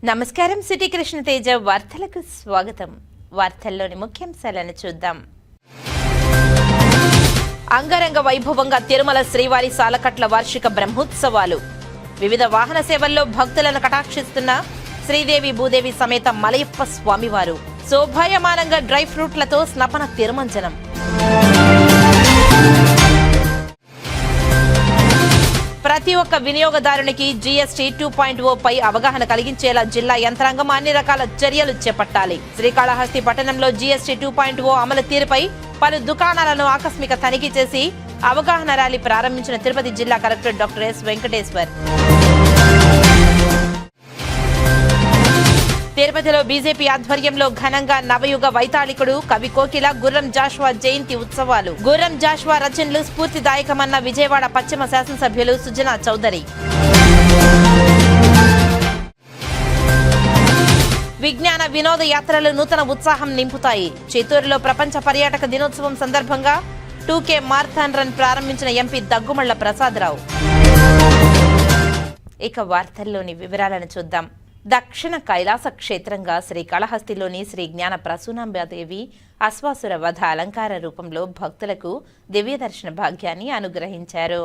నమస్కారం. సిటీ కృష్ణ తేజ వార్తలకు స్వాగతం. వార్తల్లోని ముఖ్యాంశాలను చూద్దాం. అంగరంగ వైభవంగా తిరుమల శ్రీవారి సాలకట్ల వార్షిక బ్రహ్మోత్సవాలు. వివిధ వాహన సేవల్లో భక్తులను కటాక్షిస్తున్న శ్రీదేవి భూదేవి సమేత మలయప్ప స్వామివారు. శోభాయమానంగా డ్రై ఫ్రూట్లతో స్నపన తిరుమంజనం. ప్రతి ఒక్క వినియోగదారునికి జీఎస్టీ 2.0 పై అవగాహన కలిగించేలా జిల్లా యంత్రాంగం అన్ని రకాల చర్యలు చేపట్టాలి. శ్రీకాళహస్తి పట్టణంలో జీఎస్టీ 2.0 అమలు తీరుపై పలు దుకాణాలను ఆకస్మిక తనిఖీ చేసి అవగాహన ర్యాలీ ప్రారంభించిన తిరుపతి జిల్లా కలెక్టర్ డాక్టర్ ఎస్ వెంకటేశ్వర్. తిరుపతిలో బీజేపీ ఆధ్వర్యంలో ఘనంగా నవయుగ వైతాళికుడు కవి కోకిల గుర్రం జాషువా జయంతి ఉత్సవాలు. గుర్రం జాషువా రచనలు స్ఫూర్తిదాయకమన్న విజయవాడ పశ్చిమ శాసనసభ్యులు సుజనా చౌదరి. విజ్ఞాన వినోద యాత్రలు నూతన ఉత్సాహం నింపుతాయి. చిత్తూరులో ప్రపంచ పర్యాటక దినోత్సవం సందర్భంగా 2K మారథాన్ రన్ ప్రారంభించిన ఎంపీ దగ్గుమళ్ల ప్రసాదరావు. ఇక వార్తల్లోని వివరాలను చూద్దాం. దక్షిణ కైలాస క్షేత్రంగా శ్రీకాళహస్తిలోని శ్రీ జ్ఞాన ప్రసూనాంబాదేవి అశ్వాసుర వధ అలంకార రూపంలో భక్తులకు దివ్య దర్శన భాగ్యాన్ని అనుగ్రహించారు.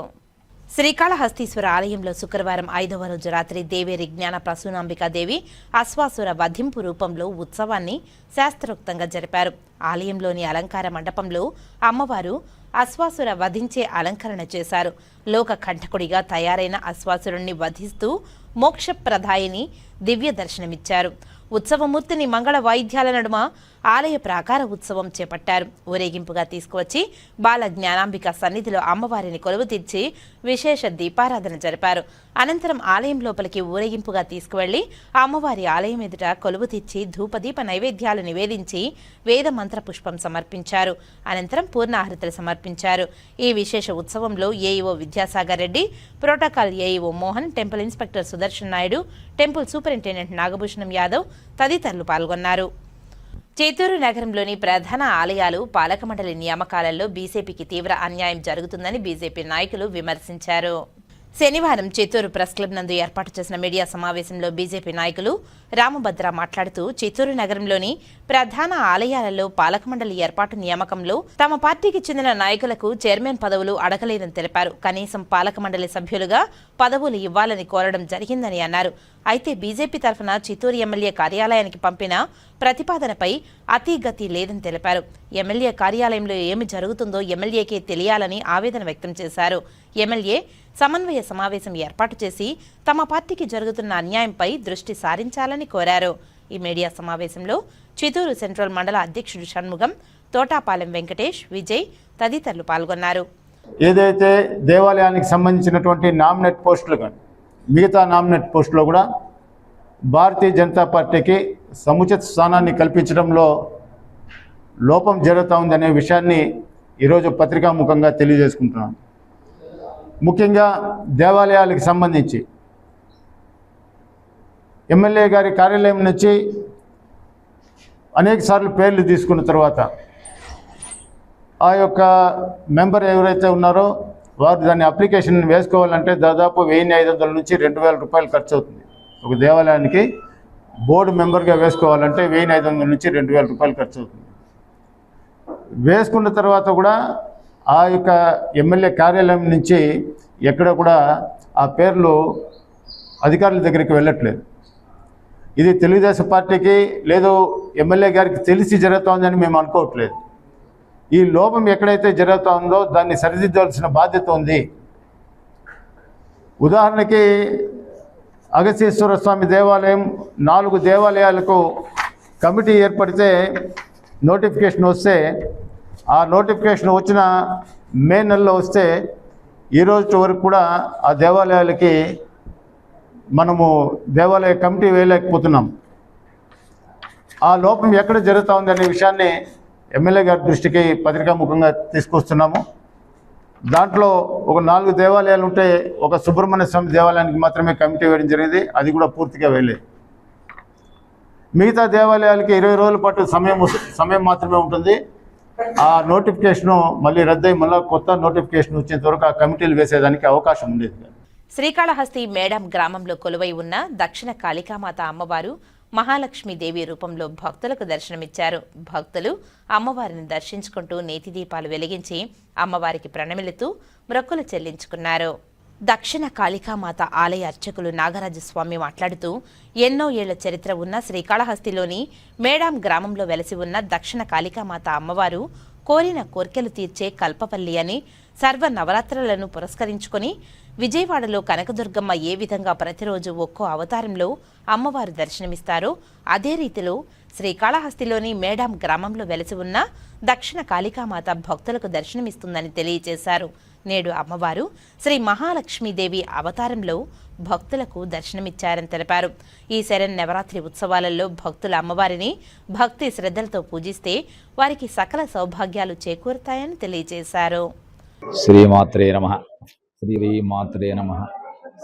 శ్రీకాళహస్తీశ్వర ఆలయంలో శుక్రవారం 5వ రోజు రాత్రి దేవేరి జ్ఞాన ప్రసూనాంబికాదేవి అశ్వాసుర వధింపు రూపంలో ఉత్సవాన్ని శాస్త్రోక్తంగా జరిపారు. ఆలయంలోని అలంకార మండపంలో అమ్మవారు అశ్వాసుర వధించే అలంకరణ చేశారు. లోక కంఠకుడిగా తయారైన అశ్వాసురుణ్ణి వధిస్తూ మోక్షప్రదాయిని దివ్య దర్శనమిచ్చారు. ఉత్సవమూర్తిని మంగళ వాయిద్యాల నడుమ ఆలయ ప్రాకార ఉత్సవం చేపట్టారు. ఊరేగింపుగా తీసుకువచ్చి బాల జ్ఞానాంబిక సన్నిధిలో అమ్మవారిని కొలువు తీర్చి విశేష దీపారాధన జరిపారు. అనంతరం ఆలయం లోపలికి ఊరేగింపుగా తీసుకువెళ్లి అమ్మవారి ఆలయం ఎదుట కొలువు తీర్చి ధూపదీప నైవేద్యాలు నివేదించి వేద మంత్ర పుష్పం సమర్పించారు. అనంతరం పూర్ణాహృతులు సమర్పించారు. ఈ విశేష ఉత్సవంలో AEO Vidyasagar Reddy, protocol AEO Mohan, temple inspector Sudarshan Naidu, temple superintendent Nagabhushanam Yadav తదితరులు పాల్గొన్నారు. చిత్తూరు నగరంలోని ప్రధాన ఆలయాలు, పాలక మండలి నియామకాలలో బీజేపీకి తీవ్ర అన్యాయం జరుగుతుందని బీజేపీ నాయకులు విమర్శించారు. శనివారం చిత్తూరు ప్రెస్ క్లబ్ నందు ఏర్పాటు చేసిన మీడియా సమావేశంలో బీజేపీ నాయకులు రామభద్ర మాట్లాడుతూ చిత్తూరు నగరంలోని ప్రధాన ఆలయాలలో పాలక మండలి ఏర్పాటు నియామకంలో తమ పార్టీకి చెందిన నాయకులకు చైర్మన్ పదవులు అడగలేదని తెలిపారు. కనీసం పాలక మండలి సభ్యులుగా పదవులు ఇవ్వాలని కోరడం జరిగిందని అన్నారు. అయితే బీజేపీ తరఫున చిత్తూరు ఎమ్మెల్యే కార్యాలయానికి పంపిన ప్రతిపాదనపై అతీగతి లేదని తెలిపారు. ఎమ్మెల్యే కార్యాలయంలో ఏమి జరుగుతుందో ఎమ్మెల్యేకే తెలియాలని ఆవేదన వ్యక్తం చేశారు. ఎమ్మెల్యే సమన్వయ సమావేశం ఏర్పాటు చేసి తమ పార్టీకి జరుగుతున్న అన్యాయంపై దృష్టి సారించాలని కోరారు. ఈ మీడియా సమావేశంలో చిత్తూరు సెంట్రల్ మండల అధ్యక్షుడు షణ్ముగం, తోటాపాలెం వెంకటేష్, విజయ్ తదితరులు పాల్గొన్నారు. ఏదైతే దేవాలయానికి సంబంధించినటువంటి నామినేట్ పోస్టులు కానీ మిగతా నామినేట్ పోస్టులో కూడా భారతీయ జనతా పార్టీకి సముచిత స్థానాన్ని కల్పించడంలో లోపం జరుగుతూ ఉందనే విషయాన్ని ఈరోజు పత్రికాముఖంగా తెలియజేసుకుంటున్నాను. ముఖ్యంగా దేవాలయాలకు సంబంధించి ఎమ్మెల్యే గారి కార్యాలయం నుంచి అనేకసార్లు పేర్లు తీసుకున్న తర్వాత ఆ యొక్క మెంబర్ ఎవరైతే ఉన్నారో వారు దాన్ని అప్లికేషన్ వేసుకోవాలంటే దాదాపు 1500 నుంచి 2000 రూపాయలు ఖర్చు అవుతుంది. ఒక దేవాలయానికి బోర్డు మెంబర్గా వేసుకోవాలంటే 1500 నుంచి 2000 రూపాయలు ఖర్చు అవుతుంది. వేసుకున్న తర్వాత కూడా ఆ యొక్క ఎమ్మెల్యే కార్యాలయం నుంచి ఎక్కడ కూడా ఆ పేర్లు అధికారుల దగ్గరికి వెళ్ళట్లేదు. ఇది తెలుగుదేశం పార్టీకి లేదు ఎమ్మెల్యే గారికి తెలిసి జరుగుతోందని మేము అనుకోవట్లేదు. ఈ లోపం ఎక్కడైతే జరుగుతూ ఉందో దాన్ని సరిదిద్దవలసిన బాధ్యత ఉంది. ఉదాహరణకి అగస్తీశ్వర స్వామి దేవాలయం 4 దేవాలయాలకు కమిటీ ఏర్పడితే నోటిఫికేషన్ వస్తే ఆ నోటిఫికేషన్ వచ్చిన మే నెలలో వస్తే ఈరోజు వరకు కూడా ఆ దేవాలయాలకి మనము దేవాలయ కమిటీ వేయలేకపోతున్నాం. ఆ లోపం ఎక్కడ జరుగుతూ ఉంది అనే విషయాన్ని ఎమ్మెల్యే గారి దృష్టికి పత్రికాముఖంగా తీసుకొస్తున్నాము. దాంట్లో ఒక 4 దేవాలయాలు ఉంటే ఒక సుబ్రహ్మణ్య స్వామి దేవాలయానికి మాత్రమే కమిటీ వేయడం జరిగింది. అది కూడా పూర్తిగా వేయలేదు. మిగతా దేవాలయాలకి 20 రోజుల పాటు సమయం మాత్రమే ఉంటుంది. ఆ నోటిఫికేషన్ మళ్ళీ రద్దయి మళ్ళీ కొత్త నోటిఫికేషన్ వచ్చేంత వరకు ఆ కమిటీలు వేసేదానికి అవకాశం ఉండేది. శ్రీకాళహస్తి మేడాం గ్రామంలో కొలువై ఉన్న దక్షిణ కాళికామాత అమ్మవారు మహాలక్ష్మీదేవి రూపంలో భక్తులకు దర్శనమిచ్చారు. భక్తులు అమ్మవారిని దర్శించుకుంటూ నేతి దీపాలు వెలిగించి అమ్మవారికి ప్రణమిలుతూ మొక్కులు చెల్లించుకున్నారు. దక్షిణ కాళికామాత ఆలయ అర్చకులు నాగరాజస్వామి మాట్లాడుతూ ఎన్నో ఏళ్ల చరిత్ర ఉన్న శ్రీకాళహస్తిలోని మేడాం గ్రామంలో వెలసి ఉన్న దక్షిణ కాళికామాత అమ్మవారు కోరిన కోర్కెలు తీర్చే కల్పవల్లి అని సర్వ నవరాత్రులను పురస్కరించుకొని విజయవాడలో కనకదుర్గమ్మ ఏ విధంగా ప్రతిరోజు ఒక్కో అవతారంలో అమ్మవారు దర్శనమిస్తారో అదే రీతిలో శ్రీకాళహస్తిలోని మేడాం గ్రామంలో వెలసి ఉన్న దక్షిణ కాళికామాత భక్తులకు దర్శనమిస్తుందని తెలియజేశారు. నేడు అమ్మవారు శ్రీ మహాలక్ష్మీదేవి అవతారంలో భక్తులకు దర్శనమిచ్చారని తెలిపారు. ఈ శరన్నవరాత్రి ఉత్సవాలలో భక్తుల అమ్మవారిని భక్తి శ్రద్ధలతో పూజిస్తే వారికి సకల సౌభాగ్యాలు చేకూరుతాయని తెలియజేశారు. శ్రీమాత్రే నమః. శ్రీమాత్రే నమః.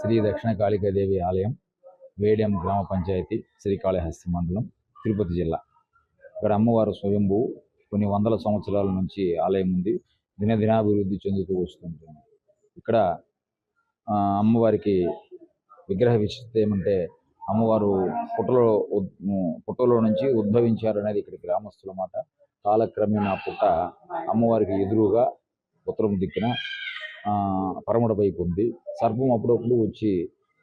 శ్రీ దక్షిణ కాళికాదేవి ఆలయం, వేడెం గ్రామ పంచాయతీ, శ్రీకాళహస్తి మండలం, తిరుపతి జిల్లా. ఇక్కడ అమ్మవారు స్వయంభూ కొన్ని వందల సంవత్సరాల నుంచి ఆలయం ఉంది. దినదినాభివృద్ధి చెందుతూ వస్తుంటుంది. ఇక్కడ అమ్మవారికి విగ్రహ విశిష్టత ఏమంటే, అమ్మవారు పుట్టలో నుంచి ఉద్భవించారు అనేది ఇక్కడ గ్రామస్తుల మాట. కాలక్రమేణా పుట్ట అమ్మవారికి ఎదురుగా ఉత్తరం దిక్కున పరమడ వైపు ఉంది. సర్పం అప్పుడప్పుడు వచ్చి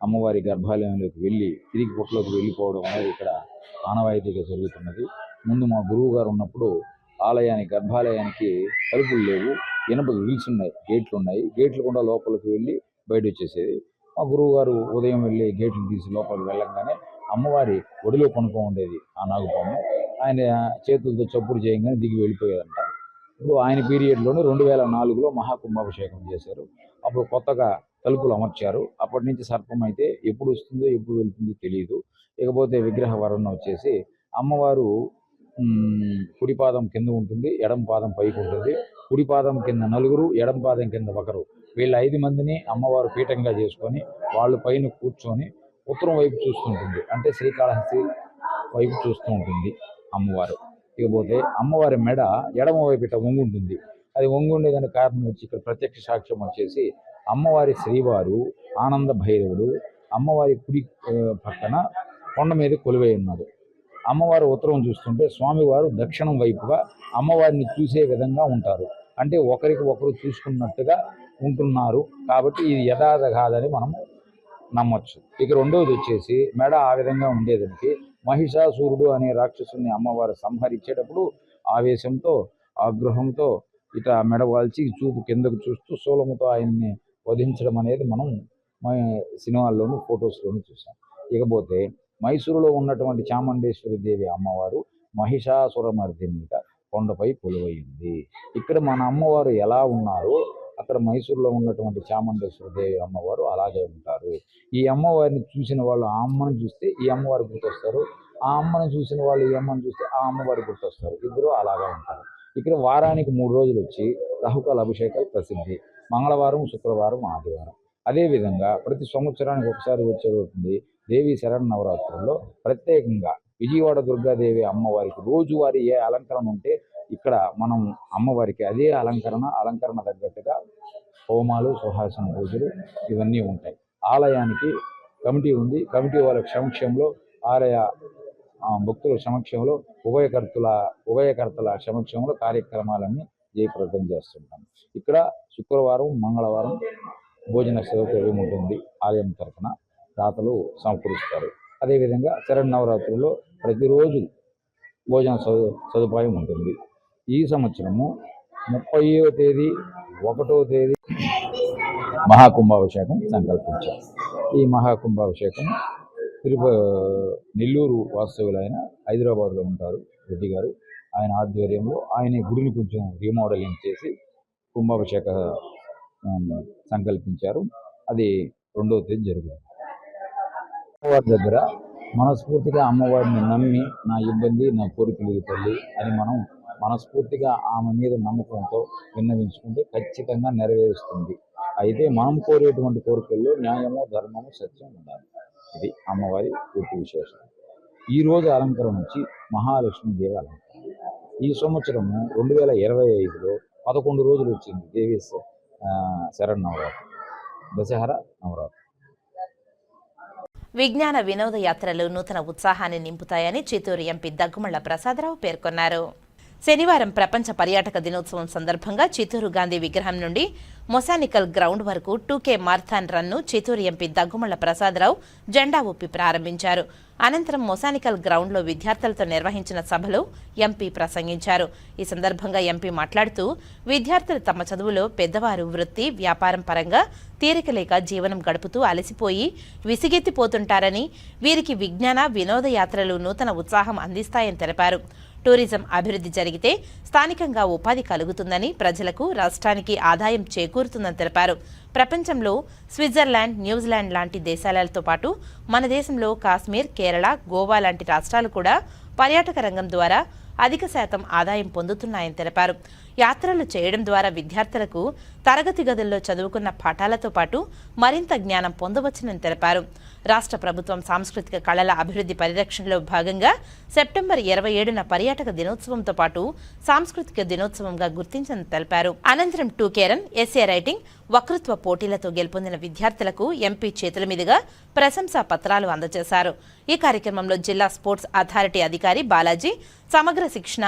అమ్మవారి గర్భాలయంలోకి వెళ్ళి తిరిగి పుట్టలోకి వెళ్ళిపోవడం అనేది ఇక్కడ ఆనవాయితీగా జరుగుతున్నది. ముందు మా గురువు గారు ఉన్నప్పుడు గర్భాలయానికి తలుపులు లేవు, ఇనప గ్రిల్స్ ఉన్నాయి, గేట్లు ఉన్నాయి. గేట్లు కూడా లోపలికి వెళ్ళి బయట వచ్చేసేది. మా గురువు గారు ఉదయం వెళ్ళి గేట్లు తీసి లోపలికి వెళ్ళంగానే అమ్మవారి ఒడిలో కొనుక్కో ఉండేది ఆ నాగుపాము. ఆయన చేతులతో చప్పుడు చేయగానే దిగి వెళ్ళిపోయేదంట. ఇప్పుడు ఆయన పీరియడ్లోనే 2004లో మహాకుంభాభిషేకం చేశారు. అప్పుడు కొత్తగా తలుపులు అమర్చారు. అప్పటి నుంచి సర్పం అయితే ఎప్పుడు వస్తుందో ఎప్పుడు వెళ్తుందో తెలియదు. ఇకపోతే విగ్రహ వర్ణన వచ్చేసి అమ్మవారు కుడి పాదం కింద ఉంటుంది, ఎడం పాదం పైకి ఉంటుంది. కుడి పాదం కింద నలుగురు, ఎడం పాదం కింద ఒకరు, వీళ్ళ 5 మందిని అమ్మవారు పీఠంగా చేసుకొని వాళ్ళు పైన కూర్చొని ఉత్తరం వైపు చూస్తుంటుంది. అంటే శ్రీకాళహస్తి వైపు చూస్తూ ఉంటుంది అమ్మవారు. ఇకపోతే అమ్మవారి మెడ ఎడమ వైపు ఇట్లా వంగుంటుంది. అది వంగుండేదానికి కారణం వచ్చి ఇక్కడ ప్రత్యక్ష సాక్ష్యం వచ్చేసి అమ్మవారి శ్రీవారు ఆనంద భైరవుడు అమ్మవారి కుడి పక్కన కొండ మీద కొలువై ఉన్నాడు. అమ్మవారు ఉత్తరం చూస్తుంటే స్వామివారు దక్షిణం వైపుగా అమ్మవారిని చూసే విధంగా ఉంటారు. అంటే ఒకరికి ఒకరు చూసుకున్నట్టుగా ఉంటున్నారు. కాబట్టి ఇది యథార్థ కాదని మనం నమ్మొచ్చు. ఇక రెండవది వచ్చేసి మెడ ఆ విధంగా ఉండేదానికి మహిషాసురుడు అనే రాక్షసుని అమ్మవారు సంహరించేటప్పుడు ఆవేశంతో ఆగ్రహంతో ఇట మెడ వాల్చి చూపు కిందకు చూస్తూ శూలముతో ఆయన్ని వధించడం అనేది మనం సినిమాల్లోనూ ఫొటోస్లోనూ చూసాం. ఇకపోతే మైసూరులో ఉన్నటువంటి చాముండేశ్వరి దేవి అమ్మవారు మహిషాసురమర్దినిగా కొండపై కొలువైంది. ఇక్కడ మన అమ్మవారు ఎలా ఉన్నారో అక్కడ మైసూరులో ఉన్నటువంటి చాముండేశ్వరి దేవి అమ్మవారు అలాగే ఉంటారు. ఈ అమ్మవారిని చూసిన వాళ్ళు ఆ అమ్మను చూస్తే ఈ అమ్మవారు గుర్తొస్తారు, ఆ అమ్మను చూసిన వాళ్ళు ఈ అమ్మను చూస్తే ఆ అమ్మవారు గుర్తొస్తారు. ఇద్దరు అలాగా ఉంటారు. ఇక్కడ వారానికి 3 రోజులు వచ్చి రాహుకాల అభిషేకాలు ప్రసిద్ధి. మంగళవారం, శుక్రవారం, ఆదివారం. అదేవిధంగా ప్రతి సంవత్సరానికి ఒకసారి వచ్చేటువంటి దేవి శరన్నవరాత్రుల్లో ప్రత్యేకంగా విజయవాడ దుర్గాదేవి అమ్మవారికి రోజువారీ ఏ అలంకరణ ఉంటే ఇక్కడ మనం అమ్మవారికి అదే అలంకరణ తగ్గట్టుగా హోమాలు, సుహాసన పూజలు ఇవన్నీ ఉంటాయి. ఆలయానికి కమిటీ ఉంది. కమిటీ వాళ్ళ సమక్షంలో ఆలయ భక్తుల సమక్షంలో ఉభయకర్తల సమక్షంలో కార్యక్రమాలన్నీ జయప్రదం చేస్తుంటాం. ఇక్కడ శుక్రవారం, మంగళవారం భోజన సౌకర్యం ఉంటుంది. ఆలయం తరఫున దాతలు సమకూరుస్తారు. అదేవిధంగా శరన్నవరాత్రుల్లో ప్రతిరోజు భోజన సదుపాయం ఉంటుంది. ఈ సంవత్సరము 30వ తేదీ, 1వ తేదీ మహాకుంభాభిషేకం సంకల్పించారు. ఈ మహాకుంభాభిషేకం నెల్లూరు వాస్తవులైన హైదరాబాద్లో ఉంటారు రెడ్డి గారు, ఆయన ఆధ్వర్యంలో ఆయన గుడిని కొంచెం రీమోడలింగ్ చేసి కుంభాభిషేక సంకల్పించారు. అది 2వ తేదీ జరుగుతుంది. అమ్మవారి దగ్గర మనస్ఫూర్తిగా అమ్మవారిని నమ్మి నా ఇబ్బంది, నా కోరికలు తల్లి అని మనం మనస్ఫూర్తిగా ఆమె మీద నమ్మకంతో విన్నవించుకుంటే ఖచ్చితంగా నెరవేరుస్తుంది. అయితే మనం కోరేటువంటి కోరికల్లో న్యాయము, ధర్మము, సత్యం ఉండాలి. ఇది అమ్మవారి పూర్తి విశేషం. ఈరోజు అలంకరణ నుంచి మహాలక్ష్మీదేవి అలంకరణ. ఈ సంవత్సరము 2025లో 11 రోజులు వచ్చింది దేవి శరన్నవరాత్రి, దశహర నవరాత్రి. విజ్ఞాన వినోద యాత్రలు నూతన ఉత్సాహాన్ని నింపుతాయని చిత్తూరు ఎంపీ దగ్గుమళ్ల ప్రసాదరావు పేర్కొన్నారు. శనివారం ప్రపంచ పర్యాటక దినోత్సవం సందర్భంగా చిత్తూరు గాంధీ విగ్రహం నుండి మొసానికల్ గ్రౌండ్ వరకు 2K marathon run Chittoor MP Daggumalla Prasadarao జెండా ఊపి ప్రారంభించారు. అనంతరం మొసానికల్ గ్రౌండ్లో విద్యార్థులతో నిర్వహించిన సభలో ఎంపీ ప్రసంగించారు. ఈ సందర్భంగా ఎంపీ మాట్లాడుతూ విద్యార్థులు తమ చదువులో పెద్దవారు వృత్తి, వ్యాపారం పరంగా తీరిక లేక జీవనం గడుపుతూ అలసిపోయి విసిగెత్తిపోతుంటారని, వీరికి విజ్ఞాన వినోద యాత్రలు నూతన ఉత్సాహం అందిస్తాయని తెలిపారు. టూరిజం అభివృద్ధి జరిగితే స్థానికంగా ఉపాధి కలుగుతుందని, ప్రజలకు రాష్ట్రానికి ఆదాయం చేకూరుతుందని తెలిపారు. ప్రపంచంలో స్విట్జర్లాండ్, న్యూజిలాండ్ లాంటి దేశాలతో పాటు మన దేశంలో కాశ్మీర్, కేరళ, గోవా లాంటి రాష్ట్రాలు కూడా పర్యాటక రంగం ద్వారా అధిక శాతం ఆదాయం పొందుతున్నాయని తెలిపారు. యాత్రలు చేయడం ద్వారా విద్యార్థులకు తరగతి గదుల్లో చదువుకున్న పాఠాలతో పాటు మరింత జ్ఞానం పొందవచ్చునని తెలిపారు. రాష్ట్ర ప్రభుత్వం సాంస్కృతిక కళల అభివృద్ధి పరిరక్షణలో భాగంగా సెప్టెంబర్ 27న పర్యాటక దినోత్సవంతో పాటు సాంస్కృతిక దినోత్సవంగా గుర్తించని తెలిపారు. అనంతరం 2K రన్, ఎస్ఏ రైటింగ్, వక్తృత్వ పోటీలతో గెలుపొందిన విద్యార్థులకు ఎంపీ చేతుల మీదుగా ప్రశంసా పత్రాలు అందజేశారు. ఈ కార్యక్రమంలో జిల్లా స్పోర్ట్స్ అథారిటీ అధికారి బాలాజీ, సమగ్ర శిక్షణ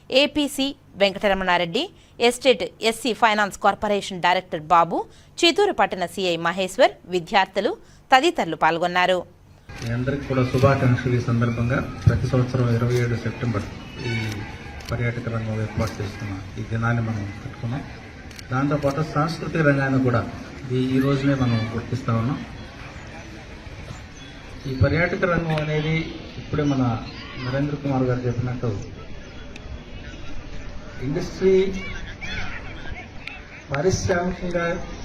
APC Venkataramanareddy, state SC finance corporation director Babu, Chittoor పట్టణ సిఐ మహేశ్వర్, విద్యార్థులు తదితరులు పాల్గొన్నారు. మీ అందరికీ కూడా శుభాకాంక్షలు. ఈ సందర్భంగా ప్రతి సంవత్సరం 27 సెప్టెంబర్ ఈ పర్యాటక రంగంలో ఏర్పాటు చేస్తున్న ఈ దినాన్ని మనం పెట్టుకున్నాం. దాంతోపాటు సాంస్కృతిక రంగాన్ని కూడా ఈ రోజునే మనం గుర్తిస్తా ఉన్నాం. ఈ పర్యాటక రంగం అనేది ఇప్పుడే మన నరేంద్ర కుమార్ గారు చెప్పినట్టు ఇండస్ట్రీ పారిశ్రామికంగా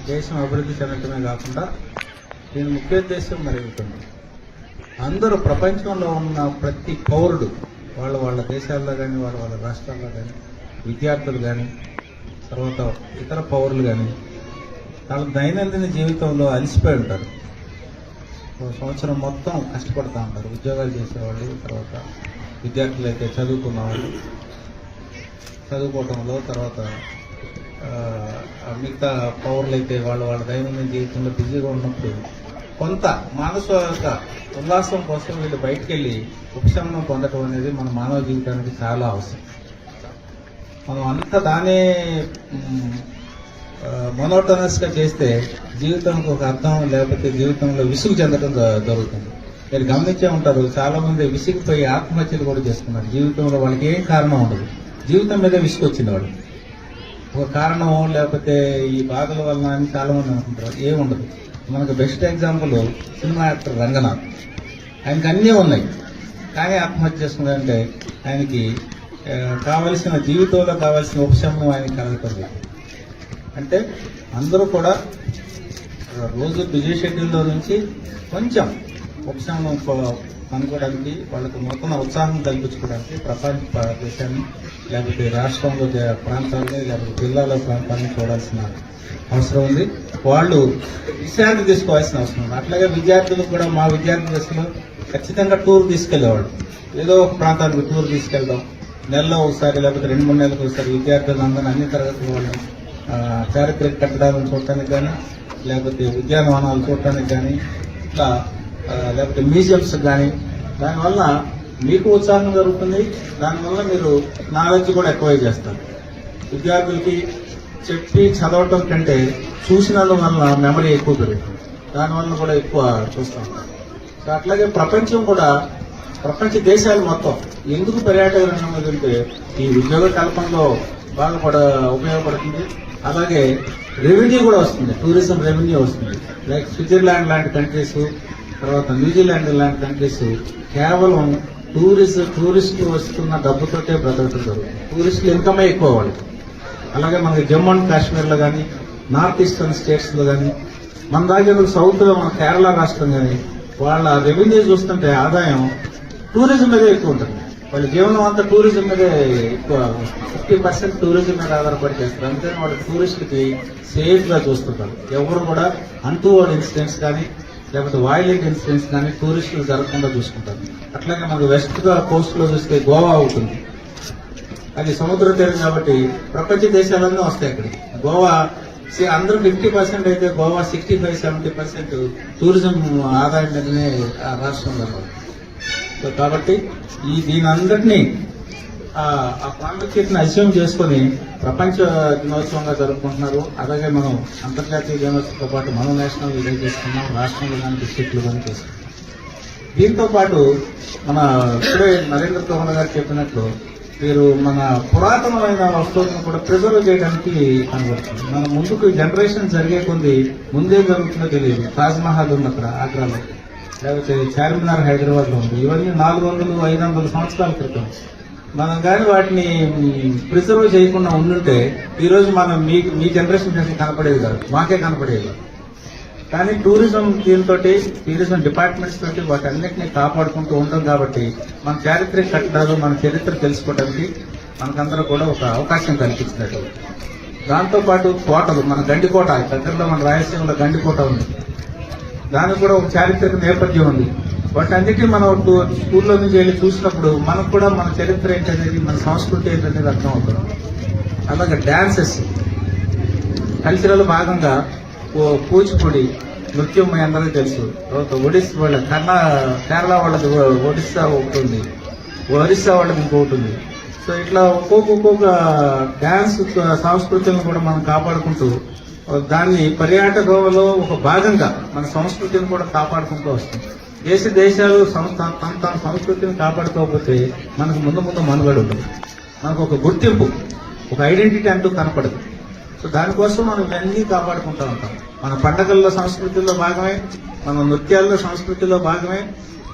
దేశం అభివృద్ధి చెందడమే కాకుండా దీని ముఖ్యోద్దేశం మరి ఉంటుంది. అందరూ ప్రపంచంలో ఉన్న ప్రతి పౌరుడు వాళ్ళ దేశాల్లో కానీ వాళ్ళ రాష్ట్రాల్లో కానీ విద్యార్థులు కానీ తర్వాత ఇతర పౌరులు కానీ వాళ్ళ దైనందిన జీవితంలో అలసిపోయి ఉంటారు. సంవత్సరం మొత్తం కష్టపడుతూ ఉంటారు. ఉద్యోగాలు చేసేవాళ్ళు, తర్వాత విద్యార్థులు అయితే చదువుకున్న వాళ్ళు చదువుకోవటంలో, తర్వాత మిగతా పౌరులు అయితే వాళ్ళ దైనందిన జీవితంలో బిజీగా ఉన్నప్పుడు కొంత మానసిక ఉల్లాసం కోసం వీళ్ళు బయటికి వెళ్ళి ఉపశమనం పొందడం అనేది మన మానవ జీవితానికి చాలా అవసరం. మనం అంతా దానే మొనోటనస్గా చేస్తే జీవితానికి ఒక అర్థం, లేకపోతే జీవితంలో విసుగు చెందడం జరుగుతుంది. మీరు గమనించే ఉంటారు, చాలా మంది విసిగిపోయి ఆత్మహత్యలు కూడా చేస్తున్నారు. జీవితంలో వాళ్ళకి ఏం కారణం ఉండదు, జీవితం మీద విసుగు వచ్చింది వాళ్ళు. ఒక కారణం లేకపోతే ఈ బాధల వలన అని చాలా మంది అనుకుంటారు, ఏముండదు. మనకు best example cinema actor Ranganath. ఆయనకి అన్నీ ఉన్నాయి, కానీ ఆత్మహత్య చేసుకుందంటే ఆయనకి కావలసిన జీవితంలో కావాల్సిన ఉపశమనం ఆయనకి కలగదు. అంటే అందరూ కూడా రోజు బిజీ షెడ్యూల్లో నుంచి కొంచెం ఉపశమనం అనుకోవడానికి, వాళ్ళకు నూతన ఉత్సాహం కల్పించుకోవడానికి ప్రపంచ దేశాన్ని లేకపోతే రాష్ట్రంలో ప్రాంతాలని లేకపోతే జిల్లాలో ప్రాంతాలను చూడాల్సిన అవసరం ఉంది. వాళ్ళు విశ్రాంతి తీసుకోవాల్సిన అవసరం ఉంది. అట్లాగే విద్యార్థులు కూడా మా విద్యార్థి దశలో ఖచ్చితంగా టూర్ తీసుకెళ్లేవాడు. ఏదో ఒక ప్రాంతానికి టూర్ తీసుకెళ్దాం, నెలలో ఒకసారి లేకపోతే 2-3 నెలలకు ఒకసారి విద్యార్థులందరూ అన్ని తరగతుల వాళ్ళు చారిత్రక కట్టడాలను చూడటానికి కానీ, లేకపోతే ఉద్యానవనాలు చూడటానికి కానీ, ఇట్లా లేకపోతే మ్యూజియంస్ కానీ, దానివల్ల మీకు ఉత్సాహం జరుగుతుంది. దానివల్ల మీరు నాలెడ్జ్ కూడా ఎక్కువ చేస్తారు. విద్యార్థులకి చెప్పి చదవటం కంటే చూసినందువల్ల మెమరీ ఎక్కువ పెరుగుతుంది, దానివల్ల కూడా ఎక్కువ చూస్తాం. సో అట్లాగే ప్రపంచం కూడా, ప్రపంచ దేశాలు మొత్తం ఎందుకు పర్యాటక రంగం అంటే ఈ ఉద్యోగ కల్పనలో బాగా కూడా ఉపయోగపడుతుంది. అలాగే రెవెన్యూ కూడా వస్తుంది, టూరిజం రెవెన్యూ వస్తుంది. లైక్ స్విట్జర్లాండ్ లాంటి కంట్రీస్, తర్వాత న్యూజిలాండ్ లాంటి కంట్రీస్ కేవలం టూరిస్ట్ వస్తున్న డబ్బుతోటే బ్రతకడం జరుగుతుంది. టూరిస్టులు ఇన్కమే ఎక్కువ వాళ్ళు. అలాగే మనకి జమ్మూ అండ్ కాశ్మీర్లో కానీ, నార్త్ ఈస్టర్న్ స్టేట్స్లో కానీ, మన దగ్గర సౌత్లో మన కేరళ రాష్ట్రం కానీ, వాళ్ళ రెవెన్యూ చూస్తుంటే ఆదాయం టూరిజం మీదే ఎక్కువ ఉంటుంది. వాళ్ళ జీవనం అంతా టూరిజం మీదే ఎక్కువ, 50% టూరిజం మీద ఆధారపడి చేస్తారు. అందుకని వాళ్ళ టూరిస్టులకి సేఫ్గా చూస్తుంటారు. ఎవరు కూడా అన్టువర్డ్ ఇన్సిడెంట్స్ కానీ లేకపోతే వైలెంట్ ఇన్సిడెంట్స్ కానీ టూరిస్టులు జరగకుండా చూసుకుంటారు. అట్లాగే మనకు వెస్ట్ కోస్ట్ లో చూస్తే గోవా అవుతుంది, అది సముద్ర తీరం కాబట్టి ప్రపంచ దేశాలన్నీ వస్తాయి అక్కడికి. గోవా అందరూ 50% అయితే గోవా 65-70% టూరిజం ఆదాయం మీదనే ఆ రాష్ట్రంలో ఉంది. సో కాబట్టి దీని అందరినీ ఆ ప్రాముఖ్యతను అస్యూమ్ చేసుకుని ప్రపంచ దినోత్సవంగా జరుపుకుంటున్నారు. అలాగే మనం అంతర్జాతీయ దినోత్సవంతో పాటు మనం నేషనల్ డే చేసుకున్నాం, రాష్ట్రంలో కానీ డిస్ట్రిక్ట్లు కానీ చేసుకున్నాం. దీంతో పాటు మన ఇప్పుడే నరేంద్ర తోమర్ గారు చెప్పినట్లు మీరు మన పురాతనమైన వస్తువులను కూడా ప్రిజర్వ్ చేయడానికి కనబడుతుంది. మన ముందుకు జనరేషన్ జరిగే కొద్ది ముందే జరుగుతుందో తెలియదు. తాజ్మహల్ ఉంది అక్కడ ఆగ్రాలో, లేకపోతే చార్మినార్ హైదరాబాద్ లో ఉంది. ఇవన్నీ 400-500 సంవత్సరాల క్రితం. మనం కానీ వాటిని ప్రిజర్వ్ చేయకుండా ఉండుంటే ఈరోజు మనం మీ జనరేషన్ కనపడేది కాదు, మాకే కనపడేది. కానీ టూరిజం టూరిజం డిపార్ట్మెంట్స్ తోటి వాటన్నిటిని కాపాడుకుంటూ ఉంటాం కాబట్టి మన చారిత్రక కట్టడాలు, మన చరిత్ర తెలుసుకోవడానికి మనకందరూ కూడా ఒక అవకాశం కల్పించినట్టు. దాంతోపాటు కోటలు, మన గండికోట దగ్గరలో మన రాయలసీమలో గండికోట ఉంది, దానికి కూడా ఒక చారిత్రక నేపథ్యం ఉంది. వాటన్నిటిని మనం స్కూల్లో నుంచి వెళ్ళి చూసినప్పుడు మనకు కూడా మన చరిత్ర ఏంటనేది, మన సంస్కృతి ఏంటనేది అర్థం అవుతుంది. అలాగే డాన్సెస్, కల్చరల్ భాగంగా కూచిపూడి నృత్యం మీ అందరికీ తెలుసు. తర్వాత ఒడిస్సా వాళ్ళ కేరళ వాళ్ళది ఒడిస్సా ఒకటి ఉంది, ఒరిస్సా వాళ్ళది ఇంకొకటి ఉంది. సో ఇట్లా ఒక్కొక్క డాన్స్ సంస్కృతిని కూడా మనం కాపాడుకుంటూ దాన్ని పర్యాటకంలో ఒక భాగంగా మన సంస్కృతిని కూడా కాపాడుకుంటూ వస్తుంది. దేశాలు తమ సంస్కృతిని కాపాడుకోకపోతే మనకు ముందు మనుగడ ఉంటుంది, మనకు ఒక గుర్తింపు, ఒక ఐడెంటిటీ అంటూ కనపడదు. సో దానికోసం మనం ఇవన్నీ కాపాడుకుంటూ ఉంటాం. మన పండగల్లో సంస్కృతిలో భాగమే, మన నృత్యాల్లో సంస్కృతిలో భాగమే,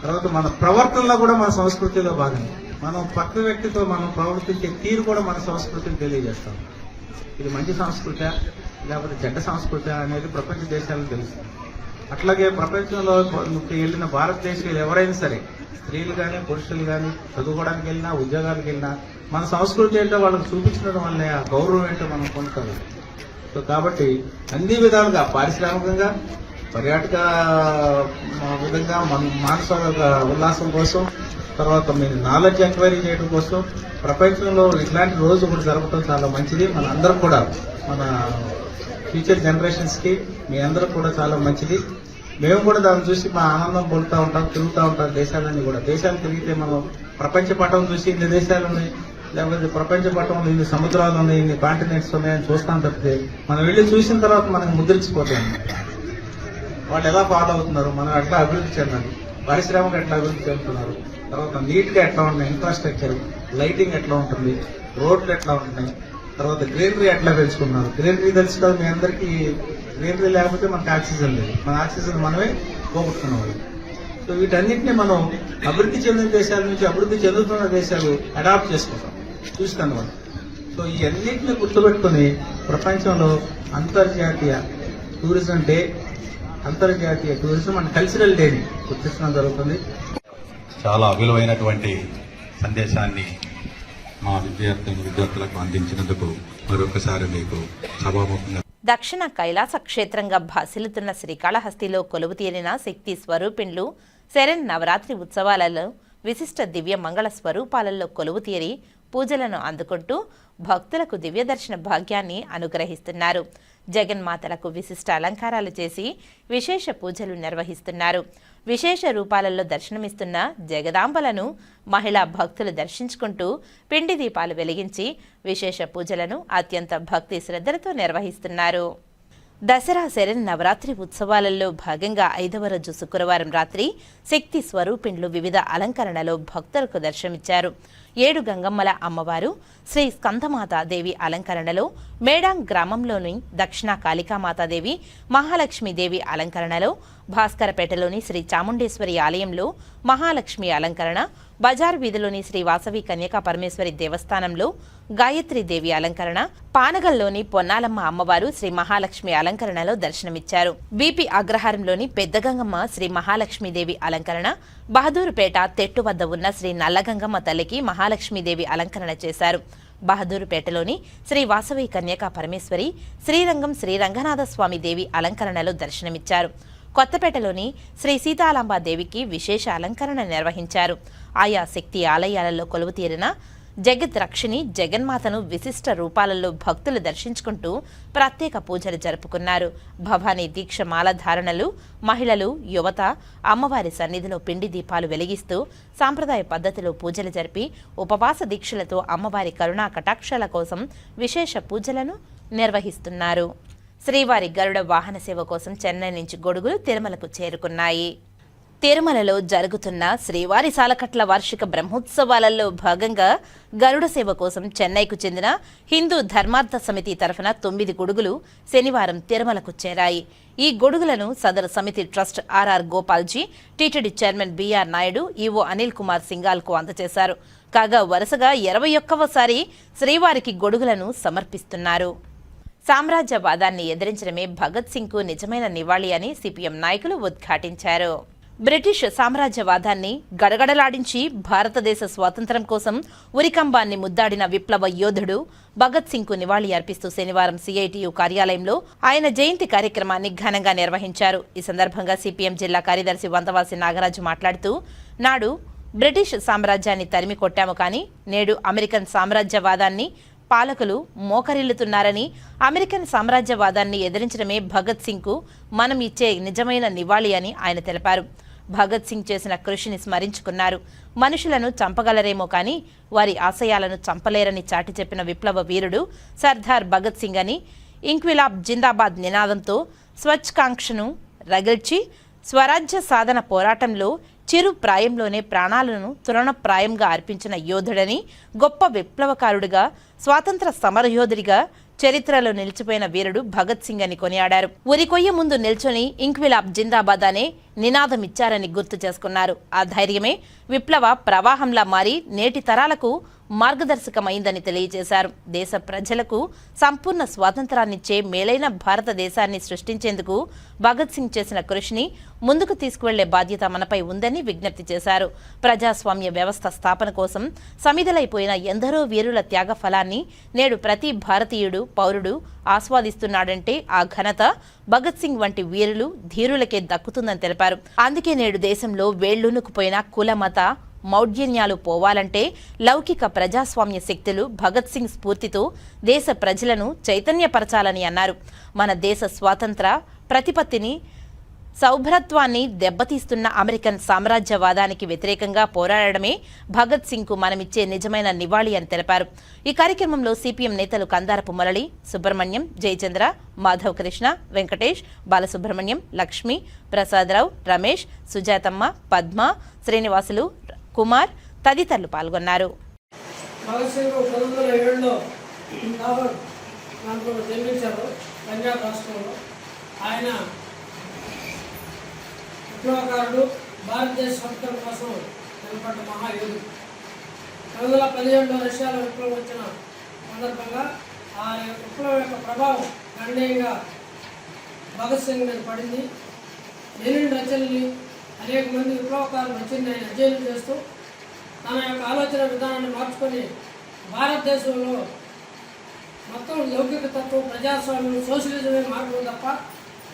తర్వాత మన ప్రవర్తనలో కూడా మన సంస్కృతిలో భాగమే. మనం పక్క వ్యక్తితో మనం ప్రవర్తించే తీరు కూడా మన సంస్కృతిని తెలియజేస్తాం. ఇది మంచి సంస్కృతి లేకపోతే చెడ్డ సంస్కృతి అనేది ప్రపంచ దేశాలకు తెలుస్తుంది. అట్లాగే ప్రపంచంలో వెళ్ళిన భారతదేశాలు ఎవరైనా సరే, స్త్రీలు కానీ పురుషులు కానీ చదువుకోవడానికి వెళ్ళినా ఉద్యోగాలకు వెళ్ళినా మన సంస్కృతి ఏంటో వాళ్ళకి చూపించడం వల్లే ఆ గౌరవం ఏంటో మనం పొందుతారు. సో కాబట్టి అన్ని విధాలుగా పారిశ్రామికంగా, పర్యాటక విధంగా, మన మానసిక ఉల్లాసం కోసం, తర్వాత మీరు నాలెడ్జ్ ఎంక్వైరీ చేయడం కోసం ప్రపంచంలో ఇట్లాంటి రోజు ఒకటి జరపడం చాలా మంచిది. మన అందరం కూడా, మన ఫ్యూచర్ జనరేషన్స్ కి మీ అందరూ కూడా చాలా మంచిది. మేము కూడా దాన్ని చూసి మా ఆనందం పొందుతూ ఉంటాం, తిరుగుతూ ఉంటాం దేశాలన్నీ కూడా. దేశాలు తిరిగితే మనం ప్రపంచ పటం చూసి ఇన్ని దేశాలు ఉన్నాయి, లేకపోతే ప్రపంచ పటంలో ఇన్ని సముద్రాలు ఉన్నాయి, ఇన్ని కాంటినెంట్స్ ఉన్నాయని చూస్తాం తప్పితే మనం వెళ్ళి చూసిన తర్వాత మనకు ముద్రించిపోతాం. వాళ్ళు ఎలా ఫాలో అవుతున్నారు, మనం ఎట్లా అభివృద్ధి చెందాలి, పారిశ్రామిక ఎట్లా అభివృద్ధి చెందుతున్నారు, తర్వాత నీట్ గా ఎట్లా ఉన్నాయి, ఇన్ఫ్రాస్ట్రక్చర్, లైటింగ్ ఎట్లా ఉంటుంది, రోడ్లు ఎట్లా ఉంటున్నాయి, తర్వాత గ్రీనరీ ఎట్లా పెంచుకున్నారు. గ్రీనరీ తెలుసు కదా మీ అందరికీ. గ్రీనరీ లేకపోతే మనకు ఆక్సిజన్ లేదు, మన ఆక్సిజన్ మనమే పోగొట్టుకున్నాం. సో వీటన్నిటిని మనం అభివృద్ధి చెందిన దేశాల నుంచి అభివృద్ధి చెందుతున్న దేశాలు అడాప్ట్ చేసుకుంటాం చూస్తాను మనం. సో ఈ అన్నింటినీ గుర్తుపెట్టుకుని ప్రపంచంలో అంతర్జాతీయ టూరిజం అండ్ కల్చరల్ డేని గుర్తించడం జరుగుతుంది. చాలా విలువైనటువంటి సందేశాన్ని మా విద్యార్థులకు అందించినందుకు మరొకసారి మీకు సభాముఖంగా. దక్షిణ కైలాస క్షేత్రంగా భాసిల్లుతున్న శ్రీకాళహస్తిలో కొలువుతీరిన శక్తి స్వరూపిణులు శరణ్ నవరాత్రి ఉత్సవాలలో విశిష్ట దివ్య మంగళ స్వరూపాలలో కొలువుతీరి పూజలను అందుకుంటూ భక్తులకు దివ్య దర్శన భాగ్యాన్ని అనుగ్రహిస్తున్నారు. జగన్మాతలకు విశిష్ట అలంకారాలు చేసి విశేష పూజలు నిర్వహిస్తున్నారు. విశేష రూపాలలో దర్శనమిస్తున్న జగదాంబలను మహిళా భక్తులు దర్శించుకుంటూ పిండి దీపాలు వెలిగించి విశేష పూజలను అత్యంత భక్తి శ్రద్ధలతో నిర్వహిస్తున్నారు. దసరా శరణ్ నవరాత్రి ఉత్సవాలలో భాగంగా 5వ రోజు శుక్రవారం రాత్రి శక్తి స్వరూపిణులు వివిధ అలంకరణలో భక్తులకు దర్శనమిచ్చారు. 7 గంగమ్మల అమ్మవారు శ్రీ స్కందమాతాదేవి అలంకరణలో, మేడాంగ్ గ్రామంలోని దక్షిణ కాళికామాతాదేవి, మహాలక్ష్మీదేవి అలంకరణలో, భాస్కరపేటలోని శ్రీ చాముండేశ్వరి ఆలయంలో మహాలక్ష్మి అలంకరణ, బజార్ వీధిలోని శ్రీ వాసవి కన్యకా పరమేశ్వరి దేవస్థానంలో గాయత్రీదేవి అలంకరణ, పానగల్లోని పొన్నాలమ్మ అమ్మవారు శ్రీ మహాలక్ష్మి అలంకరణలో దర్శనమిచ్చారు. బీపీ అగ్రహారంలోని పెద్దగంగమ్మ శ్రీ మహాలక్ష్మీదేవి అలంకరణ, బహదూరుపేట తెట్టు వద్ద ఉన్న శ్రీ నల్లగంగమ్మ తల్లికి మహాలక్ష్మీదేవి అలంకరణ చేశారు. బహదూరుపేటలోని శ్రీ వాసవి కన్యకా పరమేశ్వరి, శ్రీరంగం శ్రీ రంగనాథ స్వామి దేవి అలంకరణలో దర్శనమిచ్చారు. కొత్తపేటలోని శ్రీ సీతాలాంబాదేవికి విశేష అలంకరణ నిర్వహించారు. ఆయా శక్తి ఆలయాలలో కొలువుతీరిన జగత్ రక్షిణి జగన్మాతను విశిష్ట రూపాలలో భక్తులు దర్శించుకుంటూ ప్రత్యేక పూజలు జరుపుకున్నారు. భవానీ దీక్ష మాల ధారణలు, మహిళలు, యువత అమ్మవారి సన్నిధిలో పిండి దీపాలు వెలిగిస్తూ సాంప్రదాయ పద్ధతిలో పూజలు జరిపి ఉపవాస దీక్షలతో అమ్మవారి కరుణా కటాక్షాల కోసం విశేష పూజలను నిర్వహిస్తున్నారు. శ్రీవారి గరుడ వాహన సేవ కోసం చెన్నై నుంచి గొడుగులు తిరుమలకు చేరుకున్నాయి. తిరుమలలో జరుగుతున్న శ్రీవారి సాలకట్ల వార్షిక బ్రహ్మోత్సవాలలో భాగంగా గరుడ సేవ కోసం చెన్నైకు చెందిన హిందూ ధర్మార్థ సమితి తరఫున 9 గొడుగులు శనివారం తిరుమలకు చేరాయి. ఈ గొడుగులను సదరు సమితి trust RR Gopalji, TTD chairman BR Naidu, EO Anil Kumar సింగాల్కు అందజేశారు. కాగా వరుసగా 21వసారి శ్రీవారికి గొడుగులను సమర్పిస్తున్నారు. సామ్రాజ్యవాదాన్ని ఎదిరించడమే భగత్ సింగ్కు నిజమైన నివాళి అని సిపిఎం నాయకులు ఉద్ఘాటించారు. బ్రిటిష్ సామ్రాజ్యవాదాన్ని గడగడలాడించి భారతదేశ స్వాతంత్ర్యం కోసం ఉరికంబాన్ని ముద్దాడిన విప్లవ యోధుడు భగత్ సింగ్కు నివాళి అర్పిస్తూ శనివారం సిఐటియు కార్యాలయంలో ఆయన జయంతి కార్యక్రమాన్ని ఘనంగా నిర్వహించారు. ఈ సందర్భంగా సిపిఎం జిల్లా కార్యదర్శి వంతవాసి నాగరాజు మాట్లాడుతూ, నాడు బ్రిటిష్ సామ్రాజ్యాన్ని తరిమి కొట్టాము, కానీ నేడు అమెరికన్ సామ్రాజ్యవాదాన్ని పాలకులు మోకరిల్లుతున్నారని, అమెరికన్ సామ్రాజ్యవాదాన్ని ఎదిరించడమే భగత్ సింగ్కు మనం ఇచ్చే నిజమైన నివాళి అని ఆయన తెలిపారు. భగత్ సింగ్ చేసిన కృషిని స్మరించుకున్నారు. మనుషులను చంపగలరేమో కానీ వారి ఆశయాలను చంపలేరని చాటి చెప్పిన విప్లవ వీరుడు సర్దార్ భగత్ సింగ్ అని, ఇంక్విలాబ్ జిందాబాద్ నినాదంతో స్వచ్ఛకాంక్షను రగిల్చి స్వరాజ్య సాధన పోరాటంలో చిరు ప్రాయంలోనే ప్రాణాలను తృణప్రాయంగా అర్పించిన యోధుడని, గొప్ప విప్లవకారుడిగా, స్వాతంత్ర సమరయోధుడిగా చరిత్రలో నిలిచిపోయిన వీరుడు భగత్ సింగ్ అని కొనియాడారు. ఉరికొయ్య ముందు నిల్చొని ఇంక్విలాబ్ జిందాబాద్ అనే నినాదం ఇచ్చారని గుర్తు చేసుకున్నారు. ఆ ధైర్యమే విప్లవ ప్రవాహంలా మారి నేటి తరాలకు మార్గదర్శకమైందని తెలియజేశారు. దేశ ప్రజలకు సంపూర్ణ స్వాతంత్రాన్నిచ్చే మేలైన భారతదేశాన్ని సృష్టించేందుకు భగత్ సింగ్ చేసిన కృషిని ముందుకు తీసుకువెళ్లే బాధ్యత మనపై ఉందని విజ్ఞప్తి చేశారు. ప్రజాస్వామ్య వ్యవస్థ స్థాపన కోసం సమిధలైపోయిన ఎందరో వీరుల త్యాగ ఫలాన్ని నేడు ప్రతి భారతీయుడు, పౌరుడు ఆస్వాదిస్తున్నాడంటే ఆ ఘనత భగత్ సింగ్ వంటి వీరులు, ధీరులకే దక్కుతుందని తెలిపారు. అందుకే నేడు దేశంలో వేళ్లూనుకుపోయిన కుల, మత మౌఢ్యన్యాలు పోవాలంటే లౌకిక ప్రజాస్వామ్య శక్తులు భగత్ సింగ్ స్ఫూర్తితో దేశ ప్రజలను చైతన్యపరచాలని అన్నారు. మన దేశ స్వాతంత్ర ప్రతిపత్తిని, సౌభ్రత్వాన్ని దెబ్బతీస్తున్న అమెరికన్ సామ్రాజ్యవాదానికి వ్యతిరేకంగా పోరాడడమే భగత్ సింగ్కు మనమిచ్చే నిజమైన నివాళి అని తెలిపారు. ఈ కార్యక్రమంలో సిపిఎం నేతలు కందారపు మురళి, సుబ్రహ్మణ్యం, జయచంద్ర, మాధవ్ కృష్ణ, వెంకటేష్, బాలసుబ్రహ్మణ్యం, లక్ష్మి, ప్రసాదరావు, రమేష్, సుజాతమ్మ, పద్మ, శ్రీనివాసులు, కుమార్ తదితరులు పాల్గొన్నారు. భగత్ సింగ్ 1907లో లాహోర్ ప్రాంతంలో జన్మించారు, పంజాబ్ రాష్ట్రంలో. ఆయన విప్లవకారుడు, భారతదేశ స్వాతంత్రం కోసం నిలబడ్డ మహాయోధుడు. 1917లో రష్యాలో విప్లవం వచ్చిన సందర్భంగా ఆ విప్లవం యొక్క ప్రభావం గణనీయంగా భగత్ సింగ్ మీద పడింది. లెనిన్ రచనల్ని అనేక మంది విప్లవకారులు రచనని ఆయన అధ్యయనం చేస్తూ తన యొక్క ఆలోచన విధానాన్ని మార్చుకొని భారతదేశంలో మొత్తం లౌకిక తత్వం, ప్రజాస్వామ్యం, సోషలిజమే మార్గం తప్ప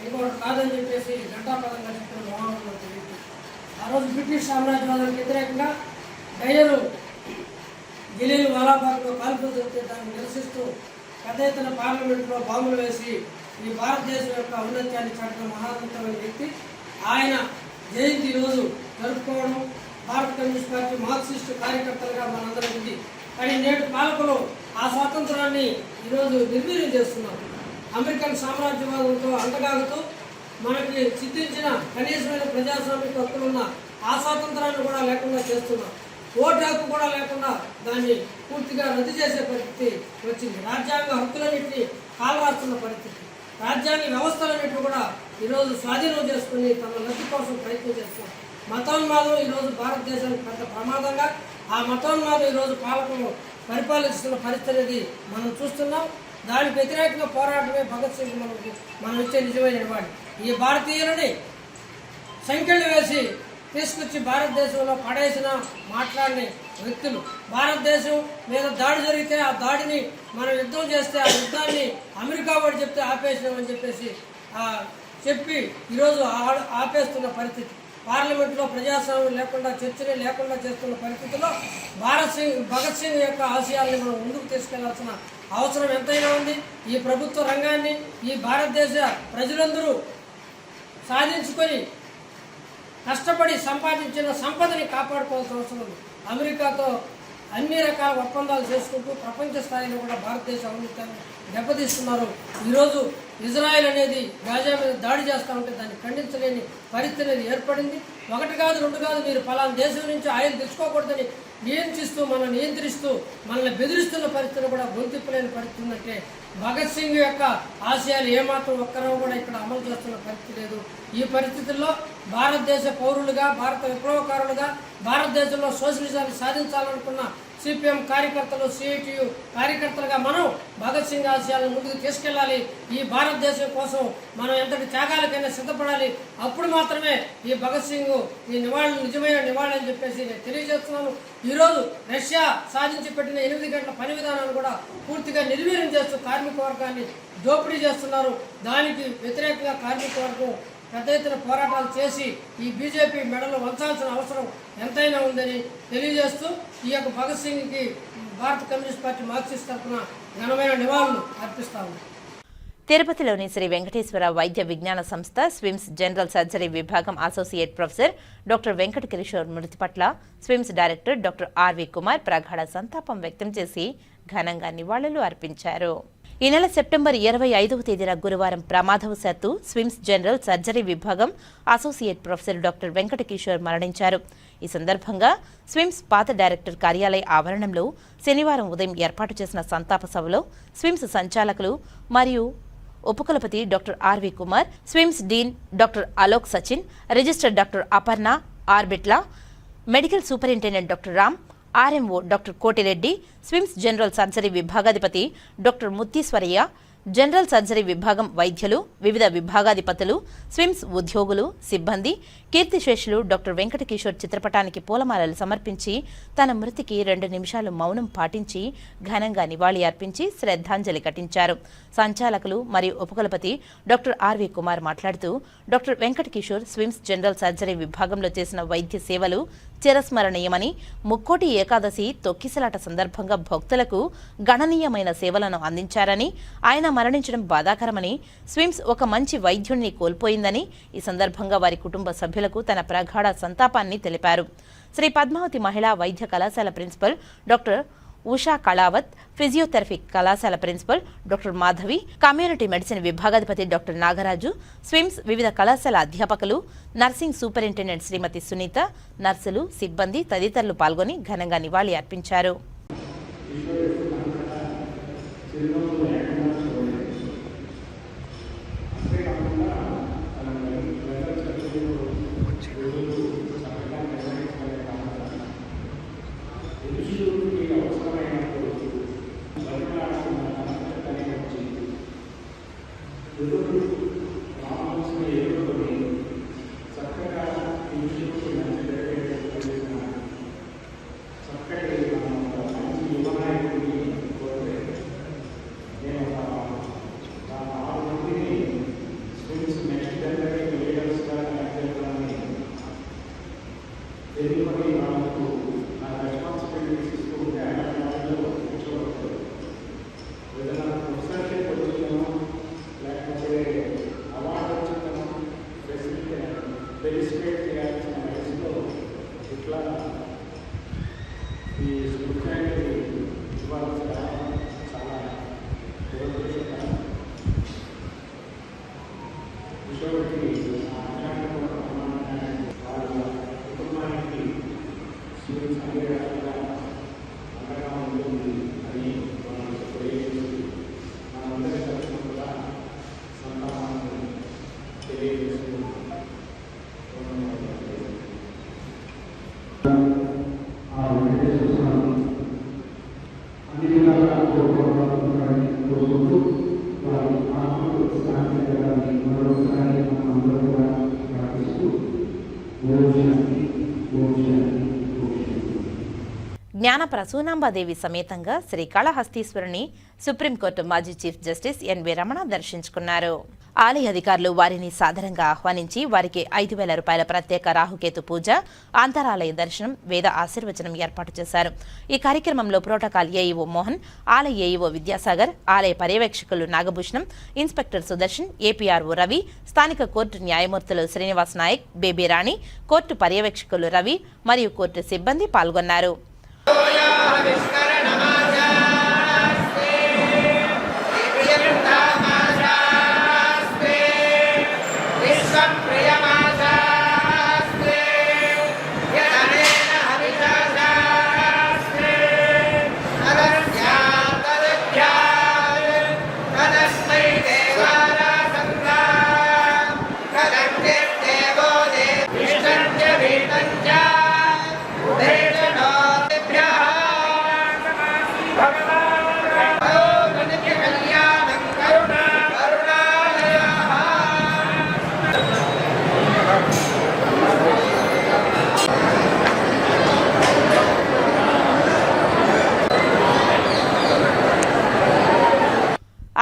ఇంకొకటి కాదని చెప్పేసి ఘంటాపదంగా చెప్పిన మహానుభావుడు వ్యక్తి. ఆ రోజు బ్రిటిష్ సామ్రాజ్యవాదానికి వ్యతిరేకంగా డైలరు ఢిల్లీలో వాలాబాగ్లో కాల్పులు జరిగితే దాన్ని నిరసిస్తూ పెద్ద ఎత్తున పార్లమెంట్లో బాంబులు వేసి ఈ భారతదేశం యొక్క ఔన్నత్యాన్ని చాటిన మహానంతమైన వ్యక్తి. ఆయన జయంతి రోజు జరుపుకోవడం భారత కమ్యూనిస్ట్ పార్టీ మార్క్సిస్టు కార్యకర్తలుగా మనందరం ఉంది. కానీ నేటి పాలకులు ఆ స్వాతంత్రాన్ని ఈరోజు నిర్వీర్యం చేస్తున్నారు. అమెరికన్ సామ్రాజ్యవాదంతో అంటగాగుతూ మనకి సిద్ధించిన కనీసమైన ప్రజాస్వామిక హక్కులున్న ఆ స్వాతంత్రాన్ని కూడా లేకుండా చేస్తున్నారు. ఓటు హక్కు కూడా లేకుండా దాన్ని పూర్తిగా రద్దు చేసే పరిస్థితి వచ్చింది. రాజ్యాంగ హక్కులన్నింటినీ కాలరాస్తున్న పరిస్థితి. రాజ్యాంగ వ్యవస్థలన్నింటినీ కూడా ఈరోజు స్వాధీనం చేసుకుని తమ లబ్ధి కోసం ప్రయత్నం చేస్తున్నారు. మతోన్మాదం ఈరోజు భారతదేశానికి పెద్ద ప్రమాదంగా, ఆ మతోన్మాదం ఈరోజు పాలకులు పరిపాలిస్తున్న పరిస్థితి అనేది మనం చూస్తున్నాం. దానికి వ్యతిరేకంగా పోరాటమే భగత్ సింగ్ మనం ఇచ్చే నిజమైన నివాళి. ఈ భారతీయులని సంఖ్యలు వేసి తీసుకొచ్చి భారతదేశంలో పడేసిన మాట్లాడిన వ్యక్తులు, భారతదేశం మీద దాడి జరిగితే ఆ దాడిని మనం యుద్ధం చేస్తే ఆ యుద్ధాన్ని అమెరికా వాడు చెప్తే ఆపేసినామని చెప్పేసి చెప్పి ఈరోజు ఆపేస్తున్న పరిస్థితి. పార్లమెంట్లో ప్రజాస్వామ్యం లేకుండా చర్చలు లేకుండా చేస్తున్న పరిస్థితుల్లో భగత్ సింగ్ యొక్క ఆశయాల్ని మనం ముందుకు తీసుకెళ్లాల్సిన అవసరం ఎంతైనా ఉంది. ఈ ప్రభుత్వ రంగాన్ని ఈ భారతదేశ ప్రజలందరూ సాధించుకొని కష్టపడి సంపాదించిన సంపదని కాపాడుకోవాల్సిన అవసరం ఉంది. అమెరికాతో అన్ని రకాల ఒప్పందాలు చేసుకుంటూ ప్రపంచ స్థాయిలో కూడా భారతదేశ ఔన్నత్యాన్ని దెబ్బతీస్తున్నారు. ఈరోజు ఇజ్రాయెల్ అనేది గాజా మీద దాడి చేస్తూ ఉంటే దాన్ని ఖండించలేని పరిస్థితి అనేది ఏర్పడింది. 1 కాదు 2 కాదు, మీరు పలానా దేశం నుంచి ఆయిల్ తెచ్చుకోకూడదని నియంత్రిస్తూ మనల్ని బెదిరిస్తున్న పరిస్థితులు కూడా గొంతిప్పలేని పరిస్థితి ఉందంటే భగత్ సింగ్ యొక్క ఆశయాలు ఏమాత్రం ఒక్కరూ కూడా ఇక్కడ అమలు చేస్తున్న పరిస్థితి లేదు. ఈ పరిస్థితుల్లో భారతదేశ పౌరులుగా, భారత విప్లవకారులుగా, భారతదేశంలో సోషలిజాన్ని సాధించాలనుకున్న సిపిఎం కార్యకర్తలు, సిఐటియు కార్యకర్తలుగా మనం భగత్ సింగ్ ఆశయాలను ముందుకు తీసుకెళ్లాలి. ఈ భారతదేశం కోసం మనం ఎంతటి త్యాగాలకైనా సిద్ధపడాలి. అప్పుడు మాత్రమే ఈ భగత్ సింగ్ ఈ నివాళులు నిజమైన నివాళి అని చెప్పేసి నేను తెలియజేస్తున్నాను. ఈరోజు రష్యా సాధించి పెట్టిన 8 గంటల పని విధానాన్ని కూడా పూర్తిగా నిర్వీర్యం చేస్తూ కార్మిక వర్గాన్ని దోపిడీ చేస్తున్నారు. దానికి వ్యతిరేకంగా కార్మిక వర్గం పెద్ద ఎత్తున పోరాటాలు చేసి ఈ బీజేపీ మెడలు వంచాల్సిన అవసరం ఎంతైనా ఉందని తెలియజేస్తూ ఈ యొక్క భగత్ సింగ్కి భారత కమ్యూనిస్ట్ పార్టీ మార్క్సిస్ట్ తరఫున ఘనమైన నివాళులు అర్పిస్తాము. తిరుపతిలోని శ్రీ వెంకటేశ్వర వైద్య విజ్ఞాన సంస్థ స్విమ్స్ జనరల్ సర్జరీ విభాగం associate professor doctor Venkata Kishore మృతి పట్ల SVIMS director doctor RV Kumar ప్రగాఢ సంతాపం వ్యక్తం చేసి ఘనంగా నివాళులు అర్పించారు. ఈ నెల సెప్టెంబర్ 25వ తేదీన గురువారం ప్రమాదవశాత్తు స్విమ్స్ జనరల్ సర్జరీ విభాగం associate professor doctor Venkata Kishore మరణించారు. ఈ సందర్భంగా స్విమ్స్ పాత డైరెక్టర్ కార్యాలయ ఆవరణంలో శనివారం ఉదయం ఏర్పాటు చేసిన సంతాప సభలో స్విమ్స్ సంచాలకులు మరియు ఉపకులపతి doctor RV Kumar, SVIMS dean doctor Alok Sachin, register doctor Aparna ఆర్బిట్లా, medical superintendent doctor Ram, RMO doctor Kotireddy, SVIMS general surgery విభాగాధిపతి డాక్టర్ ముత్తీశ్వరయ్య, జనరల్ సర్జరీ విభాగం వైద్యులు, వివిధ విభాగాధిపతులు, స్విమ్స్ ఉద్యోగులు, సిబ్బంది, కీర్తిశేషులు డాక్టర్ వెంకట కిషోర్ చిత్రపటానికి పూలమాలలు సమర్పించి తన మృతికి 2 నిమిషాలు మౌనం పాటించి ఘనంగా నివాళి అర్పించి శ్రద్ధాంజలి ఘటించారు. సంచాలకులు మరియు ఉపకులపతి డాక్టర్ ఆర్వి కుమార్ మాట్లాడుతూ doctor Venkata Kishore SVIMS general surgery విభాగంలో చేసిన వైద్య సేవలు చిరస్మరణీయమని, ముక్కోటి ఏకాదశి తొక్కిసలాట సందర్భంగా భక్తులకు గణనీయమైన సేవలను అందించారని, ఆయన మరణించడం బాధాకరమని, స్విమ్స్ ఒక మంచి వైద్యుడిని కోల్పోయిందని ఈ సందర్భంగా వారి కుటుంబ సభ్యులకు తన ప్రగాఢ సంతాపాన్ని తెలిపారు. శ్రీ పద్మావతి మహిళా వైద్య కళాశాల principal doctor Usha Kalavath, physiotherapy కళాశాల principal doctor Madhavi, community medicine విభాగాధిపతి డాక్టర్ నాగరాజు, స్విమ్స్ వివిధ కళాశాల అధ్యాపకులు, నర్సింగ్ సూపరింటెండెంట్ శ్రీమతి సునీత, నర్సులు, సిబ్బంది తదితరులు పాల్గొని ఘనంగా నివాళి అర్పించారు. లేకపోతే జ్ఞాన ప్రసూనాంబాదేవి సమేతంగా శ్రీకాళహస్తీశ్వరుని సుప్రీంకోర్టు మాజీ చీఫ్ జస్టిస్ ఎన్వి రమణ దర్శించుకున్నారు. ఆలయ అధికారులు వారిని సాదరంగా ఆహ్వానించి వారికి 5,000 రూపాయల ప్రత్యేక రాహుకేతు పూజ, అంతరాలయ దర్శనం, వేద ఆశీర్వచనం ఏర్పాటు చేశారు. ఈ కార్యక్రమంలో ప్రోటోకాల్ ఏఈఓ మోహన్, ఆలయ ఏఈఓ విద్యాసాగర్, ఆలయ పర్యవేక్షకులు నాగభూషణం, ఇన్స్పెక్టర్ సుదర్శన్, ఏపీఆర్ఓ రవి, స్థానిక కోర్టు న్యాయమూర్తులు శ్రీనివాస్ నాయక్, బేబీ రాణి, కోర్టు పర్యవేక్షకులు రవి మరియు కోర్టు సిబ్బంది పాల్గొన్నారు.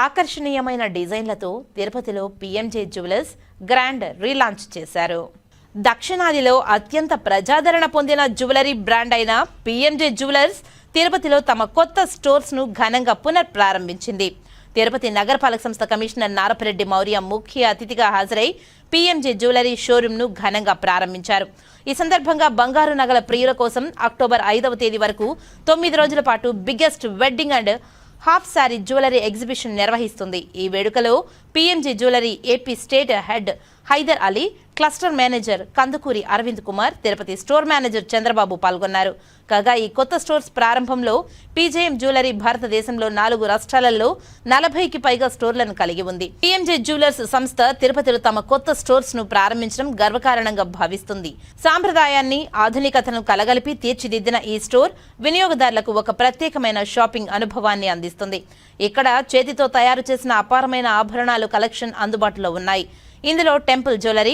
ఆకర్షణీయమైన డిజైన్లతో తిరుపతిలో పీఎంజే జ్యువెలర్స్ గ్రాండ్ రీలాంచ్ చేశారు. దక్షిణాదిలో అత్యంత ప్రజాదరణ పొందిన జ్యువెలరీ బ్రాండ్ అయిన పీఎంజే జ్యువెలర్స్ తిరుపతిలో తమ కొత్త స్టోర్స్ను ఘనంగా పునఃప్రారంభించింది. తిరుపతి నగరపాలక సంస్థ కమిషనర్ నారపరెడ్డి మౌర్య ముఖ్య అతిథిగా హాజరై పీఎంజే జ్యువెలరీ షోరూంను ఘనంగా ప్రారంభించారు. ఈ సందర్భంగా బంగారు నగల ప్రియుల కోసం అక్టోబర్ 5వ తేదీ వరకు 9 రోజుల పాటు biggest wedding and half sari jewellery exhibition నిర్వహిస్తుంది. ఈ వేడుకలో PMJ jewellery AP state head Hyder Ali, cluster manager Kandukuri Aravind Kumar, Tirupati store manager Chandrababu పాల్గొన్నారు. కాగా ఈ కొత్త స్టోర్స్ ప్రారంభంలో పీజేఎం జ్యువెలరీ భారతదేశంలో 4 రాష్ట్రాలలో 40కి పైగా స్టోర్లను కలిగి ఉంది. పీఎంజే జ్యువెలర్స్ సంస్థ తిరుపతిలో తమ కొత్త స్టోర్స్ ను ప్రారంభించడం గర్వకారణంగా భావిస్తుంది. సాంప్రదాయాన్ని, ఆధునికతను కలగలిపి తీర్చిదిద్దిన ఈ స్టోర్ వినియోగదారులకు ఒక ప్రత్యేకమైన షాపింగ్ అనుభవాన్ని అందిస్తుంది. ఇక్కడ చేతితో తయారు చేసిన అపారమైన ఆభరణాలు కలెక్షన్ అందుబాటులో ఉన్నాయి. ఇందులో టెంపుల్ జ్యువెలరీ,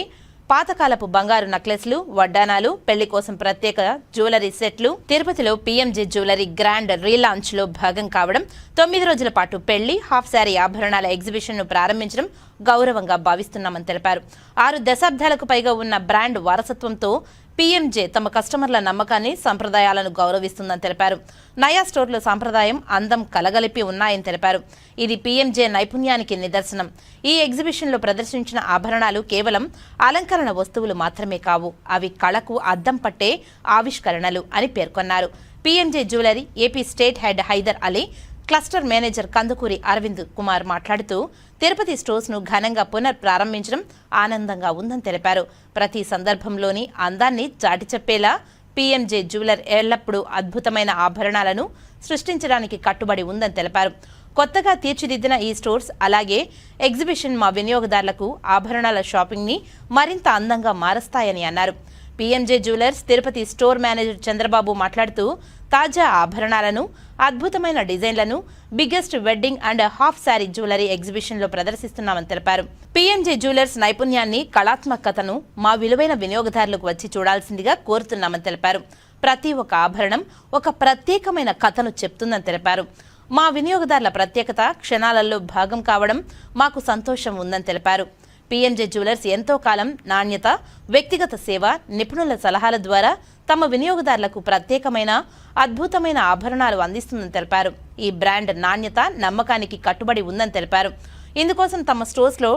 పాతకాలపు బంగారు నక్లెస్లు, వడ్డానాలు, పెళ్లి కోసం ప్రత్యేక జ్యువెలరీ సెట్లు తిరుపతిలో పీఎంజే జ్యువెలరీ గ్రాండ్ రీలాంచ్ లో భాగం కావడం, 9 రోజుల పాటు పెళ్లి, హాఫ్ శారీ ఆభరణాల ఎగ్జిబిషన్ ను ప్రారంభించడం గౌరవంగా భావిస్తున్నామని తెలిపారు. 6 దశాబ్దాలకు పైగా ఉన్న బ్రాండ్ వారసత్వంతో పీఎంజే తమ కస్టమర్ల నమ్మకాన్ని, సంప్రదాయాలను గౌరవిస్తుందని తెలిపారు. నయా స్టోర్లో సంప్రదాయం, అందం కలగలిపి ఉన్నాయని తెలిపారు. ఇది పీఎంజే నైపుణ్యానికి నిదర్శనం. ఈ ఎగ్జిబిషన్లో ప్రదర్శించిన ఆభరణాలు కేవలం అలంకరణ వస్తువులు మాత్రమే కావు, అవి కళకు అద్దం పట్టే ఆవిష్కరణలు అని పేర్కొన్నారు. PMJ jewellery AP state head Hyder Ali, cluster manager Kandukuri Aravind Kumar మాట్లాడుతూ తిరుపతి స్టోర్స్ ను ఘనంగా పునఃప్రారంభించడం ఆనందంగా ఉందని తెలిపారు. ప్రతి సందర్భంలోని అందాన్ని చాటి చెప్పేలా పీఎంజే జ్యువెలర్ ఎల్లప్పుడూ అద్భుతమైన ఆభరణాలను సృష్టించడానికి కట్టుబడి ఉందని తెలిపారు. కొత్తగా తీర్చిదిద్దిన ఈ స్టోర్స్ అలాగే ఎగ్జిబిషన్ మా వినియోగదారులకు ఆభరణాల షాపింగ్ ని మరింత అందంగా మారుస్తాయని అన్నారు. PMJ jewellers Tirupati store manager Chandrababu మాట్లాడుతూ తాజా ఆభరణాలను, అద్భుతమైన డిజైన్లను biggest wedding and half sari jewellery exhibition లో ప్రదర్శిస్తున్నామని తెలిపారు. పీఎంజే జ్యువెలర్స్ నైపుణ్యాన్ని, కళాత్మకతను మా విలువైన వినియోగదారులకు వచ్చి చూడాల్సిందిగా కోరుతున్నామని తెలిపారు. ప్రతి ఒక్క ఆభరణం ఒక ప్రత్యేకమైన కథను చెప్తుందని తెలిపారు. మా వినియోగదారుల ప్రత్యేకత క్షణాలలో భాగం కావడం మాకు సంతోషం ఉందని తెలిపారు. పీఎంజే జ్యువెలర్స్ ఎంతో కాలం నాణ్యత, వ్యక్తిగత సేవ, నిపుణుల సలహాల ద్వారా తమ వినియోగదారులకు ప్రత్యేకమైన, అద్భుతమైన ఆభరణాలు అందిస్తుందని తెలిపారు. ఈ బ్రాండ్ నాణ్యత, నమ్మకానికి కట్టుబడి ఉందని తెలిపారు. ఇందుకోసం తమ స్టోర్స్లో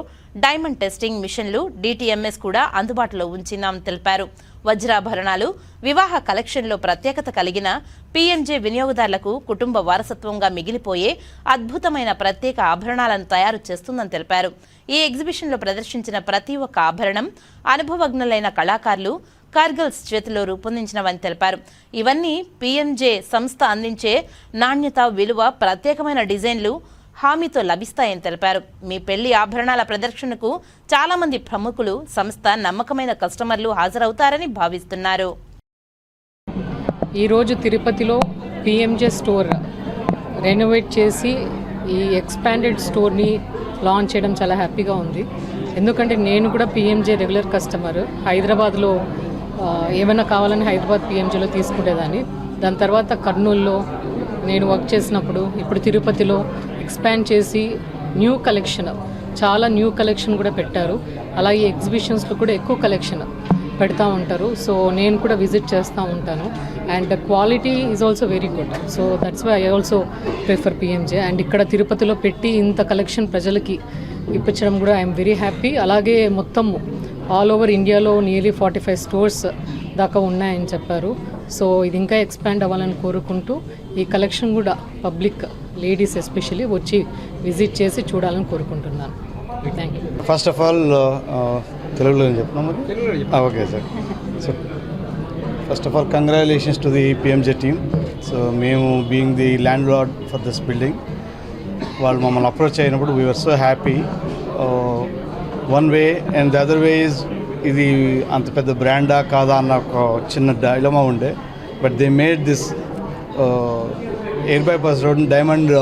డైమండ్ టెస్టింగ్ మిషన్లు, DTMS కూడా అందుబాటులో ఉంచినామని తెలిపారు. వజ్రాభరణాలు, వివాహ కలెక్షన్లో ప్రత్యేకత కలిగిన పీఎంజే వినియోగదారులకు కుటుంబ వారసత్వంగా మిగిలిపోయే అద్భుతమైన ప్రత్యేక ఆభరణాలను తయారు చేస్తుందని తెలిపారు. ఈ ఎగ్జిబిషన్లో ప్రదర్శించిన ప్రతి ఒక్క ఆభరణం అనుభవజ్ఞులైన కళాకారులు, కార్గిల్స్ చేతిలో రూపొందించినవని తెలిపారు. ఇవన్నీ పీఎంజే సంస్థ అందించే నాణ్యత, విలువ, ప్రత్యేకమైన డిజైన్లు హామీతో లభిస్తాయని తెలిపారు. మీ పెళ్లి ఆభరణాల ప్రదర్శనకు చాలా మంది ప్రముఖులు, సంస్థ నమ్మకమైన కస్టమర్లు హాజరవుతారని భావిస్తున్నారు. ఈరోజు తిరుపతిలో పీఎంజే స్టోర్ రెనోవేట్ చేసి ఈ ఎక్స్పాండెడ్ స్టోర్ని లాంచ్ చేయడం చాలా హ్యాపీగా ఉంది. ఎందుకంటే నేను కూడా పీఎంజే రెగ్యులర్ కస్టమర్. హైదరాబాద్లో ఏమైనా కావాలని హైదరాబాద్ పీఎంజేలో తీసుకునేదాన్ని. దాని తర్వాత కర్నూలులో నేను వర్క్ చేసినప్పుడు, ఇప్పుడు తిరుపతిలో ఎక్స్పాండ్ చేసి చాలా న్యూ కలెక్షన్ కూడా పెట్టారు. అలాగే ఎగ్జిబిషన్స్లో కూడా ఎక్కువ కలెక్షన్ పెడతా ఉంటారు. సో నేను కూడా విజిట్ చేస్తూ ఉంటాను. And quality is also very good. So that's why I also prefer PMJ. And ఇక్కడ తిరుపతిలో పెట్టి ఇంత కలెక్షన్ ప్రజలకి ఇప్పించడం కూడా ఐఎమ్ వెరీ హ్యాపీ. అలాగే మొత్తం ఆల్ ఓవర్ ఇండియాలో నియర్లీ 45 స్టోర్స్ దాకా ఉన్నాయని చెప్పారు. సో ఇది ఇంకా ఎక్స్పాండ్ అవ్వాలని కోరుకుంటూ ఈ కలెక్షన్ కూడా పబ్లిక్, లేడీస్ ఎస్పెషల్లీ వచ్చి విజిట్ చేసి చూడాలని కోరుకుంటున్నాను. Thank you. First of all తెలుగులో చెప్తున్నాం. Okay sir. So first of all congratulations to the PMJ team. So మేము being the landlord for this building, వాళ్ళు మమ్మల్ని అప్రోచ్ అయినప్పుడు we are so happy. One way and the other way is ఇది అంత పెద్ద బ్రాండా కాదా అన్న ఒక చిన్న డైలమా ఉండే. But they made this air bypass road diamond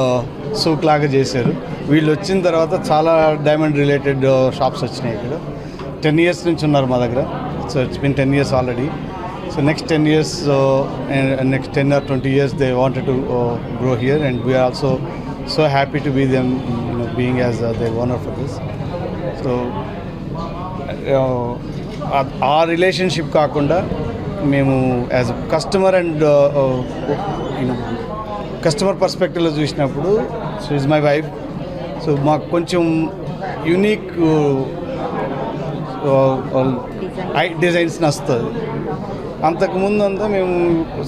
souk లాగా చేశారు. వీళ్ళు వచ్చిన తర్వాత చాలా డైమండ్ రిలేటెడ్ షాప్స్ వచ్చినాయి ఇక్కడ. 10 years నుంచి ఉన్నారు మా దగ్గర. So it's been 10 years already. So next 10 years, next 10 or 20 years they wanted to grow here, and we are also so happy to be them, being as their owner for this. So ఆ relationship కాకుండా మేము as customer and customer పర్స్పెక్టివ్లో చూసినప్పుడు, so is my wife. So మాకు కొంచెం unique designs నచ్చుతుంది. అంతకుముందు అంతా మేము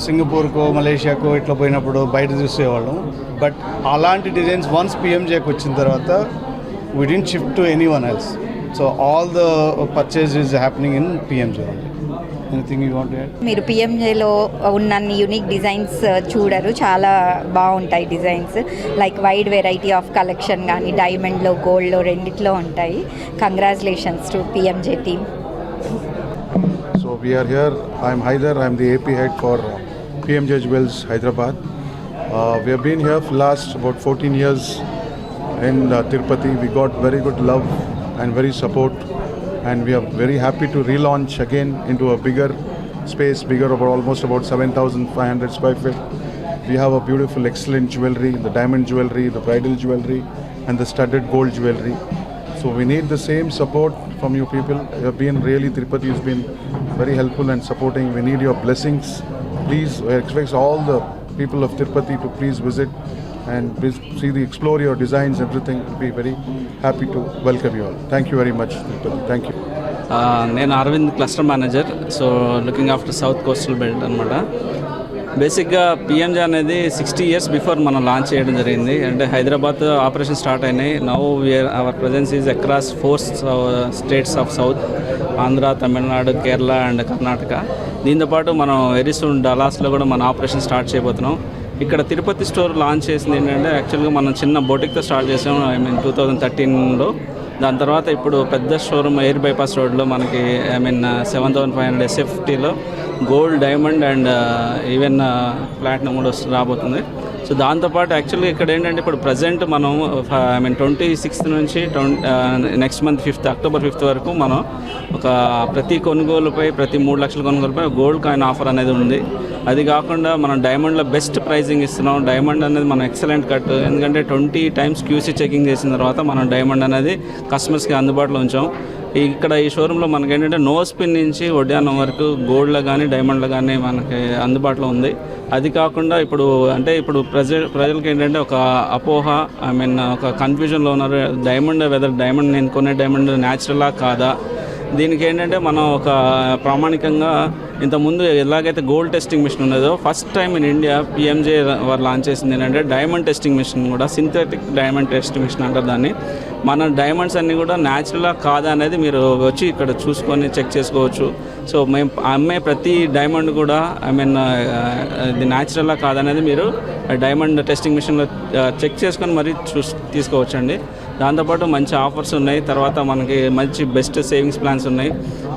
సింగపూర్కో మలేషియాకో ఇట్లా పోయినప్పుడు బయట చూసేవాళ్ళం. బట్ అలాంటి డిజైన్స్ వన్స్ పిఎంజేకి వచ్చిన తర్వాత we didn't shift to anyone else. So all the purchase is happening in PMJ. Anything you want to add? మీరు పిఎంజేలో ఉన్న యూనిక్ డిజైన్స్ చూడరు, చాలా బాగుంటాయి designs. Like wide variety of collection కానీ డైమండ్లో, గోల్డ్లో రెండిట్లో ఉంటాయి. Congratulations to PMJ team. So we are here. I'm Haider. I'm the AP head for PMJ Jewels Hyderabad. We have been here for last about 14 years in Tirupati. We got very good love and very support, and we are very happy to relaunch again into a bigger space, about almost about 7,500 square feet. We have a beautiful, excellent jewelry, the diamond jewelry, the bridal jewelry, and the studded gold jewelry. So we need the same support from you people. You have been really, Tirupati has been very helpful and supporting. We need your blessings. Please, I expect all the people of Tirupati to please visit and please explore your designs, everything. We'll be very happy to welcome you all. Thank you very much, Tirupati. Thank you. నేను Aravind, cluster manager. So looking after south coastal belt అనమాట. బేసిక్గా PMJ అనేది 60 years before మనం launch చేయడం జరిగింది. అంటే Hyderabad operation start అయినాయి. Now our presence is across 4 states of south, Andhra, Tamil Nadu, Kerala and Karnataka. దీంతోపాటు మనం వెరీ సూన్ డలాస్లో కూడా మన ఆపరేషన్ స్టార్ట్ చేయబోతున్నాం. ఇక్కడ తిరుపతి స్టోర్ లాంచ్ చేసింది ఏంటంటే, యాక్చువల్గా మనం చిన్న బొటిక్తో స్టార్ట్ చేసాం 2013లో. దాని తర్వాత ఇప్పుడు పెద్ద షోరూమ్ ఎయిర్ బైపాస్ రోడ్లో మనకి 7,500 SFTలో gold, diamond and even platinum కూడా రాబోతుంది. సో దాంతోపాటు యాక్చువల్గా ఇక్కడ ఏంటంటే, ఇప్పుడు ప్రజెంట్ మనం 26th నుంచి నెక్స్ట్ మంత్ October 5th వరకు మనం ఒక ప్రతి కొనుగోలుపై, ప్రతి 3 లక్షల కొనుగోలుపై గోల్డ్ కాయిన్ ఆఫర్ అనేది ఉంది. అది కాకుండా మనం డైమండ్లో బెస్ట్ ప్రైజింగ్ ఇస్తున్నాం. డైమండ్ అనేది మనం ఎక్సలెంట్ కట్, ఎందుకంటే 20 times QC చెకింగ్ చేసిన తర్వాత మనం డైమండ్ అనేది కస్టమర్స్కి అందుబాటులో ఉంచాం. ఇక్కడ ఈ షోరూంలో మనకి ఏంటంటే నో స్పిన్ నుంచి వడ్డానం వరకు గోల్డ్లో కానీ డైమండ్లో కానీ మనకి అందుబాటులో ఉంది. అది కాకుండా ఇప్పుడు ప్రజలకి ఏంటంటే ఒక అపోహ, ఒక కన్ఫ్యూజన్లో ఉన్నారు. డైమండ్ నేను కొనే డైమండ్ న్యాచురలా కాదా? దీనికి ఏంటంటే మనం ఒక ప్రామాణికంగా ఇంతకుముందు ఎలాగైతే గోల్డ్ టెస్టింగ్ మిషన్ ఉన్నదో, first time in India PMJ వారు లాంచ్ చేసింది ఏంటంటే డైమండ్ టెస్టింగ్ మిషన్ కూడా, సింథటిక్ డైమండ్ టెస్టింగ్ మిషన్ అంటారు దాన్ని. మన డైమండ్స్ అన్నీ కూడా న్యాచురలా కాదా అనేది మీరు వచ్చి ఇక్కడ చూసుకొని చెక్ చేసుకోవచ్చు. సో మేము అమ్మే ప్రతి డైమండ్ కూడా ఇది న్యాచురలా కాదనేది మీరు డైమండ్ టెస్టింగ్ మిషన్లో చెక్ చేసుకొని మరీ తీసుకోవచ్చండి. దాంతోపాటు మంచి ఆఫర్స్ ఉన్నాయి. తర్వాత మనకి మంచి బెస్ట్ సేవింగ్స్ ప్లాన్స్ ఉన్నాయి.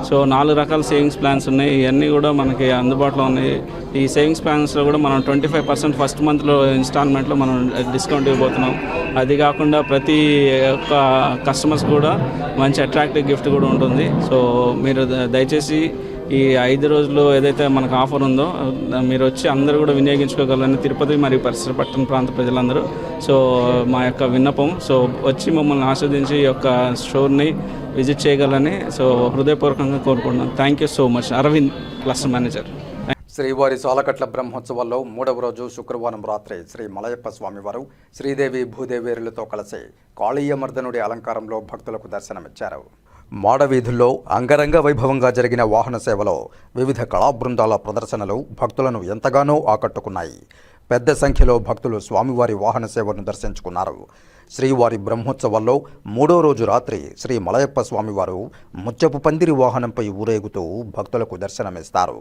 సో 4 రకాల సేవింగ్స్ ప్లాన్స్ ఉన్నాయి. ఇవన్నీ కూడా మనకి అందుబాటులో ఉన్నాయి. ఈ సేవింగ్స్ ప్లాన్స్లో కూడా మనం 25% ఫస్ట్ మంత్లో ఇన్స్టాల్మెంట్లో మనం డిస్కౌంట్ ఇవ్వబోతున్నాం. అది కాకుండా ప్రతి ఒక్క కస్టమర్స్ కూడా మంచి అట్రాక్టివ్ గిఫ్ట్ కూడా ఉంటుంది. సో మీరు దయచేసి ఈ 5 రోజులు ఏదైతే మనకు ఆఫర్ ఉందో మీరు వచ్చి అందరూ కూడా వినియోగించుకోగలని తిరుపతి మరియు పరిసర పట్టణ ప్రాంత ప్రజలందరూ సో మా యొక్క విన్నపం. సో వచ్చి మమ్మల్ని ఆస్వాదించి ఈ యొక్క స్టోర్ని విజిట్ చేయగలని సో హృదయపూర్వకంగా కోరుకుంటున్నాను. Thank you so much. Aravind, cluster manager. శ్రీవారి సాలకట్ల బ్రహ్మోత్సవాల్లో 3వ రోజు శుక్రవారం రాత్రి శ్రీ మలయప్ప స్వామివారు శ్రీదేవి భూదేవేరులతో కలిసి కాళీయమర్దనుడి అలంకారంలో భక్తులకు దర్శనమిచ్చారు. మాడవీధుల్లో అంగరంగ వైభవంగా జరిగిన వాహన సేవలో వివిధ కళా బృందాల ప్రదర్శనలు భక్తులను ఎంతగానో ఆకట్టుకున్నాయి. పెద్ద సంఖ్యలో భక్తులు స్వామివారి వాహన సేవను దర్శించుకున్నారు. శ్రీవారి బ్రహ్మోత్సవాల్లో 3వ రోజు రాత్రి శ్రీ మలయప్ప స్వామివారు ముత్యపు పందిరి వాహనంపై ఊరేగుతూ భక్తులకు దర్శనమిస్తారు.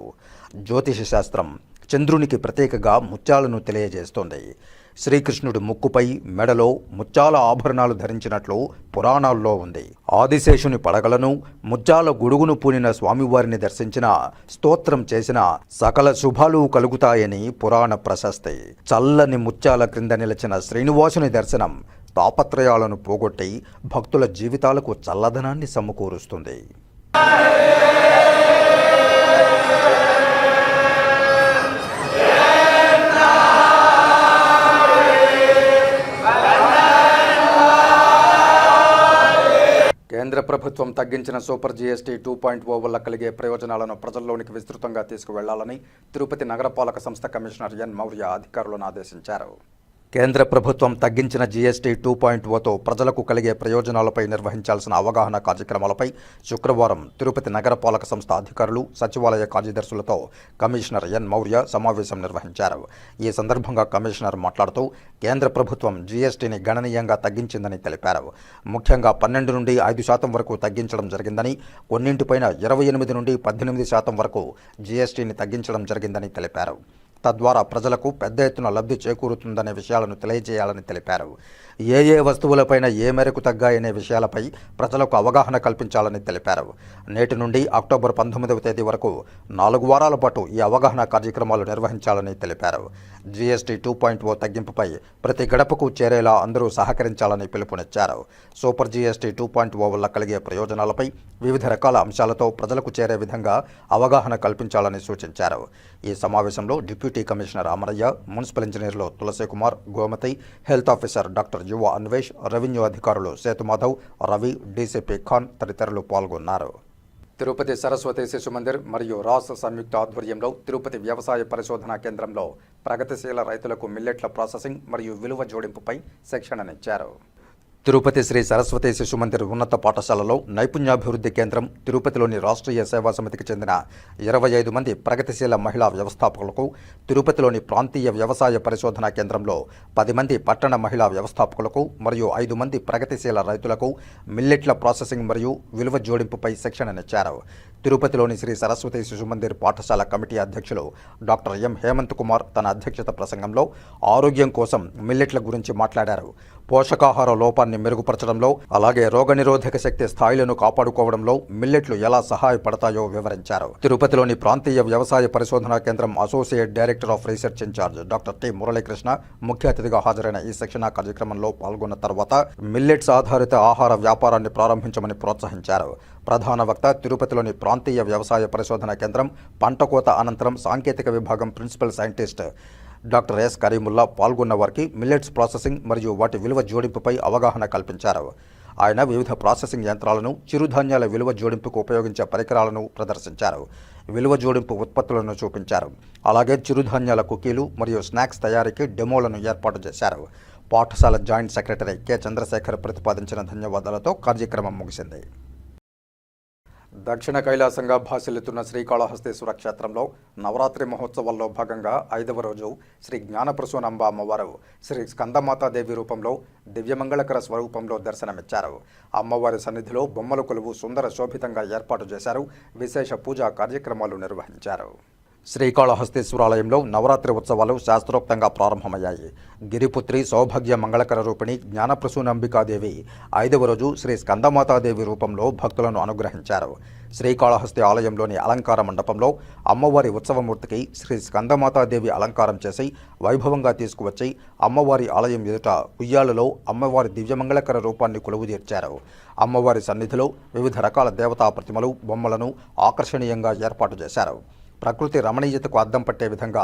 జ్యోతిష శాస్త్రం చంద్రునికి ప్రత్యేకగా ముత్యాలను తెలియజేస్తోంది. శ్రీకృష్ణుడి ముక్కుపై మెడలో ముత్యాల ఆభరణాలు ధరించినట్లు పురాణాల్లో ఉంది. ఆదిశేషుని పడగలను ముత్యాల గొడుగును పూనిన స్వామివారిని దర్శించిన, స్తోత్రం చేసిన సకల శుభాలు కలుగుతాయని పురాణ ప్రశస్తి. చల్లని ముత్యాల క్రింద నిలిచిన శ్రీనివాసుని దర్శనం తాపత్రయాలను పోగొట్టి భక్తుల జీవితాలకు చల్లదనాన్ని సమకూరుస్తుంది. కేంద్ర ప్రభుత్వం తగ్గించిన సూపర్ జీఎస్టీ 2.0 వల్ల కలిగే ప్రయోజనాలను ప్రజల్లోనికి విస్తృతంగా తీసుకువెళ్లాలని తిరుపతి నగరపాలక సంస్థ కమిషనర్ ఎన్ మౌర్య అధికారులను ఆదేశించారు. కేంద్ర ప్రభుత్వం తగ్గించిన జీఎస్టీ 2.0తో ప్రజలకు కలిగే ప్రయోజనాలపై నిర్వహించాల్సిన అవగాహన కార్యక్రమాలపై శుక్రవారం తిరుపతి నగరపాలక సంస్థ అధికారులు, సచివాలయ కార్యదర్శులతో కమిషనర్ ఎన్ మౌర్య సమావేశం నిర్వహించారు. ఈ సందర్భంగా కమిషనర్ మాట్లాడుతూ కేంద్ర ప్రభుత్వం జీఎస్టీని గణనీయంగా తగ్గించిందని తెలిపారు. ముఖ్యంగా 12 నుండి 5% వరకు తగ్గించడం జరిగిందని, కొన్నింటిపైన 28 నుండి 18% వరకు జీఎస్టీని తగ్గించడం జరిగిందని తెలిపారు. తద్వారా ప్రజలకు పెద్ద ఎత్తున లబ్ధి చేకూరుతుందనే విషయాలను తెలియజేయాలని తెలిపారు. ఏ వస్తువులపైన ఏ మేరకు తగ్గాయనే విషయాలపై ప్రజలకు అవగాహన కల్పించాలని తెలిపారు. నేటి నుండి అక్టోబర్ 19వ తేదీ వరకు 4 వారాల పాటు ఈ అవగాహన కార్యక్రమాలు నిర్వహించాలని తెలిపారు. జీఎస్టీ 2.0 తగ్గింపుపై ప్రతి గడపకు చేరేలా అందరూ సహకరించాలని పిలుపునిచ్చారు. సూపర్ జీఎస్టీ 2.0 వల్ల కలిగే ప్రయోజనాలపై వివిధ రకాల అంశాలతో ప్రజలకు చేరే విధంగా అవగాహన కల్పించాలని సూచించారు. ఈ సమావేశంలో డిప్యూటీ కమిషనర్ అమరయ్య, మున్సిపల్ ఇంజనీర్లు Tulasi Kumar, Gomathi, health officer doctor Yuva Anvesh, revenue అధికారులు సేతుమాధవ్, రవి, డీసీపీ ఖాన్ తదితరులు పాల్గొన్నారు. తిరుపతి సరస్వతి శిశు మందిర్ మరియు రాస్ సంయుక్త ఆధ్వర్యంలో తిరుపతి వ్యవసాయ పరిశోధనా కేంద్రంలో ప్రగతిశీల రైతులకు మిల్లెట్ల ప్రాసెసింగ్ మరియు విలువ జోడింపుపై శిక్షణనిచ్చారు. తిరుపతి శ్రీ సరస్వతి శిశు మందిర్ ఉన్నత పాఠశాలలో నైపుణ్యాభివృద్ధి కేంద్రం, తిరుపతిలోని రాష్ట్రీయ సేవా సమితికి చెందిన 25 మంది ప్రగతిశీల మహిళా వ్యవస్థాపకులకు, తిరుపతిలోని ప్రాంతీయ వ్యవసాయ పరిశోధనా కేంద్రంలో 10 మంది పట్టణ మహిళా వ్యవస్థాపకులకు మరియు 5 మంది ప్రగతిశీల రైతులకు మిల్లెట్ల ప్రాసెసింగ్ మరియు విలువ జోడింపుపై శిక్షణనిచ్చారు. తిరుపతిలోని శ్రీ సరస్వతి శిశు మందిర్ పాఠశాల కమిటీ అధ్యక్షులు డాక్టర్ ఎం హేమంత్ కుమార్ తన అధ్యక్షత ప్రసంగంలో ఆరోగ్యం కోసం మిల్లెట్ల గురించి మాట్లాడారు. పోషకాహార లోపాన్ని మెరుగుపరచడంలో, అలాగే రోగనిరోధక శక్తి స్థాయిలను కాపాడుకోవడంలో మిల్లెట్లు ఎలా సహాయపడతాయో వివరించారు. తిరుపతిలోని ప్రాంతీయ వ్యవసాయ పరిశోధనా కేంద్రం associate director of research incharge doctor T Muralikrishna ముఖ్య అతిథిగా హాజరైన ఈ శిక్షణా కార్యక్రమంలో పాల్గొన్న తర్వాత మిల్లెట్స్ ఆధారిత ఆహార వ్యాపారాన్ని ప్రారంభించమని ప్రోత్సహించారు. ప్రధాన వక్త తిరుపతిలోని ప్రాంతీయ వ్యవసాయ పరిశోధనా కేంద్రం పంట కోత అనంతరం సాంకేతిక విభాగం principal scientist doctor S Karimulla పాల్గొన్న వారికి మిల్లెట్స్ ప్రాసెసింగ్ మరియు వాటి విలువ జోడింపుపై అవగాహన కల్పించారు. ఆయన వివిధ ప్రాసెసింగ్ యంత్రాలను, చిరుధాన్యాల విలువ జోడింపుకు ఉపయోగించే పరికరాలను ప్రదర్శించారు. విలువ జోడింపు ఉత్పత్తులను చూపించారు. అలాగే చిరుధాన్యాల కుకీలు మరియు స్నాక్స్ తయారీకి డెమోలను ఏర్పాటు చేశారు. పాఠశాల జాయింట్ సెక్రటరీ కె చంద్రశేఖర్ ప్రతిపాదించిన ధన్యవాదాలతో కార్యక్రమం ముగిసింది. దక్షిణ కైలాసంగా భాసిల్లుతున్న శ్రీకాళహస్తీశ్వర క్షేత్రంలో నవరాత్రి మహోత్సవాల్లో భాగంగా 5వ రోజు శ్రీ జ్ఞానప్రసూనాంబ అమ్మవారు శ్రీ స్కందమాతాదేవి రూపంలో దివ్యమంగళకర స్వరూపంలో దర్శనమిచ్చారు. అమ్మవారి సన్నిధిలో బొమ్మల కొలువు సుందర శోభితంగా ఏర్పాటు చేశారు. విశేష పూజా కార్యక్రమాలు నిర్వహించారు. శ్రీకాళహస్తీశ్వరాలయంలో నవరాత్రి ఉత్సవాలు శాస్త్రోక్తంగా ప్రారంభమయ్యాయి. గిరిపుత్రి సౌభాగ్య మంగళకర రూపిణి జ్ఞానప్రసూనాంబికాదేవి 5వ రోజు శ్రీ స్కందమాతాదేవి రూపంలో భక్తులను అనుగ్రహించారు. శ్రీకాళహస్తి ఆలయంలోని అలంకార మండపంలో అమ్మవారి ఉత్సవమూర్తికి శ్రీ స్కందమాతాదేవి అలంకారం చేసి వైభవంగా తీసుకువచ్చి అమ్మవారి ఆలయం ఎదుట ఉయ్యాలలో అమ్మవారి దివ్యమంగళకర రూపాన్ని కొలువుదీర్చారు. అమ్మవారి సన్నిధిలో వివిధ రకాల దేవతా ప్రతిమలు, బొమ్మలను ఆకర్షణీయంగా ఏర్పాటు చేశారు. ప్రకృతి రమణీయతకు అద్దం పట్టే విధంగా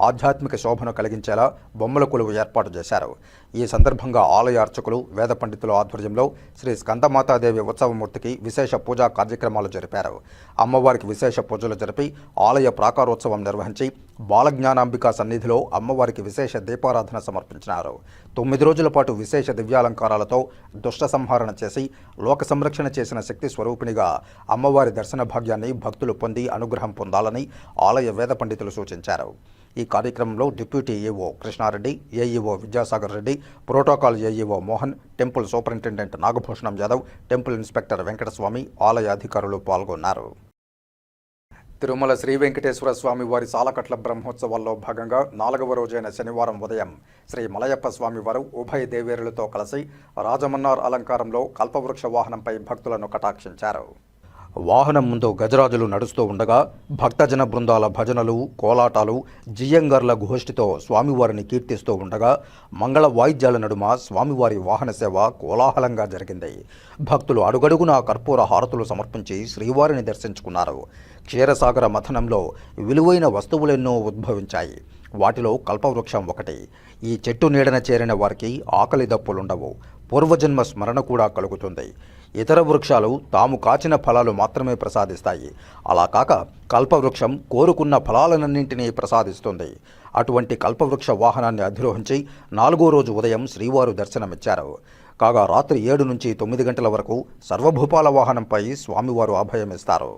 ఆధ్యాత్మిక శోభను కలిగించేలా బొమ్మల కొలువు ఏర్పాటు చేశారు. ఈ సందర్భంగా ఆలయ అర్చకులు, వేద పండితుల ఆధ్వర్యంలో శ్రీ స్కందమాతాదేవి ఉత్సవమూర్తికి విశేష పూజా కార్యక్రమాలు జరిపారు. అమ్మవారికి విశేష పూజలు జరిపి ఆలయ ప్రాకారోత్సవం నిర్వహించి బాలజ్ఞానాంబిక సన్నిధిలో అమ్మవారికి విశేష దీపారాధన సమర్పించినారు. 9 రోజుల పాటు విశేష దివ్యాలంకారాలతో దుష్ట సంహారణ చేసి లోక సంరక్షణ చేసిన శక్తి స్వరూపిణిగా అమ్మవారి దర్శన భాగ్యాన్ని భక్తులు పొంది అనుగ్రహం పొందాలని ఆలయ వేద పండితులు సూచించారు. ఈ కార్యక్రమంలో deputy AEO Krishna Reddy, AEO Vidyasagar Reddy, protocol AEO Mohan, temple superintendent Nagabhushanam Yadav, temple inspector Venkataswamy, ఆలయ అధికారులు పాల్గొన్నారు. తిరుమల శ్రీ వెంకటేశ్వర స్వామి వారి సాలకట్ల బ్రహ్మోత్సవాల్లో భాగంగా 4వ రోజైన శనివారం ఉదయం శ్రీ మలయప్ప స్వామి వారు ఉభయ దేవేరులతో కలిసి రాజమన్నార్ అలంకారంలో కల్పవృక్ష వాహనంపై భక్తులను కటాక్షించారు. వాహనం ముందు గజరాజులు నడుస్తూ ఉండగా భక్తజన బృందాల భజనలు, కోలాటాలు, జియ్యంగర్ల గోష్ఠితో స్వామివారిని కీర్తిస్తూ ఉండగా మంగళ వాయిద్యాల నడుమ స్వామివారి వాహన సేవ కోలాహలంగా జరిగింది. భక్తులు అడుగడుగునా కర్పూర హారతులు సమర్పించి శ్రీవారిని దర్శించుకున్నారు. క్షీరసాగర మథనంలో విలువైన వస్తువులెన్నో ఉద్భవించాయి. వాటిలో కల్పవృక్షం ఒకటి. ఈ చెట్టు నీడన చేరిన వారికి ఆకలి దప్పులుండవు, పూర్వజన్మ స్మరణ కూడా కలుగుతుంది. ఇతర వృక్షాలు తాము కాచిన ఫలాలు మాత్రమే ప్రసాదిస్తాయి. అలా కాక కల్పవృక్షం కోరుకున్న ఫలాలన్నింటినీ ప్రసాదిస్తుంది. అటువంటి కల్పవృక్ష వాహనాన్ని అధిరోహించి 4వ రోజు ఉదయం శ్రీవారు దర్శనమిచ్చారు. కాగా రాత్రి 7 నుంచి 9 గంటల వరకు సర్వభూపాల వాహనంపై స్వామివారు అభయమిస్తారు.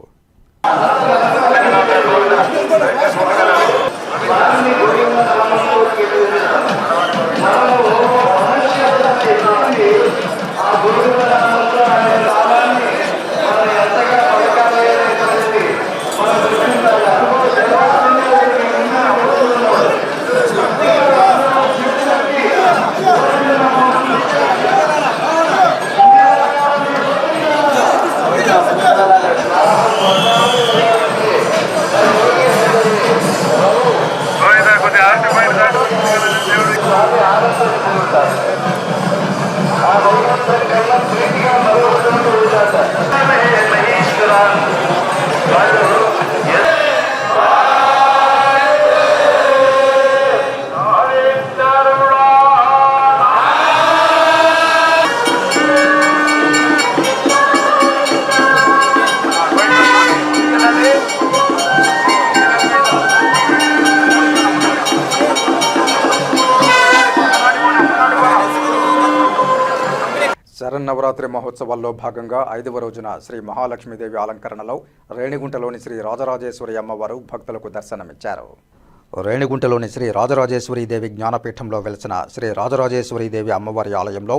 శరన్నవరాత్రి మహోత్సవాల్లో భాగంగా 5వ రోజున శ్రీ మహాలక్ష్మీదేవి అలంకరణలో రేణిగుంటలోని శ్రీ రాజరాజేశ్వరి అమ్మవారు భక్తులకు దర్శనమిచ్చారు. రేణిగుంటలోని శ్రీ రాజరాజేశ్వరీదేవి జ్ఞానపీఠంలో వెలిసిన శ్రీ రాజరాజేశ్వరీదేవి అమ్మవారి ఆలయంలో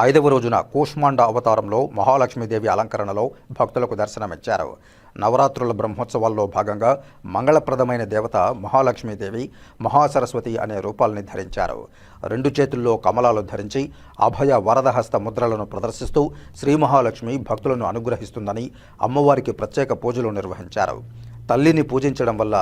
5వ రోజున కూష్మాండ అవతారంలో మహాలక్ష్మీదేవి అలంకరణలో భక్తులకు దర్శనమిచ్చారు. నవరాత్రుల బ్రహ్మోత్సవాల్లో భాగంగా మంగళప్రదమైన దేవత మహాలక్ష్మీదేవి మహాసరస్వతి అనే రూపాల్ని ధరించారు. 2 చేతుల్లో కమలాలు ధరించి అభయ వరదహస్త ముద్రలను ప్రదర్శిస్తూ శ్రీ మహాలక్ష్మి భక్తులను అనుగ్రహిస్తుందని అమ్మవారికి ప్రత్యేక పూజలు నిర్వహించారు. తల్లిని పూజించడం వల్ల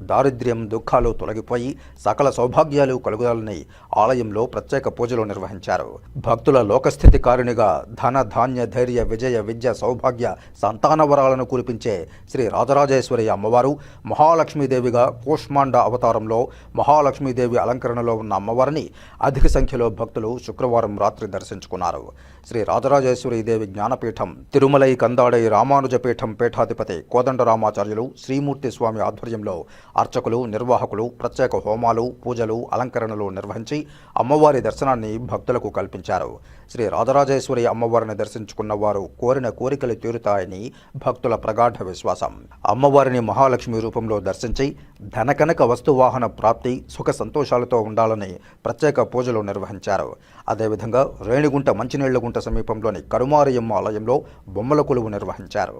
దారిద్ర్యం, దుఃఖాలు తొలగిపోయి సకల సౌభాగ్యాలు కలుగుతాలని ఆలయంలో ప్రత్యేక పూజలు నిర్వహించారు. భక్తుల లోకస్థితి కారునిగా ధన, ధాన్య, ధైర్య, విజయ, విద్య, సౌభాగ్య, సంతాన వరాలను కురిపించే శ్రీ రాజరాజేశ్వరి అమ్మవారు మహాలక్ష్మీదేవిగా కూష్మాండ అవతారంలో మహాలక్ష్మీదేవి అలంకరణలో ఉన్న అమ్మవారిని అధిక సంఖ్యలో భక్తులు శుక్రవారం రాత్రి దర్శించుకున్నారు. శ్రీ రాజరాజేశ్వరీదేవి జ్ఞానపీఠం తిరుమలై కందాడై రామానుజపీఠం పీఠాధిపతి కోదండరామాచార్యులు శ్రీమూర్తి స్వామి ఆధ్వర్యంలో అర్చకులు, నిర్వాహకులు ప్రత్యేక హోమాలు, పూజలు, అలంకరణలు నిర్వహించి అమ్మవారి దర్శనాన్ని భక్తులకు కల్పించారు. శ్రీ రాజరాజేశ్వరి అమ్మవారిని దర్శించుకున్న వారు కోరిన కోరికలు తీరుతాయని భక్తుల ప్రగాఢ విశ్వాసం. అమ్మవారిని మహాలక్ష్మి రూపంలో దర్శించి ధనకనక వస్తువాహన ప్రాప్తి, సుఖ సంతోషాలతో ఉండాలని ప్రత్యేక పూజలు నిర్వహించారు. అదేవిధంగా రేణిగుంట మంచినీళ్లగుంట సమీపంలోని కరుమారియమ్మ ఆలయంలో బొమ్మల కొలువు నిర్వహించారు.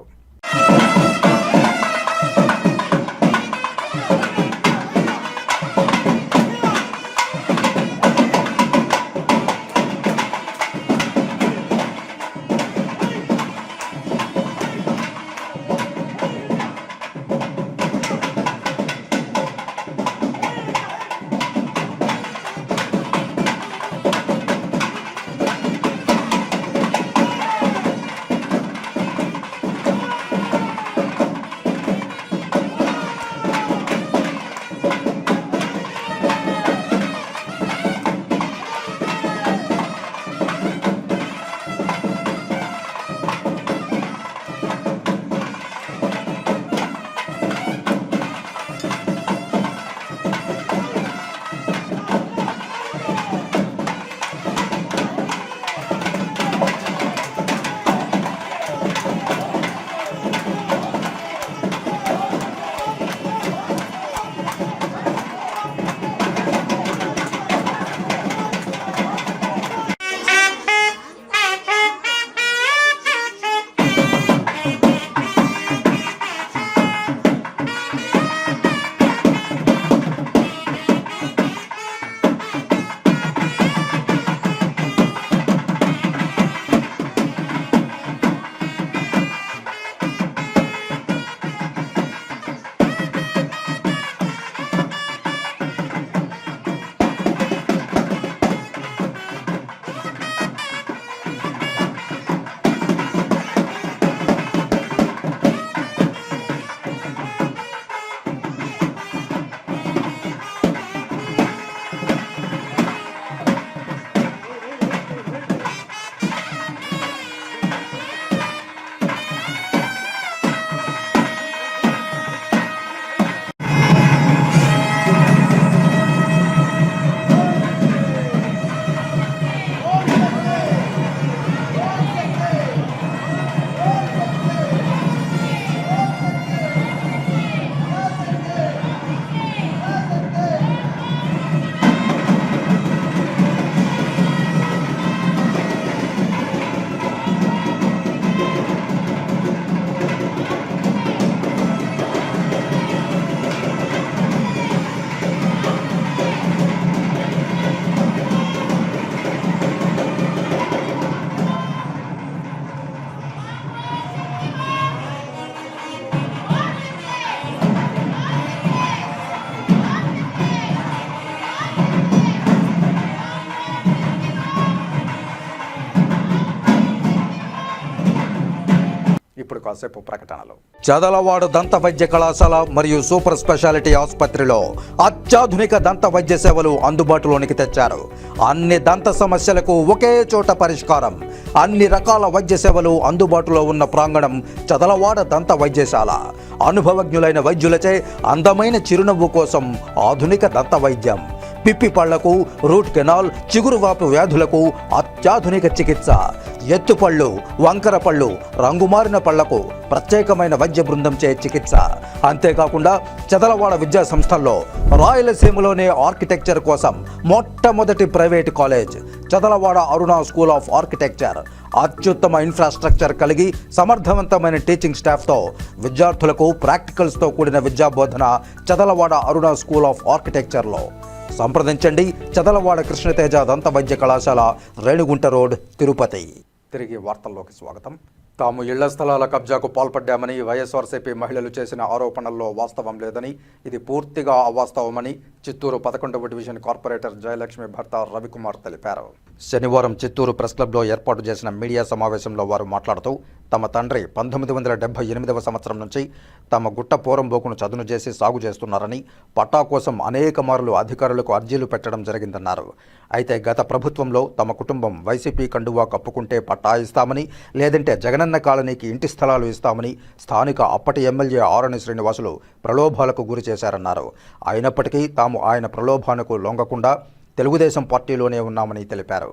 ఇప్పుడు కాసేపు ప్రకటనలు. చదలవాడ దంత వైద్య కళాశాల మరియు సూపర్ స్పెషాలిటీ ఆసుపత్రిలో అత్యాధునిక దంత వైద్య సేవలు అందుబాటులోనికి తెచ్చారు. అన్ని దంత సమస్యలకు ఒకే చోట పరిష్కారం. అన్ని రకాల వైద్య సేవలు అందుబాటులో ఉన్న ప్రాంగణం చదలవాడ దంత వైద్యశాల. అనుభవజ్ఞులైన వైద్యులచే అందమైన చిరునవ్వు కోసం ఆధునిక దంత వైద్యం. పిప్పి పళ్లకు, రూట్ కెనాల్, చిగురువాపు వ్యాధులకు అత్యాధునిక చికిత్స. ఎత్తుపళ్ళు, వంకర పళ్ళు, రంగుమారిన పళ్లకు ప్రత్యేకమైన వైద్య బృందంచే చికిత్స. అంతేకాకుండా చదలవాడ విద్యా సంస్థల్లో రాయలసీమలోనే ఆర్కిటెక్చర్ కోసం మొట్టమొదటి private college Chadalavada Aruna school of architecture. అత్యుత్తమ ఇన్ఫ్రాస్ట్రక్చర్ కలిగి సమర్థవంతమైన టీచింగ్ స్టాఫ్తో విద్యార్థులకు ప్రాక్టికల్స్తో కూడిన విద్యాబోధన చదలవాడ అరుణ స్కూల్ ఆఫ్ ఆర్కిటెక్చర్లో. సంప్రదించండి. చదలవాడ కృష్ణతేజ దంత వైద్య కళాశాల, రేణిగుంట రోడ్, తిరుపతి. తిరిగి వార్తల్లోకి స్వాగతం. తాము ఇళ్ల స్థలాల కబ్జాకు పాల్పడ్డామని వైఎస్ఆర్సీపీ మహిళలు చేసిన ఆరోపణల్లో వాస్తవం లేదని, ఇది పూర్తిగా అవాస్తవమని చిత్తూరు 11వ డివిజన్ కార్పొరేటర్ జయలక్ష్మి భర్త రవికుమార్ తెలిపారు. శనివారం చిత్తూరు ప్రెస్ క్లబ్లో ఏర్పాటు చేసిన మీడియా సమావేశంలో వారు మాట్లాడుతూ, తమ తండ్రి 1978వ సంవత్సరం నుంచి తమ గుట్ట పోరంబోకును చదును చేసి సాగు చేస్తున్నారని, పట్టా కోసం అనేక మార్లు అధికారులకు అర్జీలు పెట్టడం జరిగిందన్నారు. అయితే గత ప్రభుత్వంలో తమ కుటుంబం వైసీపీ కండువా కప్పుకుంటే పట్టా ఇస్తామని, లేదంటే జగనన్న కాలనీకి ఇంటి స్థలాలు ఇస్తామని స్థానిక అప్పటి ఎమ్మెల్యే ఆరణి శ్రీనివాసులు ప్రలోభాలకు గురి చేశారన్నారు. అయినప్పటికీ తాము ఆయన ప్రలోభాలకు లొంగకుండా తెలుగుదేశం పార్టీలోనే ఉన్నామని తెలిపారు.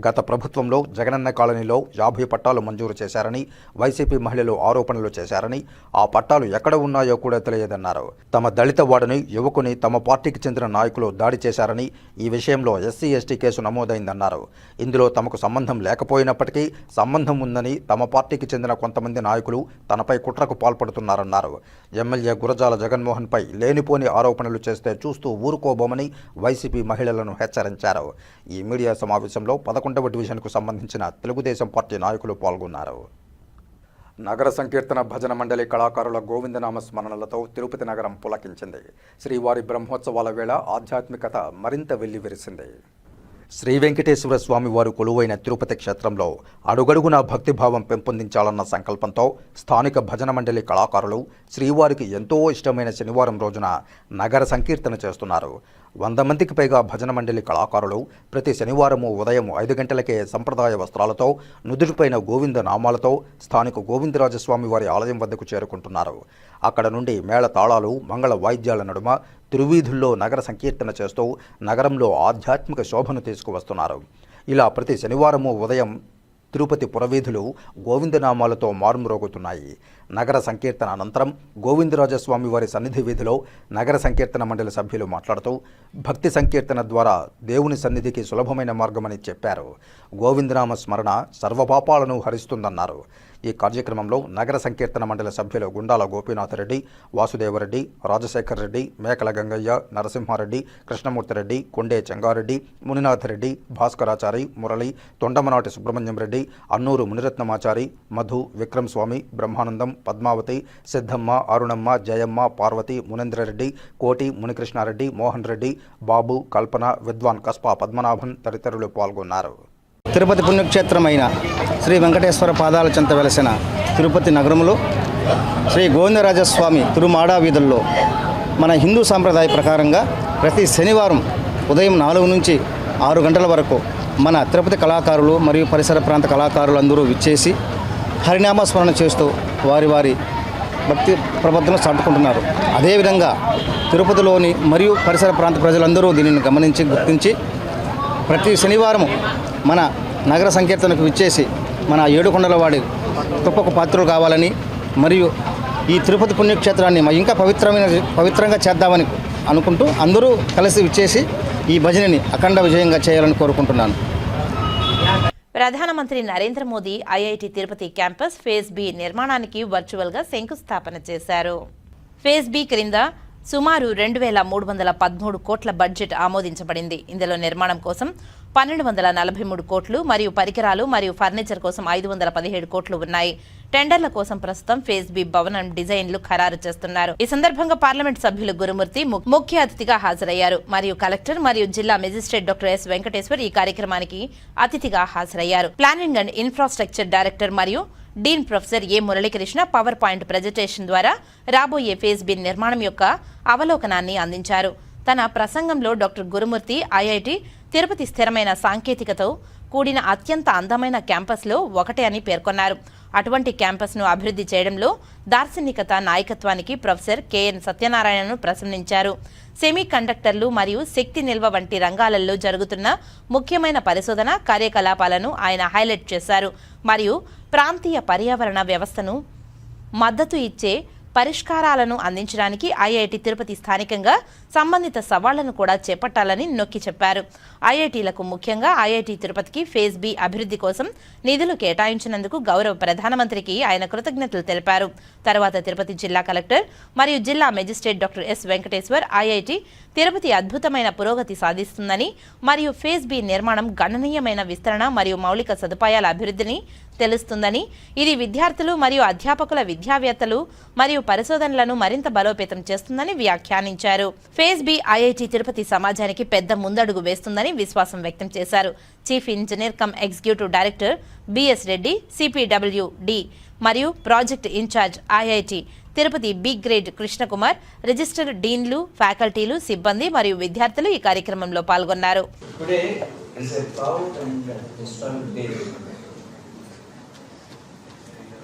గత ప్రభుత్వంలో జగనన్న కాలనీలో 50 పట్టాలు మంజూరు చేశారని వైసీపీ మహిళలు ఆరోపణలు చేశారని, ఆ పట్టాలు ఎక్కడ ఉన్నాయో కూడా తెలియదన్నారు. తమ దళిత వాడని యువకుని తమ పార్టీకి చెందిన నాయకులు దాడి చేశారని, ఈ విషయంలో ఎస్సీ ఎస్టీ కేసు నమోదైందన్నారు. ఇందులో తమకు సంబంధం లేకపోయినప్పటికీ సంబంధం ఉందని తమ పార్టీకి చెందిన కొంతమంది నాయకులు తనపై కుట్రకు పాల్పడుతున్నారన్నారు. ఎమ్మెల్యే గురజాల జగన్మోహన్పై లేనిపోని ఆరోపణలు చేస్తే చూస్తూ ఊరుకోబోమని వైసీపీ మహిళలను హెచ్చరించారు. ఈ మీడియా సమావేశంలో 11వ డివిజన్కు సంబంధించిన తెలుగుదేశం పార్టీ నాయకులు పాల్గొన్నారు. నగర సంకీర్తన భజన మండలి కళాకారుల గోవిందనామ స్మరణలతో తిరుపతి నగరం పులకించింది. శ్రీవారి బ్రహ్మోత్సవాల వేళ ఆధ్యాత్మికత మరింత వెల్లివిరిసింది. శ్రీ వెంకటేశ్వర స్వామి వారు కొలువైన తిరుపతి క్షేత్రంలో అడుగడుగునా భక్తిభావం పెంపొందించాలన్న సంకల్పంతో స్థానిక భజన మండలి కళాకారులు శ్రీవారికి ఎంతో ఇష్టమైన శనివారం రోజున నగర సంకీర్తన చేస్తున్నారు. 100 మందికి పైగా భజన మండలి కళాకారులు ప్రతి శనివారము ఉదయం 5 గంటలకే సంప్రదాయ వస్త్రాలతో, నుదుటిపైన గోవింద నామాలతో స్థానిక గోవిందరాజస్వామి వారి ఆలయం వద్దకు చేరుకుంటున్నారు. అక్కడ నుండి మేళ తాళాలు, మంగళ వాయిద్యాల నడుమ తిరువీధుల్లో నగర సంకీర్తన చేస్తూ నగరంలో ఆధ్యాత్మిక శోభను తీసుకువస్తున్నారు. ఇలా ప్రతి శనివారము ఉదయం తిరుపతి పురవీధులు గోవిందనామాలతో మారుమ్రోగుతున్నాయి. నగర సంకీర్తన అనంతరం గోవిందరాజస్వామి వారి సన్నిధి వీధిలో నగర సంకీర్తన మండలి సభ్యులు మాట్లాడుతూ, భక్తి సంకీర్తన ద్వారా దేవుని సన్నిధికి సులభమైన మార్గమని చెప్పారు. గోవిందనామ స్మరణ సర్వపాపాలను హరిస్తుందన్నారు. ఈ కార్యక్రమంలో నగర సంకీర్తన మండలి సభ్యులు గుండాల గోపీనాథరెడ్డి, వాసుదేవరెడ్డి, రాజశేఖర్ రెడ్డి, మేకల గంగయ్య, నరసింహారెడ్డి, కృష్ణమూర్తిరెడ్డి, కొండే చెంగారెడ్డి, మునినాథరెడ్డి, భాస్కరాచారి, మురళి, తొండమనాటి సుబ్రహ్మణ్యం రెడ్డి, అన్నూరు మునిరత్నమాచారి, మధు, విక్రమ్ స్వామి, బ్రహ్మానందం, పద్మావతి, సిద్ధమ్మ, అరుణమ్మ, జయమ్మ, పార్వతి, మునేంద్రరెడ్డి, కోటి, మునికృష్ణారెడ్డి, మోహన్ రెడ్డి, బాబు, కల్పన, విద్వాన్ కస్పా పద్మనాభన్ తదితరులు పాల్గొన్నారు. తిరుపతి పుణ్యక్షేత్రమైన శ్రీ వెంకటేశ్వర పాదాల చెంత వెలసిన తిరుపతి నగరంలో శ్రీ గోవిందరాజస్వామి తిరుమాడా వీధుల్లో మన హిందూ సాంప్రదాయ ప్రకారంగా ప్రతి శనివారం ఉదయం 4 నుంచి 6 గంటల వరకు మన తిరుపతి కళాకారులు మరియు పరిసర ప్రాంత కళాకారులందరూ విచ్చేసి హరినామస్మరణ చేస్తూ వారి వారి భక్తి ప్రబద్ధను చాటుకుంటున్నారు. అదేవిధంగా తిరుపతిలోని మరియు పరిసర ప్రాంత ప్రజలందరూ దీనిని గమనించి గుర్తించి ప్రతి శనివారం మన నగర సంకీర్తనకు విచ్చేసి మన ఏడుకొండలవాడి గొప్పకు పాత్రలు కావాలని, మరియు ఈ తిరుపతి పుణ్యక్షేత్రాన్ని ఇంకా పవిత్రంగా చేద్దామని అనుకుంటూ అందరూ కలిసి విచ్చేసి ఈ భజనని అఖండ విజయంగా చేయాలని కోరుకుంటున్నాను. ప్రధానమంత్రి Narendra Modi IIT Tirupati campus phase B నిర్మాణానికి వర్చువల్గా శంకుస్థాపన చేశారు. ఫేజ్ బి క్రింద సుమారు 2,313 కోట్ల బడ్జెట్ ఆమోదించబడింది. ఇందులో నిర్మాణం కోసం 1243 కోట్లు మరియు పరికరాలు మరియు ఫర్నిచర్ కోసం 517 కోట్లు ఉన్నాయి. టెండర్ల కోసం ప్రస్తుతం ఫేజ్ బి భవనం డిజైన్లు ఖరారు చేస్తున్నారు. ఈ సందర్భంగా పార్లమెంట్ సభ్యులు గురుమూర్తి ముఖ్య అతిథిగా హాజరయ్యారు మరియు కలెక్టర్ మరియు జిల్లా మెజిస్ట్రేట్ డాక్టర్ ఎస్ వెంకటేశ్వర్ ఈ కార్యక్రమానికి అతిథిగా హాజరయ్యారు. ప్లానింగ్ అండ్ ఇన్ఫ్రాస్ట్రక్చర్ డైరెక్టర్ మరియు డీన్ ప్రొఫెసర్ ఏ మురళీకృష్ణ పవర్ పాయింట్ ప్రజెంటేషన్ ద్వారా రాబోయే ఫేజ్ బి నిర్మాణం యొక్క అవలోకనాన్ని అందించారు. తన ప్రసంగంలో డాక్టర్ గురుమూర్తి ఐఐటి తిరుపతి స్థిరమైన సాంకేతికతో కూడిన అత్యంత అందమైన క్యాంపస్లో ఒకటే అని పేర్కొన్నారు. అటువంటి క్యాంపస్ను అభివృద్ధి చేయడంలో దార్శనికత నాయకత్వానికి ప్రొఫెసర్ కెఎన్ సత్యనారాయణను ప్రశంసించారు. సెమీ కండక్టర్లు మరియు శక్తి నిల్వ వంటి రంగాలలో జరుగుతున్న ముఖ్యమైన పరిశోధన కార్యకలాపాలను ఆయన హైలైట్ చేశారు మరియు ప్రాంతీయ పర్యావరణ వ్యవస్థను మద్దతు ఇచ్చే పరిష్కారాలను అందించడానికి ఐఐటి తిరుపతి స్థానికంగా సంబంధిత సవాళ్లను కూడా చేపట్టాలని నొక్కి చెప్పారు. ఐఐటీలకు ముఖ్యంగా ఐఐటి తిరుపతికి ఫేజ్ బి అభివృద్ధి కోసం నిధులు కేటాయించినందుకు గౌరవ ప్రధానమంత్రికి ఆయన కృతజ్ఞతలు తెలిపారు. తర్వాత తిరుపతి జిల్లా కలెక్టర్ మరియు జిల్లా magistrate doctor yes Venkateshwar IIT Tirupati అద్భుతమైన పురోగతి సాధిస్తుందని మరియు ఫేజ్ బి నిర్మాణం గణనీయమైన విస్తరణ మరియు మౌలిక సదుపాయాల అభివృద్ధిని తెలుస్తుందని, ఇది విద్యార్థులు మరియు అధ్యాపకుల విద్యావేత్తలు మరియు పరిశోధనలను మరింత బలోపేతం చేస్తుందని వ్యాఖ్యానించారు. ఫేజ్ బి ఐఐటి తిరుపతి సమాజానికి పెద్ద ముందడుగు వేస్తుందని విశ్వాసం వ్యక్తం చేశారు. Chief engineer cum executive director B S Reddy, CPWD మరియు project incharge IIT Tirupati B grade Krishnakumar, register డీన్లు, ఫ్యాకల్టీలు, సిబ్బంది మరియు విద్యార్థులు ఈ కార్యక్రమంలో పాల్గొన్నారు.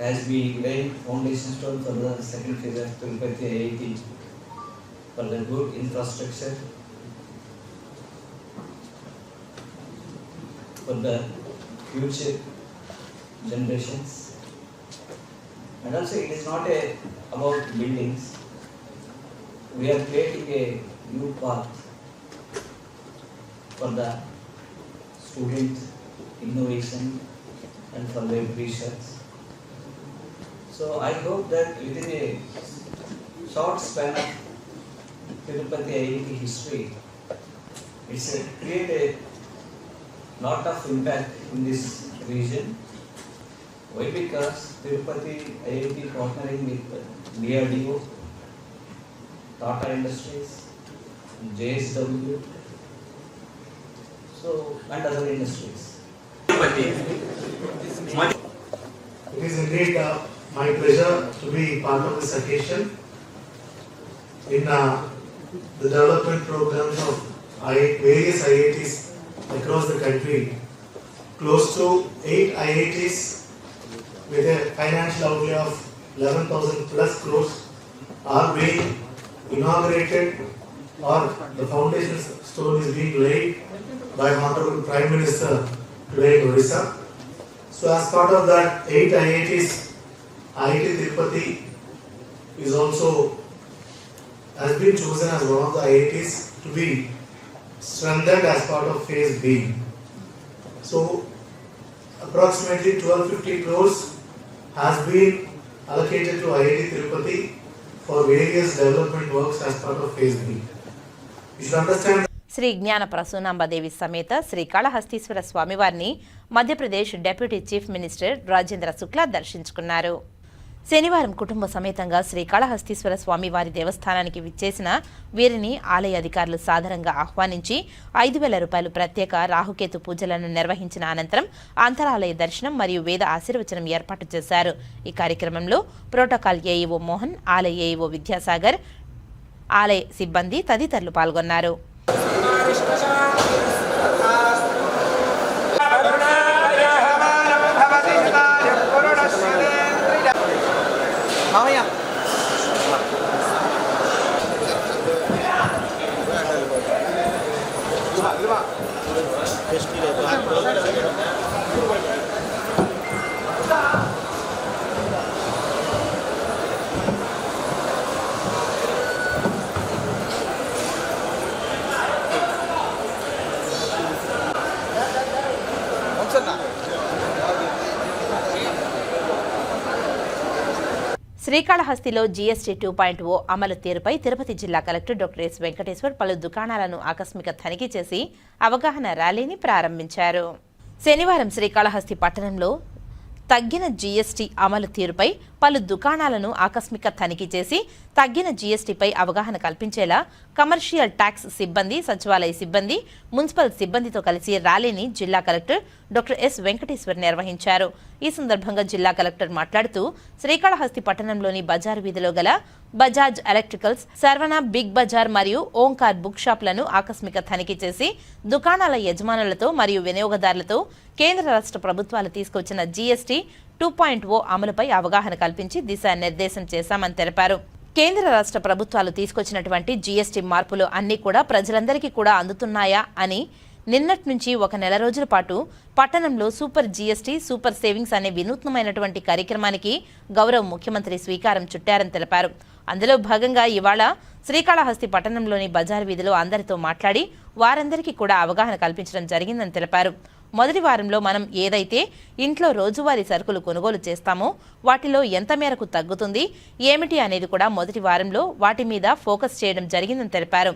As we lay foundation stone for the second phase of Tirupati IIT for the good infrastructure, for the future generations, and also it is not about buildings. We are creating a new path for the students, innovation, and for their research. So I hope that within a short span of Tirupati IIT history, it's create a lot of impact in this region. Why? Because Tirupati IIT partnering with DRDO, Tata Industries, JSW, so and other industries. It is indeed my pleasure to be part of this occasion in the development programs of various IITs across the country. Close to 8 IITs with a financial outlay of 11,000 plus crores are being inaugurated, or the foundation stone is being laid by Honorable Prime Minister today in Odisha. So as part of that 8 IITs, IIT Tirupati is also has been chosen as one of the IITs to be strengthened as part of phase B. So approximately 1250 crores has been allocated to IIT Tirupati for various development works as part of phase B. You should understand Shri జ్ఞాన ప్రసూనాంబదేవి సమేత శ్రీ కాళహస్తీశ్వర స్వామివారిని Madhya Pradesh deputy chief minister Rajendra Shukla దర్శించుకున్నారు. శనివారం కుటుంబ సమేతంగా శ్రీ కాళహస్తీశ్వర స్వామివారి దేవస్థానానికి విచ్చేసిన వీరిని ఆలయ అధికారులు సాదరంగా ఆహ్వానించి 5,000 రూపాయలు ప్రత్యేక రాహుకేతు పూజలను నిర్వహించిన అనంతరం అంతరాలయ దర్శనం మరియు వేద ఆశీర్వచనం ఏర్పాటు చేశారు. ఈ కార్యక్రమంలో ప్రోటోకాల్ ఏఈఓ మోహన్, ఆలయ ఏఈఓ విద్యాసాగర్, ఆలయ సిబ్బంది తదితరులు పాల్గొన్నారు. శ్రీకాళహస్తిలో జీఎస్టీ 2.0 అమలు తీరుపై తిరుపతి జిల్లా కలెక్టర్ డాక్టర్ ఎస్ వెంకటేశ్వర్ పలు దుకాణాలను ఆకస్మిక తనిఖీ చేసి అవగాహన ర్యాలీని ప్రారంభించారు. శనివారం శ్రీకాళహస్తి పట్టణంలో తగ్గిన జీఎస్టీ అమలు తీరుపై పలు దుకాణాలను ఆకస్మిక తనిఖీ చేసి తగ్గిన జీఎస్టీపై అవగాహన కల్పించేలా కమర్షియల్ ట్యాక్స్ సిబ్బంది, సచివాలయ సిబ్బంది, మున్సిపల్ సిబ్బందితో కలిసి ర్యాలీని జిల్లా కలెక్టర్ డాక్టర్ ఎస్ వెంకటేశ్వర్ నిర్వహించారు. ఈ సందర్భంగా జిల్లా కలెక్టర్ మాట్లాడుతూ శ్రీకాళహస్తి పట్టణంలోని బజార్ వీధిలో గల బజాజ్ ఎలక్ట్రికల్స్, సర్వణ బిగ్ బజార్ మరియు ఓంకార్ బుక్ షాప్లను ఆకస్మిక తనిఖీ చేసి దుకాణాల యజమానులతో మరియు వినియోగదారులతో కేంద్ర రాష్ట్ర ప్రభుత్వాలు తీసుకొచ్చిన జీఎస్టీ 2.0 అమలుపై అవగాహన కల్పించి దిశానిర్దేశం చేశామని తెలిపారు. కేంద్ర రాష్ట్ర ప్రభుత్వాలు తీసుకొచ్చినటువంటి జీఎస్టీ మార్పులు అన్నీ కూడా ప్రజలందరికీ కూడా అందుతున్నాయా అని నిన్నటి నుంచి ఒక నెల రోజుల పాటు పట్టణంలో సూపర్ జీఎస్టీ, సూపర్ సేవింగ్స్ అనే వినూత్నమైనటువంటి కార్యక్రమానికి గౌరవ ముఖ్యమంత్రి శ్రీకారం చుట్టారని తెలిపారు. అందులో భాగంగా ఇవాళ శ్రీకాళహస్తి పట్టణంలోని బజార్ వీధిలో అందరితో మాట్లాడి వారందరికీ కూడా అవగాహన కల్పించడం జరిగిందని తెలిపారు. మొదటి వారంలో మనం ఏదైతే ఇంట్లో రోజువారీ సరుకులు కొనుగోలు చేస్తామో వాటిలో ఎంత మేరకు తగ్గుతుంది ఏమిటి అనేది కూడా మొదటి వారంలో వాటి మీద ఫోకస్ చేయడం జరిగిందని తెలిపారు.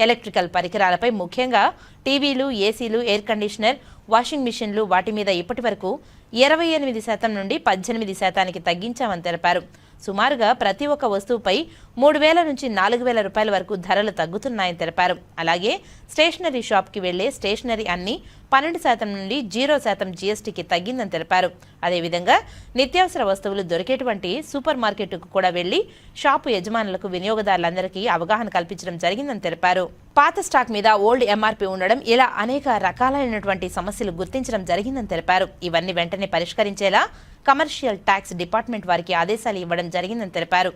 ఎలక్ట్రికల్ పరికరాలపై ముఖ్యంగా టీవీలు, ఏసీలు, ఎయిర్ కండిషనర్, వాషింగ్ మిషన్లు వాటి మీద ఇప్పటి వరకు 28% నుండి 18% తగ్గించామని తెలిపారు. సుమారుగా ప్రతి ఒక్క వస్తువుపై 3,000 నుంచి 4,000 రూపాయల వరకు ధరలు తగ్గుతున్నాయని తెలిపారు. అలాగే స్టేషనరీ షాప్కి వెళ్లే స్టేషనరీ అన్ని 12% నుండి 0% జీఎస్టీకి తగ్గిందని తెలిపారు. అదేవిధంగా నిత్యావసర వస్తువులు దొరికేటువంటి సూపర్ మార్కెట్కు కూడా వెళ్లి షాపు యజమానులకు, వినియోగదారులందరికీ అవగాహన కల్పించడం జరిగిందని తెలిపారు. పాత స్టాక్ మీద ఓల్డ్ ఎంఆర్పీ ఉండడం, ఇలా అనేక రకాలైనటువంటి సమస్యలు గుర్తించడం జరిగిందని తెలిపారు. ఇవన్నీ వెంటనే పరిష్కరించేలా కమర్షియల్ ట్యాక్స్ డిపార్ట్మెంట్ వారికి ఆదేశాలు ఇవ్వడం జరిగిందని తెలిపారు.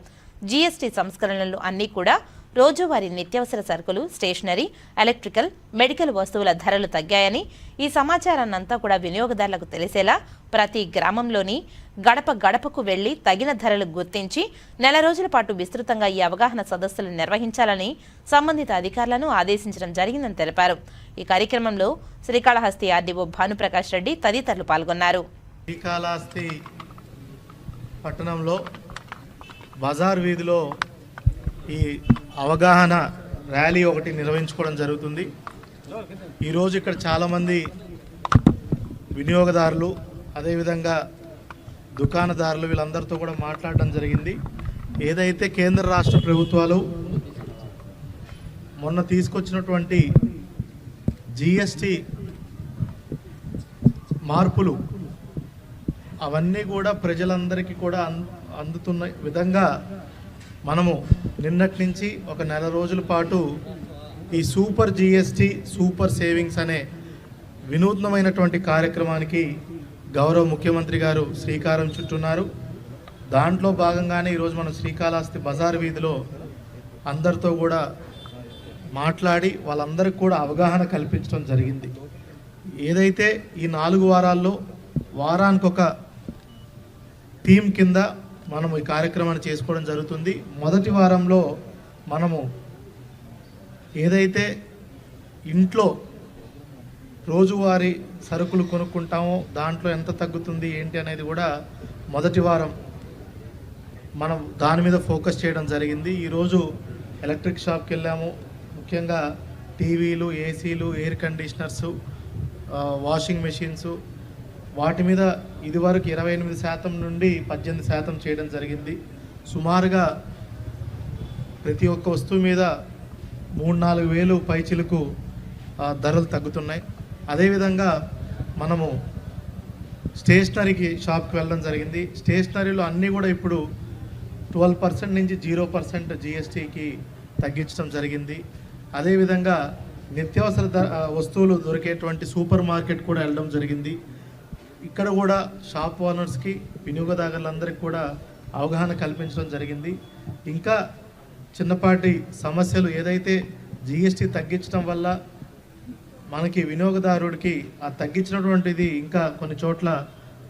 జీఎస్టీ సంస్కరణలు అన్నీ కూడా రోజువారీ నిత్యావసర సరుకులు, స్టేషనరీ, ఎలక్ట్రికల్, మెడికల్ వస్తువుల ధరలు తగ్గాయని, ఈ సమాచారాన్నంతా కూడా వినియోగదారులకు తెలిసేలా ప్రతి గ్రామంలోని గడప గడపకు వెళ్లి తగిన ధరలు గుర్తించి నెల రోజుల పాటు విస్తృతంగా ఈ అవగాహన సదస్సులు నిర్వహించాలని సంబంధిత అధికారులను ఆదేశించడం జరిగిందని తెలిపారు. ఈ కార్యక్రమంలో శ్రీకాళహస్తి ఆర్డీఓ భానుప్రకాష్ రెడ్డి తదితరులు పాల్గొన్నారు. శ్రీకాళహస్తి పట్టణంలో బజార్ వీధిలో ఈ అవగాహన ర్యాలీ ఒకటి నిర్వహించుకోవడం జరుగుతుంది. ఈరోజు ఇక్కడ చాలామంది వినియోగదారులు, అదేవిధంగా దుకాణదారులు వీళ్ళందరితో కూడా మాట్లాడడం జరిగింది. ఏదైతే కేంద్ర రాష్ట్ర ప్రభుత్వాలు మొన్న తీసుకొచ్చినటువంటి జీఎస్టీ మార్పులు అవన్నీ కూడా ప్రజలందరికీ కూడా అందుతున్న విధంగా మనము నిన్నటి నుంచి ఒక నెల రోజుల పాటు ఈ సూపర్ జీఎస్టీ, సూపర్ సేవింగ్స్ అనే వినూత్నమైనటువంటి కార్యక్రమానికి గౌరవ ముఖ్యమంత్రి గారు శ్రీకారం చుట్టున్నారు. దాంట్లో భాగంగానే ఈరోజు మనం శ్రీకాళహస్తి బజార్ వీధిలో అందరితో కూడా మాట్లాడి వాళ్ళందరికీ కూడా అవగాహన కల్పించడం జరిగింది. ఏదైతే ఈ 4 వారాల్లో వారానికి ఒక టీం కింద మనము ఈ కార్యక్రమాన్ని చేసుకోవడం జరుగుతుంది. మొదటి వారంలో మనము ఏదైతే ఇంట్లో రోజువారీ సరుకులు కొనుక్కుంటామో దాంట్లో ఎంత తగ్గుతుంది ఏంటి అనేది కూడా మొదటి వారం మనం దాని మీద ఫోకస్ చేయడం జరిగింది. ఈరోజు ఎలక్ట్రిక్ షాప్కి వెళ్ళాము. ముఖ్యంగా టీవీలు, ఏసీలు, ఎయిర్ కండిషనర్సు, వాషింగ్ మెషిన్స్ వాటి మీద ఇదివరకు 28% నుండి 18% చేయడం జరిగింది. సుమారుగా ప్రతి ఒక్క వస్తువు మీద 3-4 వేలు పైచిలకు ధరలు తగ్గుతున్నాయి. అదేవిధంగా మనము స్టేషనరీకి షాప్కి వెళ్ళడం జరిగింది. స్టేషనరీలో అన్నీ కూడా ఇప్పుడు 12% నుంచి 0% జీఎస్టీకి తగ్గించడం జరిగింది. అదేవిధంగా నిత్యావసర వస్తువులు దొరికేటువంటి సూపర్ మార్కెట్ కూడా వెళ్ళడం జరిగింది. ఇక్కడ కూడా షాప్ ఓనర్స్కి, వినియోగదారులందరికీ కూడా అవగాహన కల్పించడం జరిగింది. ఇంకా చిన్నపాటి సమస్యలు ఏదైతే జీఎస్టీ తగ్గించడం వల్ల మనకి వినియోగదారుడికి ఆ తగ్గించినటువంటిది ఇంకా కొన్ని చోట్ల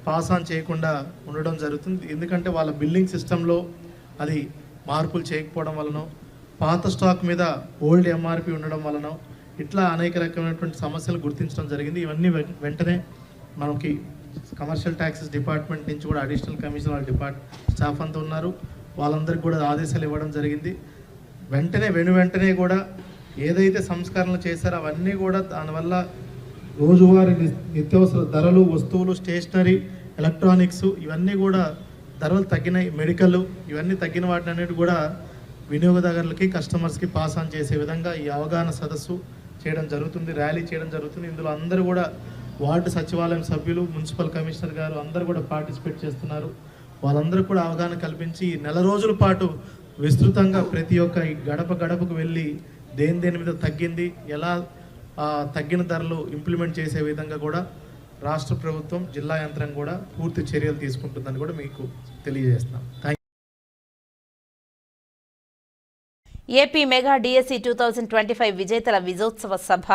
పాస్ ఆన్ చేయకుండా ఉండడం జరుగుతుంది. ఎందుకంటే వాళ్ళ బిల్లింగ్ సిస్టంలో అది మార్పులు చేయకపోవడం వలన, పాత స్టాక్ మీద ఓల్డ్ ఎంఆర్పి ఉండడం వలన ఇట్లా అనేక రకమైనటువంటి సమస్యలు గుర్తించడం జరిగింది. ఇవన్నీ వెంటనే మనకి కమర్షియల్ ట్యాక్సెస్ డిపార్ట్మెంట్ నుంచి కూడా అడిషనల్ కమిషనర్ స్టాఫ్ అంతా ఉన్నారు. వాళ్ళందరికీ కూడా ఆదేశాలు ఇవ్వడం జరిగింది. వెంటనే కూడా ఏదైతే సంస్కరణలు చేశారో అవన్నీ కూడా దానివల్ల రోజువారీ నిత్యావసర ధరలు, వస్తువులు, స్టేషనరీ, ఎలక్ట్రానిక్స్ ఇవన్నీ కూడా ధరలు తగ్గినాయి. మెడికల్ ఇవన్నీ తగ్గిన వాటిని అన్నిటి కూడా వినియోగదారులకి, కస్టమర్స్కి పాస్ ఆన్ చేసే విధంగా ఈ అవగాహన సదస్సు చేయడం జరుగుతుంది, ర్యాలీ చేయడం జరుగుతుంది. ఇందులో అందరూ కూడా వార్డు సచివాలయం సభ్యులు, మున్సిపల్ కమిషనర్ గారు అందరూ కూడా పార్టిసిపేట్ చేస్తున్నారు. వాళ్ళందరూ కూడా అవగాహన కల్పించి నెల రోజుల పాటు విస్తృతంగా ప్రతి ఒక్క గడపకు వెళ్ళి దేని మీద తగ్గింది, ఎలా తగ్గిన ధరలు ఇంప్లిమెంట్ చేసే విధంగా కూడా రాష్ట్ర ప్రభుత్వం, జిల్లా యంత్రం కూడా పూర్తి చర్యలు తీసుకుంటుందని కూడా మీకు తెలియజేస్తున్నాం. ఏపీ మెగా డిఎస్సి 2025 విజేతల విజయోత్సవ సభ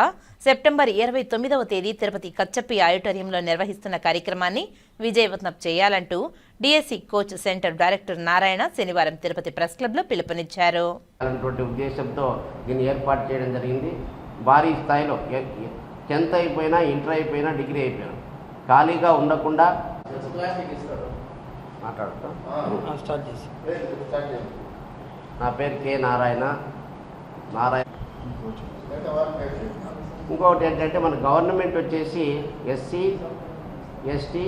సెప్టెంబర్ 29వ తేదీ తిరుపతి కచ్చప్పి ఆడిటోరియంలో నిర్వహిస్తున్న కార్యక్రమాన్ని విజయవంతం చేయాలంటూ DSC coach centre director Narayana శనివారం తిరుపతి ప్రెస్ క్లబ్లో పిలుపునిచ్చారు. ఉద్దేశంతో దీన్ని ఏర్పాటు చేయడం జరిగింది. భారీ స్థాయిలో 10th అయిపోయినా, ఇంటర్ అయిపోయినా, డిగ్రీ అయిపోయినా ఖాళీగా ఉండకుండా నా పేరు కె నారాయణ. ఇంకొకటి ఏంటంటే మన గవర్నమెంట్ వచ్చేసి SC, ST,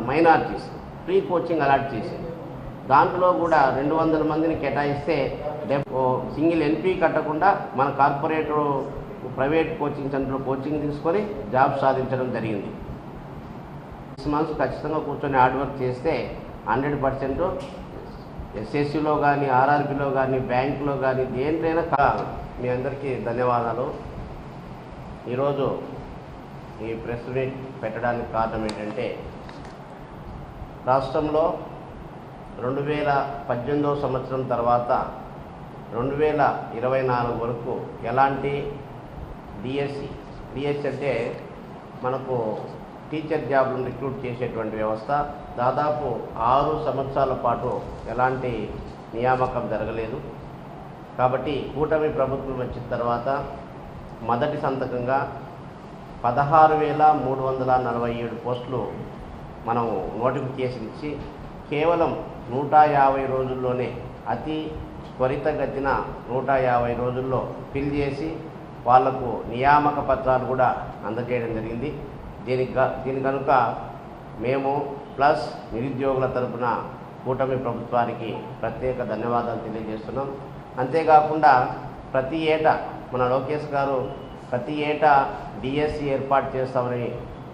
minorities free coaching allot చేసింది. దాంట్లో కూడా 200 మందిని కేటాయిస్తే సింగిల్ ఎన్పీ కట్టకుండా మన corporator, private coaching centre coaching తీసుకొని జాబ్ సాధించడం జరిగింది. 6 months ఖచ్చితంగా కూర్చొని హార్డ్ వర్క్ చేస్తే 100% ఎస్ఎస్సిలో కానీ, ఆర్ఆర్బిలో కానీ, బ్యాంకులో కానీ దేంట్లైనా. మీ అందరికీ ధన్యవాదాలు. ఈరోజు ఈ ప్రెస్ మీట్ పెట్టడానికి కారణం ఏంటంటే రాష్ట్రంలో 2018వ సంవత్సరం తర్వాత 2024 వరకు ఎలాంటి డిఎస్సి అంటే మనకు టీచర్ జాబ్ను రిక్రూట్ చేసేటువంటి వ్యవస్థ, దాదాపు 6 సంవత్సరాల పాటు ఎలాంటి నియామకం జరగలేదు. కాబట్టి కూటమి ప్రభుత్వం వచ్చిన తర్వాత మొదటి సంతకంగా 16,347 పోస్టులు మనం నోటిఫికేషన్ ఇచ్చి కేవలం 150 రోజుల్లోనే, అతి త్వరితగతిన 150 రోజుల్లో ఫిల్ చేసి వాళ్లకు నియామక పత్రాలు కూడా అందజేయడం జరిగింది. దీని కనుక మేము ప్లస్ నిరుద్యోగుల తరపున కూటమి ప్రభుత్వానికి ప్రత్యేక ధన్యవాదాలు తెలియజేస్తున్నాం. అంతేకాకుండా ప్రతి ఏటా మన లోకేష్ గారు ప్రతి ఏటా డిఎస్సి ఏర్పాటు చేస్తామని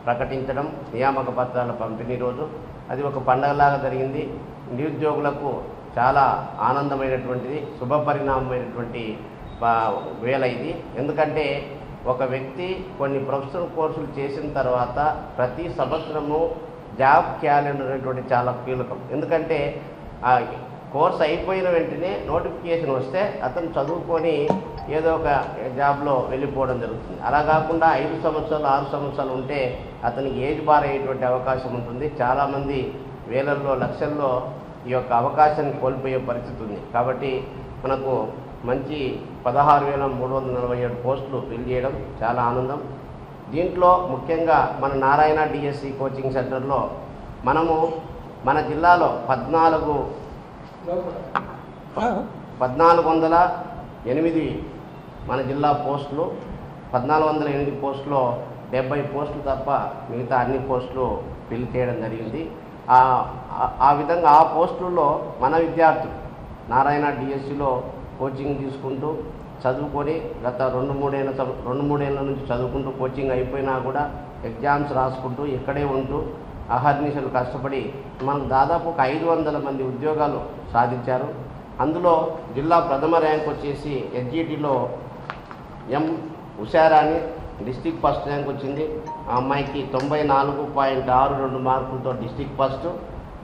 ప్రకటించడం, నియామక పత్రాల పంపిణీ రోజు అది ఒక పండగలాగా జరిగింది. నిరుద్యోగులకు చాలా ఆనందమైనటువంటిది, శుభపరిణామమైనటువంటి వేళ ఇది. ఎందుకంటే ఒక వ్యక్తి కొన్ని ప్రొఫెషనల్ కోర్సులు చేసిన తర్వాత ప్రతి సంవత్సరము జాబ్ క్యాలెండర్ అనేటువంటి చాలా కీలకం. ఎందుకంటే ఆ కోర్స్ అయిపోయిన వెంటనే నోటిఫికేషన్ వస్తే అతను చదువుకొని ఏదో ఒక జాబ్లో వెళ్ళిపోవడం జరుగుతుంది. అలా కాకుండా 5 సంవత్సరాలు 6 సంవత్సరాలు ఉంటే అతనికి ఏజ్ బార్ అయ్యేటువంటి అవకాశం ఉంటుంది. చాలామంది వేలల్లో, లక్షల్లో ఈ యొక్క అవకాశాన్ని కోల్పోయే పరిస్థితి ఉంది. కాబట్టి మనకు మంచి 16,347 పోస్టులు ఫిల్ చేయడం చాలా ఆనందం. దీంట్లో ముఖ్యంగా మన నారాయణ డిఎస్సి కోచింగ్ సెంటర్లో మనము మన జిల్లాలో 1408 మన జిల్లా పోస్టులు, 1408 పోస్టులో 70 పోస్టులు తప్ప మిగతా అన్ని పోస్టులు ఫిల్ చేయడం జరిగింది. ఆ విధంగా ఆ పోస్టుల్లో మన విద్యార్థులు నారాయణ డిఎస్సిలో కోచింగ్ తీసుకుంటూ చదువుకొని గత 2-3 ఏళ్ళ నుంచి చదువుకుంటూ కోచింగ్ అయిపోయినా కూడా ఎగ్జామ్స్ రాసుకుంటూ ఇక్కడే ఉంటూ అహర్నిశలు కష్టపడి మనకు దాదాపు ఒక 500 మంది ఉద్యోగాలు సాధించారు. అందులో జిల్లా ప్రథమ ర్యాంక్ వచ్చేసి ఎస్జిటిలో ఎం ఉషారాణి డిస్టిక్ ఫస్ట్ ర్యాంక్ వచ్చింది. ఆ అమ్మాయికి 94.62 మార్కులతో డిస్టిక్ ఫస్ట్,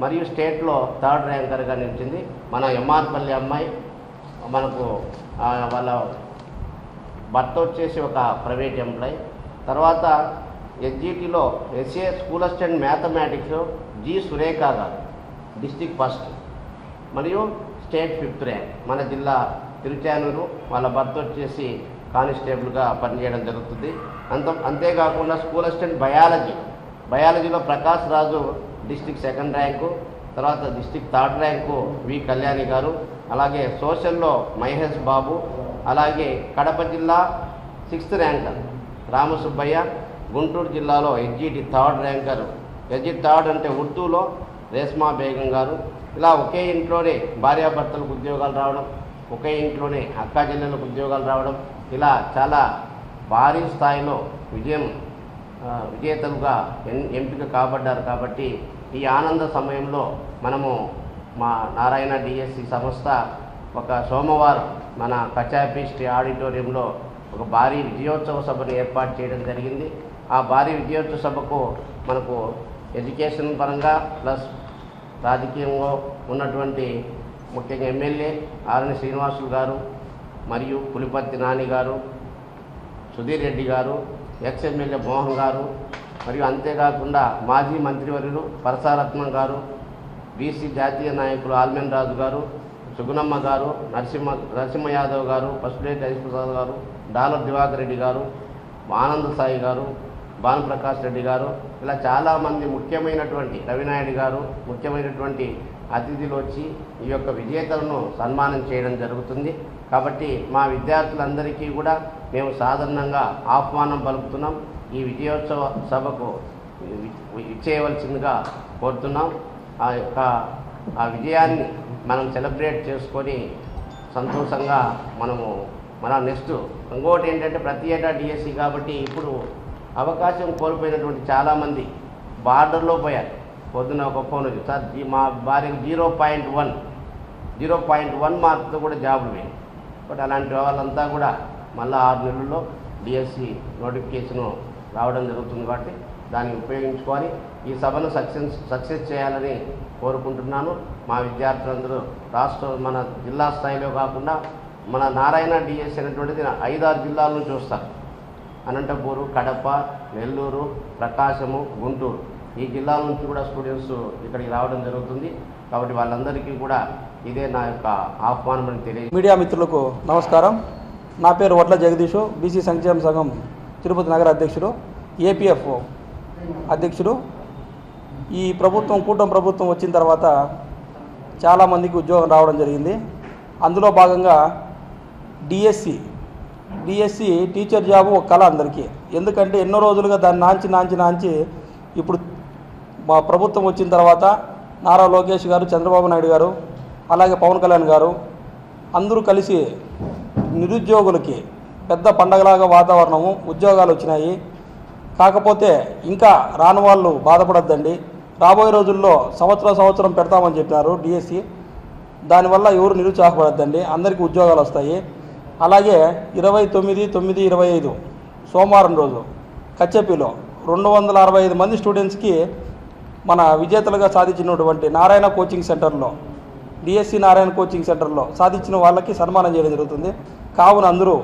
మరియు స్టేట్లో 3rd ర్యాంకర్గా నిలిచింది. మన ఎంఆర్పల్లి అమ్మాయి, మనకు వాళ్ళ భర్త వచ్చేసి ఒక ప్రైవేట్ ఎంప్లాయ్. తర్వాత ఎస్జిటిలో S A school assistant mathematics G Surekha garu district first, మరియు స్టేట్ 5th ర్యాంక్. మన జిల్లా తిరుచానూరు, వాళ్ళ భర్త వచ్చేసి కానిస్టేబుల్గా పనిచేయడం జరుగుతుంది. అంతేకాకుండా స్కూల్ అసిస్టెంట్ బయాలజీలో ప్రకాష్ రాజు డిస్టిక్ 2nd ర్యాంకు, తర్వాత డిస్టిక్ థర్డ్ ర్యాంకు వి కళ్యాణి గారు, అలాగే సోషల్లో మహేష్ బాబు, అలాగే కడప జిల్లా 6th ర్యాంకర్ రామసుబ్బయ్య, గుంటూరు జిల్లాలో SGT third ranker, SGT third అంటే ఉర్దూలో రేస్మా బేగం గారు. ఇలా ఒకే ఇంట్లోనే భార్యాభర్తలకు ఉద్యోగాలు రావడం, ఒకే ఇంట్లోనే అక్కా చెల్లెలకు ఉద్యోగాలు రావడం, ఇలా చాలా భారీ స్థాయిలో విజేతలుగా ఎంపిక కాబడ్డారు. కాబట్టి ఈ ఆనంద సమయంలో మనము మా నారాయణ డిఎస్సి సంస్థ ఒక సోమవారం మన కచాపిస్ట్ ఆడిటోరియంలో ఒక భారీ విజయోత్సవ సభను ఏర్పాటు చేయడం జరిగింది. ఆ భారీ విజయోత్సవ సభకు మనకు ఎడ్యుకేషన్ పరంగా ప్లస్ రాజకీయంగా ఉన్నటువంటి ముఖ్యంగా ఎమ్మెల్యే ఆర్ఎన్ శ్రీనివాసులు గారు మరియు పులిపర్తి నాని గారు, సుధీర్ రెడ్డి గారు, ఎక్స్ ఎమ్మెల్యే మోహన్ గారు, మరియు అంతేకాకుండా మాజీ మంత్రివర్యులు పరసారత్నం గారు, బీసీ జాతీయ నాయకులు ఆల్మెన్ రాజు గారు, సుగుణమ్మ గారు, నరసింహ యాదవ్ గారు, పసుపులేటి హరిప్రసాద్ గారు, డాలర్ దివాకర్ రెడ్డి గారు, ఆనంద సాయి గారు, భానుప్రకాష్ రెడ్డి గారు, ఇలా చాలామంది ముఖ్యమైనటువంటి రవినాయుడు గారు ముఖ్యమైనటువంటి అతిథులు వచ్చి ఈ యొక్క విజేతలను సన్మానం చేయడం జరుగుతుంది. కాబట్టి మా విద్యార్థులందరికీ కూడా మేము సాధారణంగా ఆహ్వానం పలుకుతున్నాం. ఈ విజయోత్సవ సభకు ఇచ్చేయవలసిందిగా కోరుతున్నాం. ఆ విజయాన్ని మనం సెలబ్రేట్ చేసుకొని సంతోషంగా మన నెక్స్ట్ ఇంకోటి ఏంటంటే ప్రతి ఏటా డిఎస్సి కాబట్టి ఇప్పుడు అవకాశం కోల్పోయినటువంటి చాలామంది బార్డర్లో పోయారు. పొద్దున ఒక ఫోన్ వచ్చి, సార్ మా భార్యకు 0.1 మార్కుతో కూడా జాబులు వేయండి. బట్ అలాంటి వాళ్ళంతా కూడా మళ్ళీ 6 నెలల్లో డిఎస్సి నోటిఫికేషను రావడం జరుగుతుంది. కాబట్టి దాన్ని ఉపయోగించుకొని ఈ సభను సక్సెస్ చేయాలని కోరుకుంటున్నాను. మా విద్యార్థులందరూ మన జిల్లా స్థాయిలో కాకుండా మన నారాయణ డిఎస్సి అనేటువంటిది 5-6 జిల్లాల నుంచి వస్తారు. అనంతపూరు, కడప, నెల్లూరు, ప్రకాశము, గుంటూరు ఈ జిల్లాల నుంచి కూడా స్టూడెంట్స్ ఇక్కడికి రావడం జరుగుతుంది. కాబట్టి వాళ్ళందరికీ కూడా ఇదే నా యొక్క ఆహ్వానం అని తెలియజేస్తాను. మీడియా మిత్రులకు నమస్కారం. నా పేరు వడ్ల జగదీషు, బీసీ సంక్షేమ సంఘం తిరుపతి నగర అధ్యక్షుడు, ఏపీఎఫ్ అధ్యక్షుడు. ఈ కూటమి ప్రభుత్వం వచ్చిన తర్వాత చాలామందికి ఉద్యోగం రావడం జరిగింది. అందులో భాగంగా డిఎస్సి టీచర్ జాబు ఒక కళ అందరికీ. ఎందుకంటే ఎన్నో రోజులుగా దాన్ని నాంచి ఇప్పుడు మా ప్రభుత్వం వచ్చిన తర్వాత నారా లోకేష్ గారు, చంద్రబాబు నాయుడు గారు, అలాగే పవన్ కళ్యాణ్ గారు అందరూ కలిసి నిరుద్యోగులకి పెద్ద పండగలాగా వాతావరణము, ఉద్యోగాలు వచ్చినాయి. కాకపోతే ఇంకా రాని వాళ్ళు బాధపడద్దండి. రాబోయే రోజుల్లో సంవత్సరం పెడతామని చెప్పినారు డిఎస్సి. దానివల్ల ఎవరు నిరుత్సాహపడద్దండి, అందరికీ ఉద్యోగాలు వస్తాయి. అలాగే 29/9/25 సోమవారం రోజు కచ్చెపిలో 265 మంది స్టూడెంట్స్కి మన విజేతలుగా సాధించినటువంటి నారాయణ కోచింగ్ సెంటర్లో, డిఎస్సి నారాయణ కోచింగ్ సెంటర్లో సాధించిన వాళ్ళకి సన్మానం చేయడం జరుగుతుంది. కావున అందరూ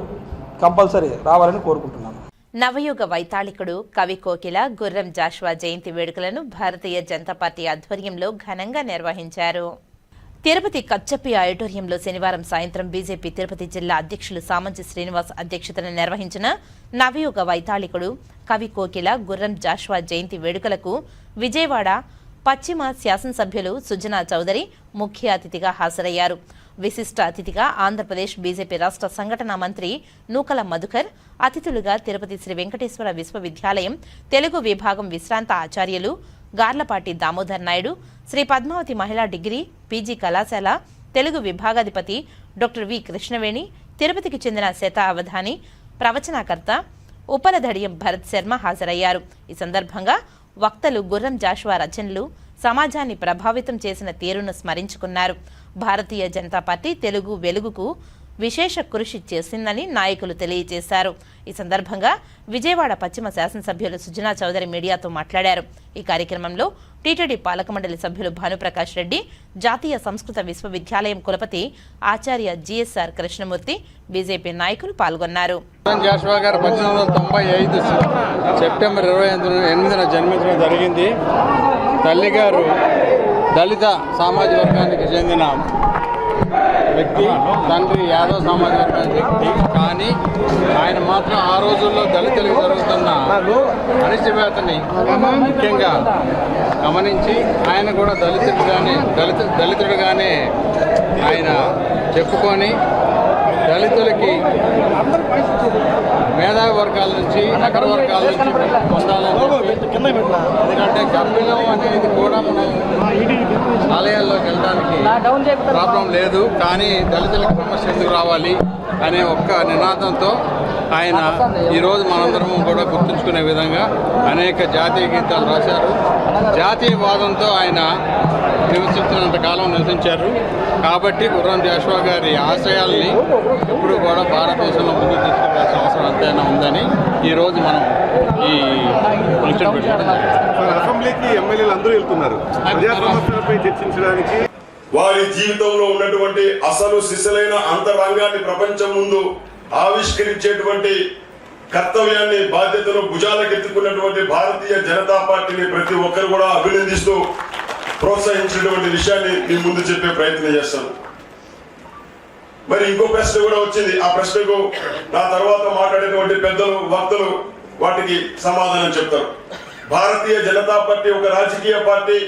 కంపల్సరీ రావాలని కోరుకుంటున్నాను. నవయుగ వైతాళికుడు కవి కోకిల గుర్రం జాషువా జయంతి వేడుకలను భారతీయ జనతా పార్టీ ఆధ్వర్యంలో ఘనంగా నిర్వహించారు. తిరుపతి కచ్చప్పి ఆడిటోరియంలో శనివారం సాయంత్రం బీజేపీ తిరుపతి జిల్లా అధ్యక్షులు సామంచి శ్రీనివాస్ అధ్యక్షతన నిర్వహించిన నవయుగ వైతాళికుడు కవి కోకిల గుర్రం జాషువా జయంతి వేడుకలకు విజయవాడ పశ్చిమ శాసనసభ్యులు సుజనా చౌదరి ముఖ్య అతిథిగా హాజరయ్యారు. విశిష్ట అతిథిగా ఆంధ్రప్రదేశ్ బీజేపీ రాష్ట్ర సంఘటన మంత్రి నూకల మధుకర్, అతిథులుగా తిరుపతి శ్రీ వెంకటేశ్వర విశ్వవిద్యాలయం తెలుగు విభాగం విశ్రాంత ఆచార్యులు గార్లపాటి దామోదర్ నాయుడు, శ్రీ పద్మావతి మహిళా డిగ్రీ పీజీ కళాశాల తెలుగు విభాగాధిపతి డాక్టర్ వి కృష్ణవేణి, తిరుపతికి చెందిన శతా అవధాని, ప్రవచనకర్త ఉపలధడియం భరత్ శర్మ హాజరయ్యారు. ఈ సందర్భంగా వక్తలు గుర్రం జాషువా రచనలు సమాజాన్ని ప్రభావితం చేసిన తీరును స్మరించుకున్నారు. భారతీయ జనతా పార్టీ తెలుగు వెలుగుకు విశేష కృషి చేసిందని నాయకులు తెలియజేశారు. ఈ సందర్భంగా విజయవాడ పశ్చిమ శాసనసభ్యులు సుజనా చౌదరి మీడియాతో మాట్లాడారు. ఈ కార్యక్రమంలో టీటీడీ పాలక మండలి సభ్యులు భానుప్రకాష్ రెడ్డి, జాతీయ సంస్కృత విశ్వవిద్యాలయం కులపతి ఆచార్య జిఎస్ఆర్ కృష్ణమూర్తి, బీజేపీ నాయకులు పాల్గొన్నారు. జాషువా గారు 1895 సెప్టెంబర్ 28న జన్మించడం జరిగింది. తల్లిగారు దళిత సామాజిక వర్గానికి చెందిన వ్యక్తి, తండ్రి యాదవ్ సమాజ వర్గానికి వ్యక్తి. కానీ ఆయన మాత్రం ఆ రోజుల్లో దళితులకు జరుగుతున్న అణిచివేతని ముఖ్యంగా గమనించి ఆయన కూడా దళితుడుగానే ఆయన చెప్పుకొని దళితులకి మేధావి వర్గాల నుంచి నగర వర్గాల నుంచి పొందాలని, ఎందుకంటే గమ్మిలం అనేది కూడా మనం ఆలయాల్లోకి వెళ్ళడానికి ప్రాబ్లం లేదు, కానీ దళితులకు సమస్య ఎందుకు రావాలి అనే ఒక్క నినాదంతో ఆయన ఈరోజు మనందరము కూడా గుర్తుంచుకునే విధంగా అనేక జాతీయ గీతాలు రాశారు. జాతీయవాదంతో ఆయన నివసించినంత కాలం నివసించారు. కాబట్టి గుర్రం జాషువా గారి ఆశయాల్ని ఎప్పుడు కూడా భారతదేశంలో ముందుకు తీసుకెళ్లాల్సిన అవసరం ఎంతైనా ఉందని ఈరోజు మనం ఈ ఫంక్షన్ పెట్టాం. అసెంబ్లీకి ఎమ్మెల్యేలు అందరూ వెళ్తున్నారు ప్రజా సమస్యలపై చర్చించడానికి. వారి జీవితంలో ఉన్నటువంటి అసలు సిసలైన అంతరంగాన్ని ప్రపంచం ముందు ఆవిష్కరించేటువంటి కర్తవ్యాన్ని, బాధ్యతను భుజాలకెత్తుకున్నటువంటి భారతీయ జనతా పార్టీని ప్రతి ఒక్కరు కూడా అభినందిస్తూ ప్రోత్సహించినటువంటి విషయాన్ని మీ ముందు చెప్పే ప్రయత్నం చేస్తాను. మరి ఇంకో ప్రశ్న కూడా వచ్చింది. ఆ ప్రశ్నకు నా తర్వాత మాట్లాడేటువంటి పెద్దలు, వక్తలు వాటికి సమాధానం చెప్తారు. భారతీయ జనతా పార్టీ ఒక రాజకీయ పార్టీ.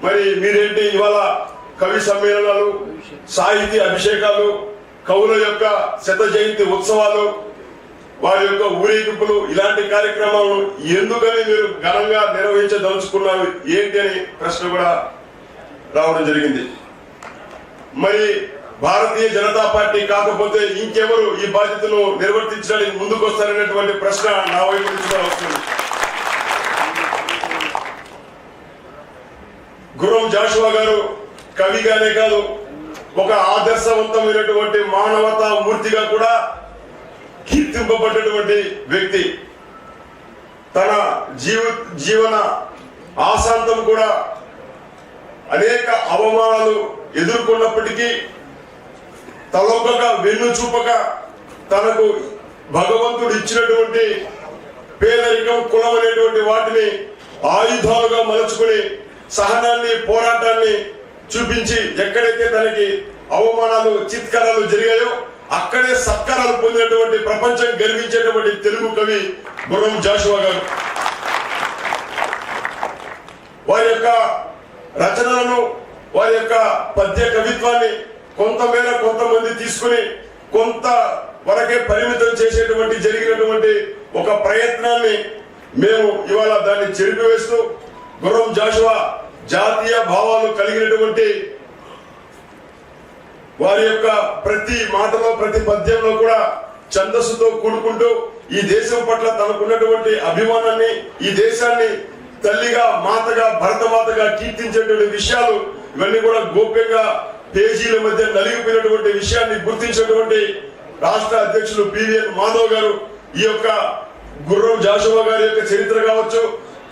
మరి మీరేంటి ఇవాళ కవి సమ్మేళనాలు, సాహితీ అభిషేకాలు, కవుల యొక్క శత జయంతి ఉత్సవాలు, వారి యొక్క ఊరేగింపులు, ఇలాంటి కార్యక్రమాలను ఎందుకని మీరు ఘనంగా నిర్వహించదలుచుకున్నారు ఏంటి అని ప్రశ్న కూడా రావడం జరిగింది. మరి భారతీయ జనతా పార్టీ కాకపోతే ఇంకెవరు ఈ బాధ్యతను నిర్వర్తించడానికి ముందుకు వస్తారనేటువంటి ప్రశ్న నా వైపు నుంచి కూడా వస్తుంది. గుర్రం జాషువా గారు కవిగానే కాదు, ఒక ఆదర్శవంతమైనటువంటి మానవతా మూర్తిగా కూడా కీర్తింపబడ్డటువంటి వ్యక్తి. తన జీవన ఆశాంతం కూడా అనేక అవమానాలు ఎదుర్కొన్నప్పటికీ తలొగ్గక వెన్ను చూపక తనకు భగవంతుడు ఇచ్చినటువంటి పేదరికం, కులం అనేటువంటి వాటిని ఆయుధాలుగా మలుచుకుని సహనాన్ని, పోరాటాన్ని చూపించి ఎక్కడైతే తనకి అవమానాలు, చిత్కారాలు జరిగాయో అక్కడే సత్కారాలు పొందినటువంటి, ప్రపంచం గర్వించేటువంటి తెలుగు కవి గుర్రం జాషువా గారు. వారి యొక్క రచనలను, వారి యొక్క పద్య కవిత్వాన్ని కొంతమేర కొంతమంది తీసుకుని కొంత వరకే పరిమితం చేసేటువంటి జరిగినటువంటి ఒక ప్రయత్నాన్ని మేము ఇవాళ దాన్ని చెరిపివేస్తూ, గుర్రం జాషువా జాతీయ భావాలు కలిగినటువంటి వారి యొక్క ప్రతి మాటలో, ప్రతి పద్యంలో కూడా ఛందస్సుతో కూడుకుంటూ ఈ దేశం పట్ల తనకున్నటువంటి అభిమానాన్ని, ఈ దేశాన్ని తల్లిగా, మాతగా, భరతమాతగా కీర్తించేటువంటి విషయాలు ఇవన్నీ కూడా గోప్యంగా పేజీల మధ్య నలిగిపోయినటువంటి విషయాన్ని గుర్తించినటువంటి రాష్ట్ర అధ్యక్షులు పివిఎన్ మాధవ్ గారు ఈ యొక్క గుర్రం జాషువా గారి యొక్క చరిత్ర కావచ్చు,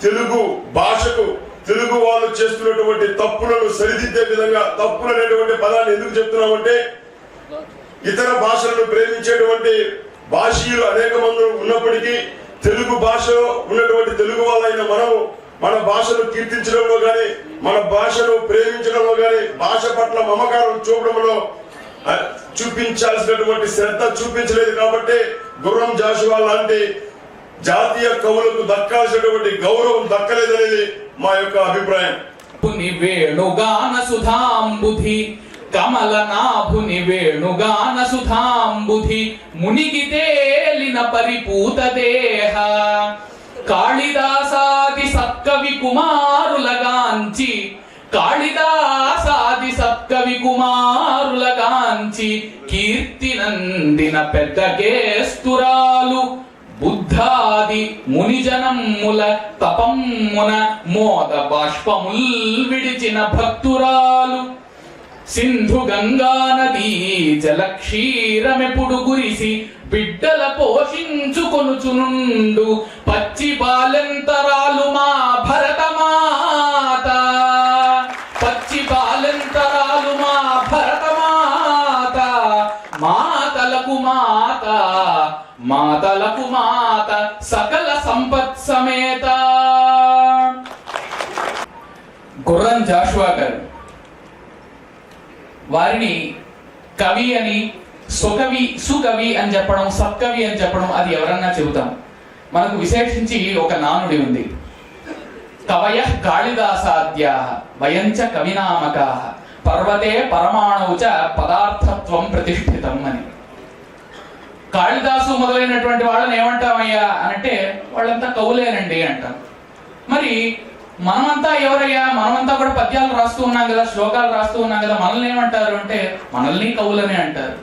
తెలుగు భాషకు, తెలుగు వాళ్ళు చేస్తున్నటువంటి తప్పులను సరిదిద్దే విధంగా, తప్పులు అనేటువంటి పదాన్ని ఎందుకు చెప్తున్నామంటే ఇతర భాషలను ప్రేమించేటువంటి భాషీయులు అనేక మంది ఉన్నప్పటికీ తెలుగు భాషలో ఉన్నటువంటి తెలుగు వాళ్ళైన మనము మన భాషను కీర్తించడంలో కానీ, మన భాషను ప్రేమించడంలో కానీ, భాష పట్ల మమకారం చూపడంలో చూపించాల్సినటువంటి శ్రద్ధ చూపించలేదు. కాబట్టి గుర్రం జాషువా లాంటి జాతీయ కవులకు దక్కాల్సినటువంటి గౌరవం దక్కలేదనేది మా యొక్క అభిప్రాయం. వేణుగాన సుధాంబుధి కమలనాభుని వేణుగాన సుధాంబుధి మునిగి తేలిన పరిపూత దేహ కాళిదాసాది సత్కవి కుమారులగాంచి కాళిదాసాది సత్కవి కుమారులగాంచి కీర్తి నందిన పెద్ద కేస్తురాలు బుద్ధాది మునిజనమ్ముల తపమ్మున మోద బాష్పముల్ విడిచిన భక్తురాలు సింధు గంగా నదీ జలక్షీరమెప్పుడు గురిసి బిడ్డల పోషించుకొనుచునుండు పచ్చి బాలెంతరాలు మా భరతమాత, పచ్చి బాలెంతరాలు మా భరతమాత, మాతలకు మాత, మాతలకు మాత, సకల సంపత్ సమేత. గుర్రం జాషువా గారు వారిని కవి అని, సుకవి అని చెప్పడం, సత్కవి అని చెప్పడం అది ఎవరన్నా చెబుతాం. మనకు విశేషించి ఒక నానుడి ఉంది, కవయ కాళిదాసాద్య వయంచ కవినామకా పర్వతే పరమాణుచ పదార్థత్వం ప్రతిష్ఠితం అని. కాళిదాసు మొదలైనటువంటి వాళ్ళని ఏమంటామయ్యా అనంటే వాళ్ళంతా కవులేనండి అంటాం. మరి మనమంతా ఎవరయ్యా? మనమంతా కూడా పద్యాలు రాస్తూ ఉన్నాం కదా, శ్లోకాలు రాస్తూ ఉన్నాం కదా, మనల్ని ఏమంటారు అంటే మనల్ని కవులనే అంటారు.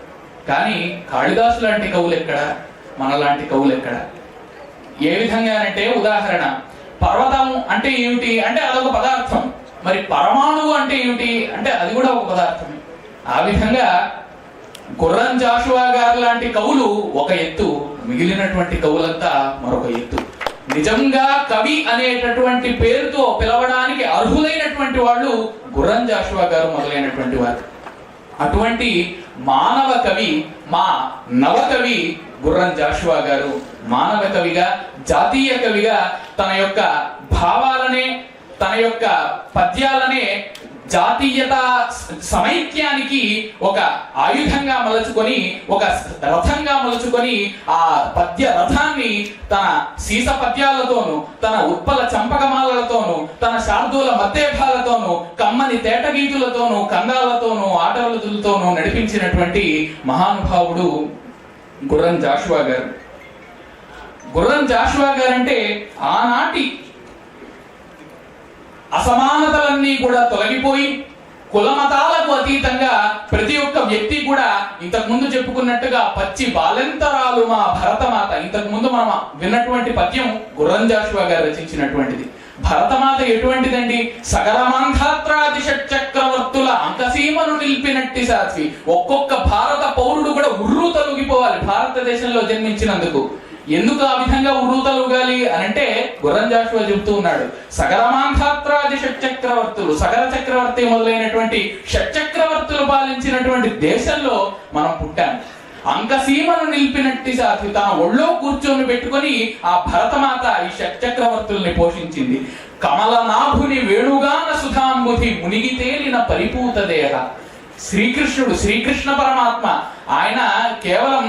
కానీ కాళిదాసు లాంటి కవులు ఎక్కడ, మనలాంటి కవులు ఎక్కడ? ఏ విధంగా అంటే ఉదాహరణ, పర్వతం అంటే ఏమిటి అంటే అదొక పదార్థం. మరి పరమాణువు అంటే ఏమిటి అంటే అది కూడా ఒక పదార్థం. ఆ విధంగా గుర్రం జాషువా గారు లాంటి కవులు ఒక ఎత్తు, మిగిలినటువంటి కవులంతా మరొక ఎత్తు. నిజంగా కవి అనేటటువంటి పేరుతో పిలవడానికి అర్హులైనటువంటి వాళ్ళు గుర్రం జాషువా గారు మొదలైనటువంటి వారు. అటువంటి మానవ కవి, మా నవకవి గుర్రం జాషువా గారు మానవ కవిగా, జాతీయ కవిగా తన యొక్క భావాలనే, తన యొక్క పద్యాలనే జాతీయత సమైక్యానికి ఒక ఆయుధంగా మలుచుకొని, ఒక రథంగా మలుచుకొని ఆ పద్య రథాన్ని తన సీస పద్యాలతోనూ, తన ఉత్పల చంపకమాలతోనూ, తన శార్దూల మత్తేభాలతోనూ, కమ్మని తేటగీతులతోనూ, కందాలతోనూ, ఆటలతోనూ నడిపించినటువంటి మహానుభావుడు గుర్రం జాషువా గారు. గుర్రం జాషువా గారంటే ఆనాటి అసమానతలన్నీ కూడా తొలగిపోయి కులమతాలకు అతీతంగా ప్రతి ఒక్క వ్యక్తి కూడా ఇంతకు ముందు చెప్పుకున్నట్టుగా పచ్చి బాలెంతరాలు మా భరతమాత, ఇంతకు ముందు మనం విన్నటువంటి పద్యం గుర్రం జాషువా గారు రచించినటువంటిది. భరతమాత ఎటువంటిదండి? సగరమాంధాత్రాది షట్చక్రవర్తుల అంకసీమను నిలిపినట్టి సాధ్వి. ఒక్కొక్క భారత పౌరుడు కూడా ఉర్రు తొలగిపోవాలి భారతదేశంలో జన్మించినందుకు. ఎందుకు ఆ విధంగా ఉర్రూతలుగాలి అనంటే గుర్రం జాషువా చెబుతూ ఉన్నాడు, సగరమాంధాత్రాది షట్చక్రవర్తులు, సగర చక్రవర్తి మొదలైనటువంటి షట్చక్రవర్తులు పాలించినటువంటి దేశంలో మనం పుట్టాం. అంకసీమను నిలిపినట్టి సాధ్వి, తన ఒళ్ళో కూర్చొని పెట్టుకొని ఆ భరతమాత ఈ షట్చక్రవర్తుల్ని పోషించింది. కమలనాభుని వేణుగాన సుధాంబుధి మునిగి తేలిన పరిపూత దేహ. శ్రీకృష్ణుడు, శ్రీకృష్ణ పరమాత్మ, ఆయన కేవలం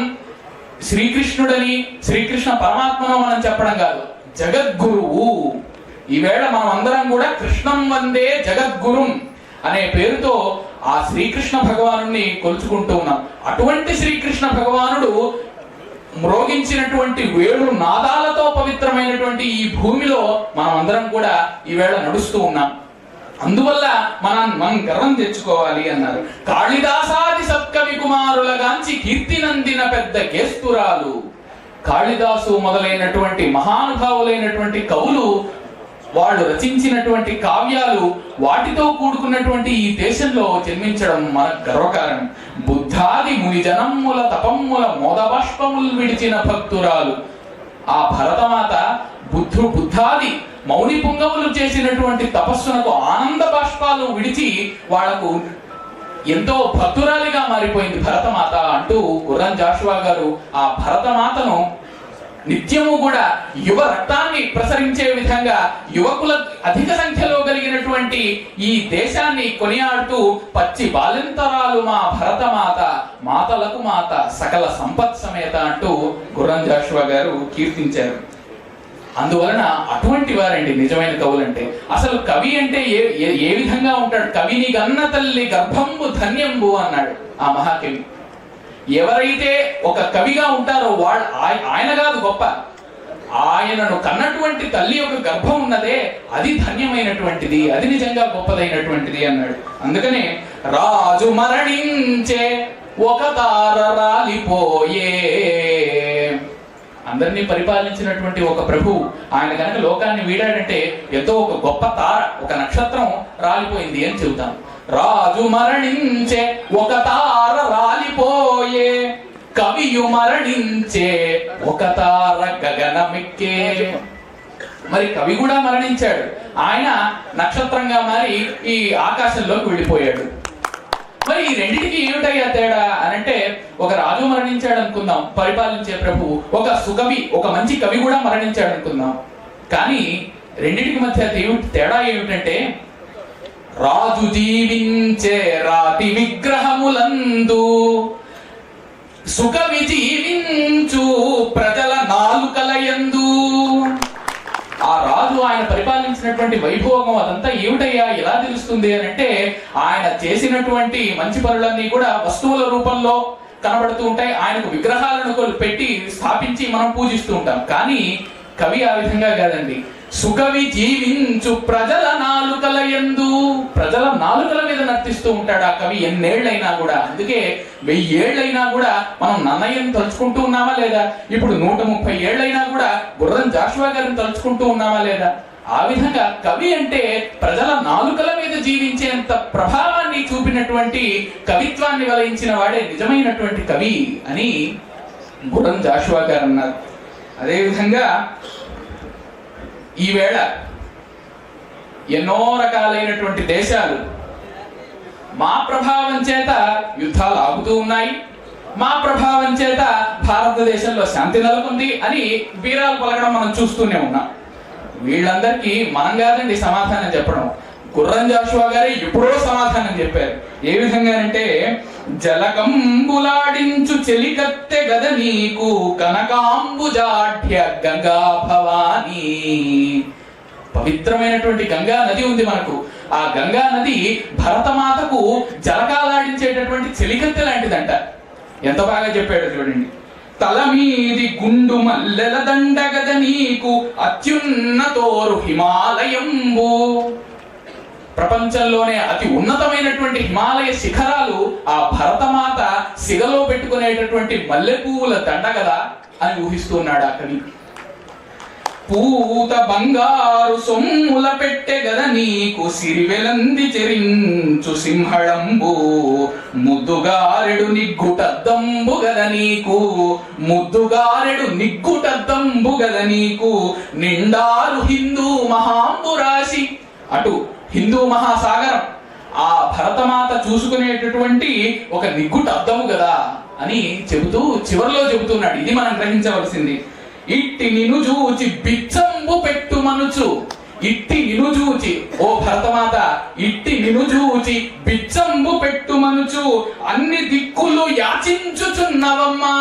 శ్రీకృష్ణుడని, శ్రీకృష్ణ పరమాత్మను మనం చెప్పడం కాదు, జగద్గురువు. ఈవేళ మనం అందరం కూడా కృష్ణం వందే జగద్గురుం అనే పేరుతో ఆ శ్రీకృష్ణ భగవానుడిని కొలుచుకుంటూ ఉన్నాం. అటువంటి శ్రీకృష్ణ భగవానుడు మ్రోగించినటువంటి వేణు నాదాలతో పవిత్రమైనటువంటి ఈ భూమిలో మనం అందరం కూడా ఈవేళ నడుస్తూ ఉన్నాం. అందువల్ల మనం గర్వం తెచ్చుకోవాలి అన్నారు. కాళిదాసాది సత్కవి కుమారులగాంచి కీర్తి నందిన పెద్ద కేస్తురాలు. కాళిదాసు మొదలైనటువంటి మహానుభావులైనటువంటి కవులు వాళ్ళు రచించినటువంటి కావ్యాలు, వాటితో కూడుకున్నటువంటి ఈ దేశంలో జన్మించడం మనకు గర్వకారణం. బుద్ధాది ముని జనమ్ముల తపమ్ముల మోదబాష్పములు విడిచిన భక్తురాలు. ఆ భరతమాత బుద్ధాది మౌని పుంగవులు చేసినటువంటి తపస్సునకు ఆనంద బాష్పాలు విడిచి వాళ్లకు ఎంతో భక్తురాలిగా మారిపోయింది భరతమాత అంటూ గుర్రం జాషువా గారు ఆ భరతమాతను నిత్యము కూడా యువ రక్తాన్ని ప్రసరించే విధంగా యువకుల అధిక సంఖ్యలో కలిగినటువంటి ఈ దేశాన్ని కొనియాడుతూ పచ్చి బాలెంతరాలు మా భరతమాత, మాతలకు మాత, సకల సంపత్ సమేత అంటూ గుర్రం జాషువా గారు కీర్తించారు. అందువలన అటువంటి వారండి నిజమైన కవులంటే. అసలు కవి అంటే ఏ విధంగా ఉంటాడు? కవిని గన్న తల్లి గర్భంబు ధన్యంబు అన్నాడు ఆ మహాకవి. ఎవరైతే ఒక కవిగా ఉంటారో వాళ్ళు ఆయన కాదు గొప్ప, ఆయనను కన్నటువంటి తల్లి యొక్క గర్భం ఉన్నదే అది ధన్యమైనటువంటిది, అది నిజంగా గొప్పదైనటువంటిది అన్నాడు. అందుకనే రాజు మరణించే ఒక తార రాలిపోయే. అందరినీ పరిపాలించినటువంటి ఒక ప్రభు ఆయన కనుక లోకాన్ని వీడాడంటే ఎంతో ఒక గొప్ప తార, ఒక నక్షత్రం రాలిపోయింది అని చెబుతాం. రాజు మరణించే ఒక తార రాలిపోయే, కవియు మరణించే ఒక తార గగనమెక్కే. మరి కవి కూడా మరణించాడు, ఆయన నక్షత్రంగా మారి ఈ ఆకాశంలోకి వెళ్ళిపోయాడు. మరి ఈ రెండింటికి ఏమిటయ్యా తేడా అనంటే, ఒక రాజు మరణించాడు అనుకుందాం, పరిపాలించే ప్రభువు, ఒక సుకవి, ఒక మంచి కవి కూడా మరణించాడు అనుకుందాం. కానీ రెండింటికి మధ్య తేడా ఏమిటంటే, రాజు జీవించే రాతి విగ్రహములందు సుఖవి జీవించు ప్రజల నాలుకలయందు. ఆ రాజు ఆయన పరిపాలించినటువంటి వైభోగం అదంతా ఏమిటయ్యా ఎలా తెలుస్తుంది అని అంటే, ఆయన చేసినటువంటి మంచి పనులన్నీ కూడా వస్తువుల రూపంలో కనబడుతూ ఉంటాయి. ఆయనకు విగ్రహాలను పెట్టి స్థాపించి మనం పూజిస్తూ ఉంటాం. కానీ కవి ఆ విధంగా కాదండి. సుకవి జీవించు ప్రజల నాలుకల యందు, ప్రజల నాలుకల మీద నర్తిస్తూ ఉంటాడు ఆ కవి ఎన్నేళ్లైనా కూడా. అందుకే 1000 ఏళ్లైనా కూడా మనం నన్నయ్యను తలుచుకుంటూ ఉన్నామా లేదా? ఇప్పుడు 130 ఏళ్లైనా కూడా గుర్రం జాషువా గారిని తలుచుకుంటూ ఉన్నామా లేదా? ఆ విధంగా కవి అంటే ప్రజల నాలుకల మీద జీవించేంత ప్రభావాన్ని చూపినటువంటి కవిత్వాన్ని వలయించిన వాడే నిజమైనటువంటి కవి అని గుర్రం జాషువా గారు అన్నారు. అదేవిధంగా ఈవేళ ఎన్నో రకాలైనటువంటి దేశాలు మా ప్రభావం చేత యుద్ధాలు ఆగుతూ ఉన్నాయి, మా ప్రభావం చేత భారతదేశంలో శాంతి నెలకొంది అని వీరాలు పలకడం మనం చూస్తూనే ఉన్నాం. వీళ్ళందరికీ మనం కాదండి సమాధానం చెప్పడం, గుర్రం జాషువా గారే ఎప్పుడో సమాధానం చెప్పారు. ఏ విధంగానంటే, జలకంబులాడించు చెలికత్తె గద నీకు కనకాంబుజాఢ్య గంగా భవానీ. పవిత్రమైనటువంటి గంగా నది ఉంది మనకు. ఆ గంగా నది భరతమాతకు జలకాలాడించేటటువంటి చెలికత్తె లాంటిదంట. ఎంత బాగా చెప్పాడు చూడండి. తల మీది గుండు మల్లెల దండగద నీకు అత్యున్నతోరు హిమాలయంబు. ప్రపంచంలోనే అతి ఉన్నతమైనటువంటి హిమాలయ శిఖరాలు ఆ భరతమాత సిగలో పెట్టుకునేటటువంటి మల్లె పువ్వుల దండ కదా అని ఊహిస్తున్నాడు ఆ కవి. పూత బంగారు సొమ్ముల పెట్టె గద నీకు సిరివెలంది చెరించు సింహళంబు. ముద్దుగారెడు నిగ్గుటద్దంబు గద నీకు, ముద్దుగారెడు నిగ్గుటద్దంబు గద నీకు. నిండారు హిందూ మహాంబు రాశి. అటు హిందూ మహాసాగరం ఆ భరతమాత చూసుకునేటటువంటి ఒక నిగ్గుట అద్దము కదా అని చెబుతూ చివరిలో చెబుతున్నాడు. ఇది మనం గ్రహించవలసింది. ఇట్టి నిను చూచి బిచ్చంబు పెట్టు మనుచు. ఇట్టి నిను చూచి, ఓ భరతమాత, ఇట్టి నిను చూచి బిచ్చంబు పెట్టు మనుచు అన్ని దిక్కులు యాచించుచున్నవమ్మా.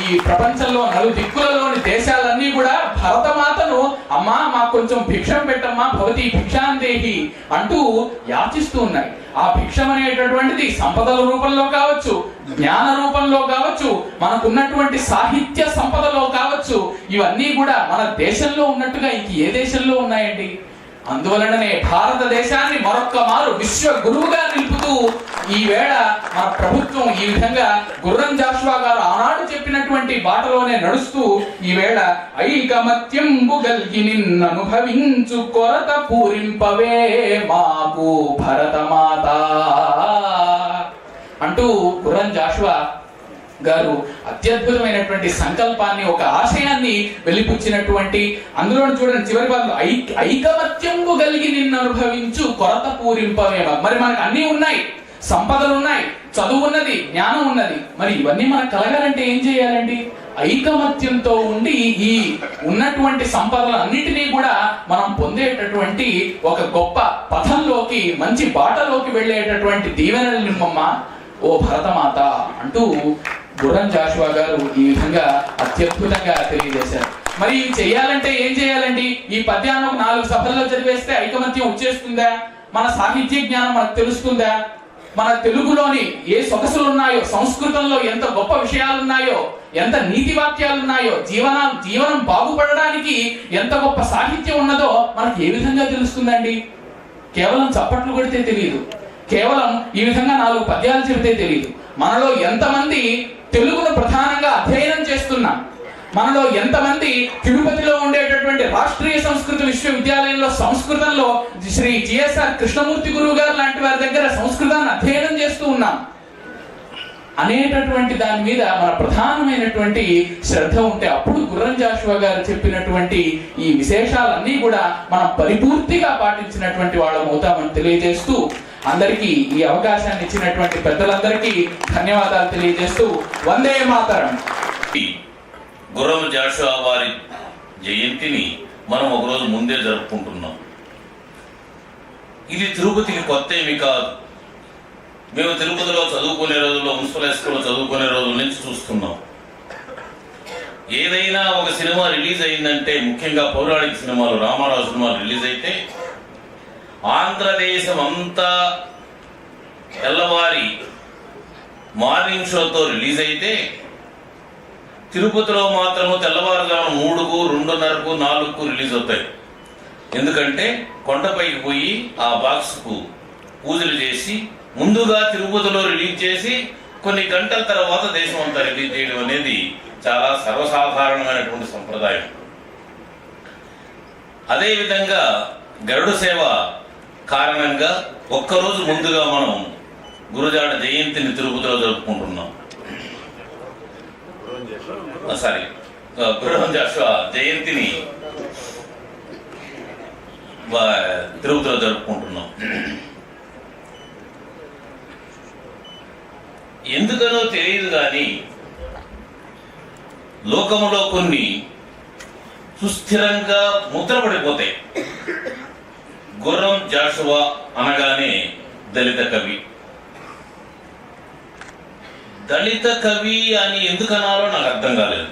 ఈ ప్రపంచంలో 4 దిక్కులలోని దేశాలన్నీ కూడా భరతమాతను అమ్మా మాకు కొంచెం భిక్షం పెట్టమ్మా, భవతి భిక్షాందేహి అంటూ యాచిస్తూ ఉన్నాయి. ఆ భిక్షం అనేటటువంటిది సంపదల రూపంలో కావచ్చు, జ్ఞాన రూపంలో కావచ్చు, మనకున్నటువంటి సాహిత్య సంపదలో కావచ్చు. ఇవన్నీ కూడా మన దేశంలో ఉన్నట్టుగా ఇంక ఏ దేశంలో ఉన్నాయండి? అందువలననే భారతదేశాన్ని మరొక్క మారు విశ్వ గురువుగా నిలుపుతూ ఈవేళ మన ప్రభుత్వం ఈ విధంగా గుర్రం జాషువా గారు ఆనాడు చెప్పినటువంటి బాటలోనే నడుస్తూ ఈవేళ ఐకమత్యంబు గల్గి నిన్ననుభవించు కొరత పూరింపవే మాకు భరతమాత అంటూ గుర్రం జాషువా గారు అత్యద్భుతమైనటువంటి సంకల్పాన్ని, ఒక ఆశయాన్ని వెలిపుచ్చినటువంటి, అందులో చూడండి చివరి భాగంలో ఐకమత్యంబు కలిగి నిన్ను అనుభవించు కొరత పూరింపవేమ. మరి మనకు అన్ని ఉన్నాయి, సంపదలు ఉన్నాయి, చదువు ఉన్నది, జ్ఞానం ఉన్నది. మరి ఇవన్నీ మనకు కలగాలంటే ఏం చేయాలండి? ఐకమత్యంతో ఉండి ఈ ఉన్నటువంటి సంపదలన్నిటినీ కూడా మనం పొందేటటువంటి ఒక గొప్ప పథంలోకి, మంచి బాటలోకి వెళ్ళేటటువంటి దీవెనలు నిమ్మమ్మ ఓ భరతమాత అంటూ గుర్రం జాషువా గారు ఈ విధంగా అత్యద్భుతంగా తెలియజేశారు. మరి ఇవి చేయాలంటే ఏం చేయాలండి? ఈ పద్యాన్ని ఒక 4 సభల్లో చదివేస్తే ఐకమత్యం వచ్చేస్తుందా? మన సాహిత్య జ్ఞానం మనకు తెలుస్తుందా? మన తెలుగులోని ఏ సొగసులు ఉన్నాయో, సంస్కృతంలో ఎంత గొప్ప విషయాలు ఉన్నాయో, ఎంత నీతి వాక్యాలు ఉన్నాయో, జీవనం బాగుపడడానికి ఎంత గొప్ప సాహిత్యం ఉన్నదో మనకు ఏ విధంగా తెలుస్తుందండి? కేవలం చప్పట్లు కొడితే తెలియదు, కేవలం ఈ విధంగా 4 పద్యాలు చెబితే తెలియదు. మనలో ఎంతమంది తెలుగును ప్రధానంగా అధ్యయనం చేస్తున్నాం, మనలో ఎంతమంది తిరుపతిలో ఉండేటటువంటి రాష్ట్రీయ సంస్కృత విశ్వవిద్యాలయంలో సంస్కృతంలో శ్రీ జిఎస్ఆర్ కృష్ణమూర్తి గురువు గారు లాంటి వారి దగ్గర సంస్కృతాన్ని అధ్యయనం చేస్తూ ఉన్నాం అనేటటువంటి దాని మీద మన ప్రధానమైనటువంటి శ్రద్ధ ఉంటే అప్పుడు గుర్రం జాషువా గారు చెప్పినటువంటి ఈ విశేషాలన్నీ కూడా మనం పరిపూర్తిగా పాటించినటువంటి వాళ్ళం అవుతామని తెలియజేస్తూ అందరికీ ఈ అవకాశాన్ని ఇచ్చినటువంటి పెద్దలందరికీ ధన్యవాదాలు తెలియజేస్తూ వందే మాతరం. గుర్రం జాషువా వారి జయంతిని మనం ఒకరోజు ముందే జరుపుకుంటున్నాం. ఇది తిరుపతికి కొత్త ఏమి కాదు. మేము తిరుపతిలో చదువుకునే రోజుల్లో, మున్సిపల్ స్కూల్లో చదువుకునే రోజుల నుంచి చూస్తున్నాం. ఏదైనా ఒక సినిమా రిలీజ్ అయిందంటే, ముఖ్యంగా పౌరాణిక సినిమాలు, రామారావు సినిమాలు రిలీజ్ అయితే ఆంధ్రదేశం అంతా తెల్లవారి మార్నింగ్ షోతో రిలీజ్ అయితే, తిరుపతిలో మాత్రము తెల్లవారుజాము 3కు, 2:30కు, 4కు రిలీజ్ అవుతాయి. ఎందుకంటే కొండపైకి పోయి ఆ బాక్స్కు పూజలు చేసి ముందుగా తిరుపతిలో రిలీజ్ చేసి కొన్ని గంటల తర్వాత దేశం అంతా రిలీజ్ చేయడం అనేది చాలా సర్వసాధారణమైనటువంటి సంప్రదాయం. అదేవిధంగా గరుడ సేవ కారణంగా ఒక్కరోజు ముందుగా మనం గురజాడ జయంతిని తిరుపతిలో జరుపుకుంటున్నాం. గుర్రం జాషువా జయంతిని తిరుపతిలో జరుపుకుంటున్నాం. ఎందుకనో తెలియదు కానీ లోకంలో కొన్ని సుస్థిరంగా ముద్రపడిపోతాయి. గుర్రం జాషువా అనగానే దళిత కవి. దళిత కవి అని ఎందుకు అనాలో నాకు అర్థం కాలేదు.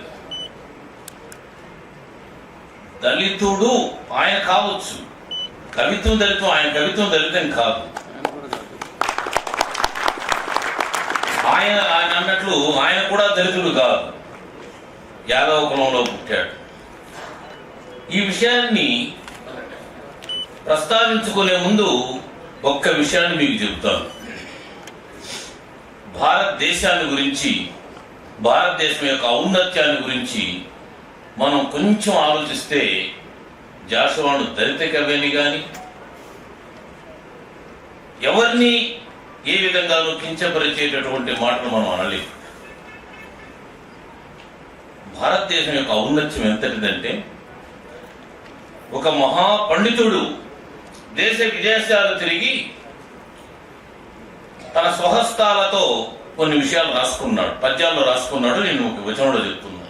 దళితుడు ఆయన కావచ్చు, కవిత్వం దళితం, ఆయన కవిత్వం దళితం కాదు. ఆయన అన్నట్లు ఆయన కూడా దళితుడు కాదు, యాదవ కులంలో పుట్టాడు. ఈ విషయాన్ని ప్రస్తావించుకునే ముందు ఒక్క విషయాన్ని మీకు చెబుతాను. భారతదేశాన్ని గురించి, భారతదేశం యొక్క ఔన్నత్యాన్ని గురించి మనం కొంచెం ఆలోచిస్తే జాషువాను దళిత కవి కానీ ఎవరిని ఏ విధంగానూ కించపరిచేటటువంటి మాటలు మనం అనలేము. భారతదేశం యొక్క ఔన్నత్యం ఎంతటిదంటే, ఒక మహా పండితుడు దేశ విదేశాలు తిరిగి తన స్వహస్తాలతో కొన్ని విషయాలు రాసుకున్నాడు, పద్యాల్లో రాసుకున్నాడు. నేను ఒక వచనంలో చెప్తున్నా.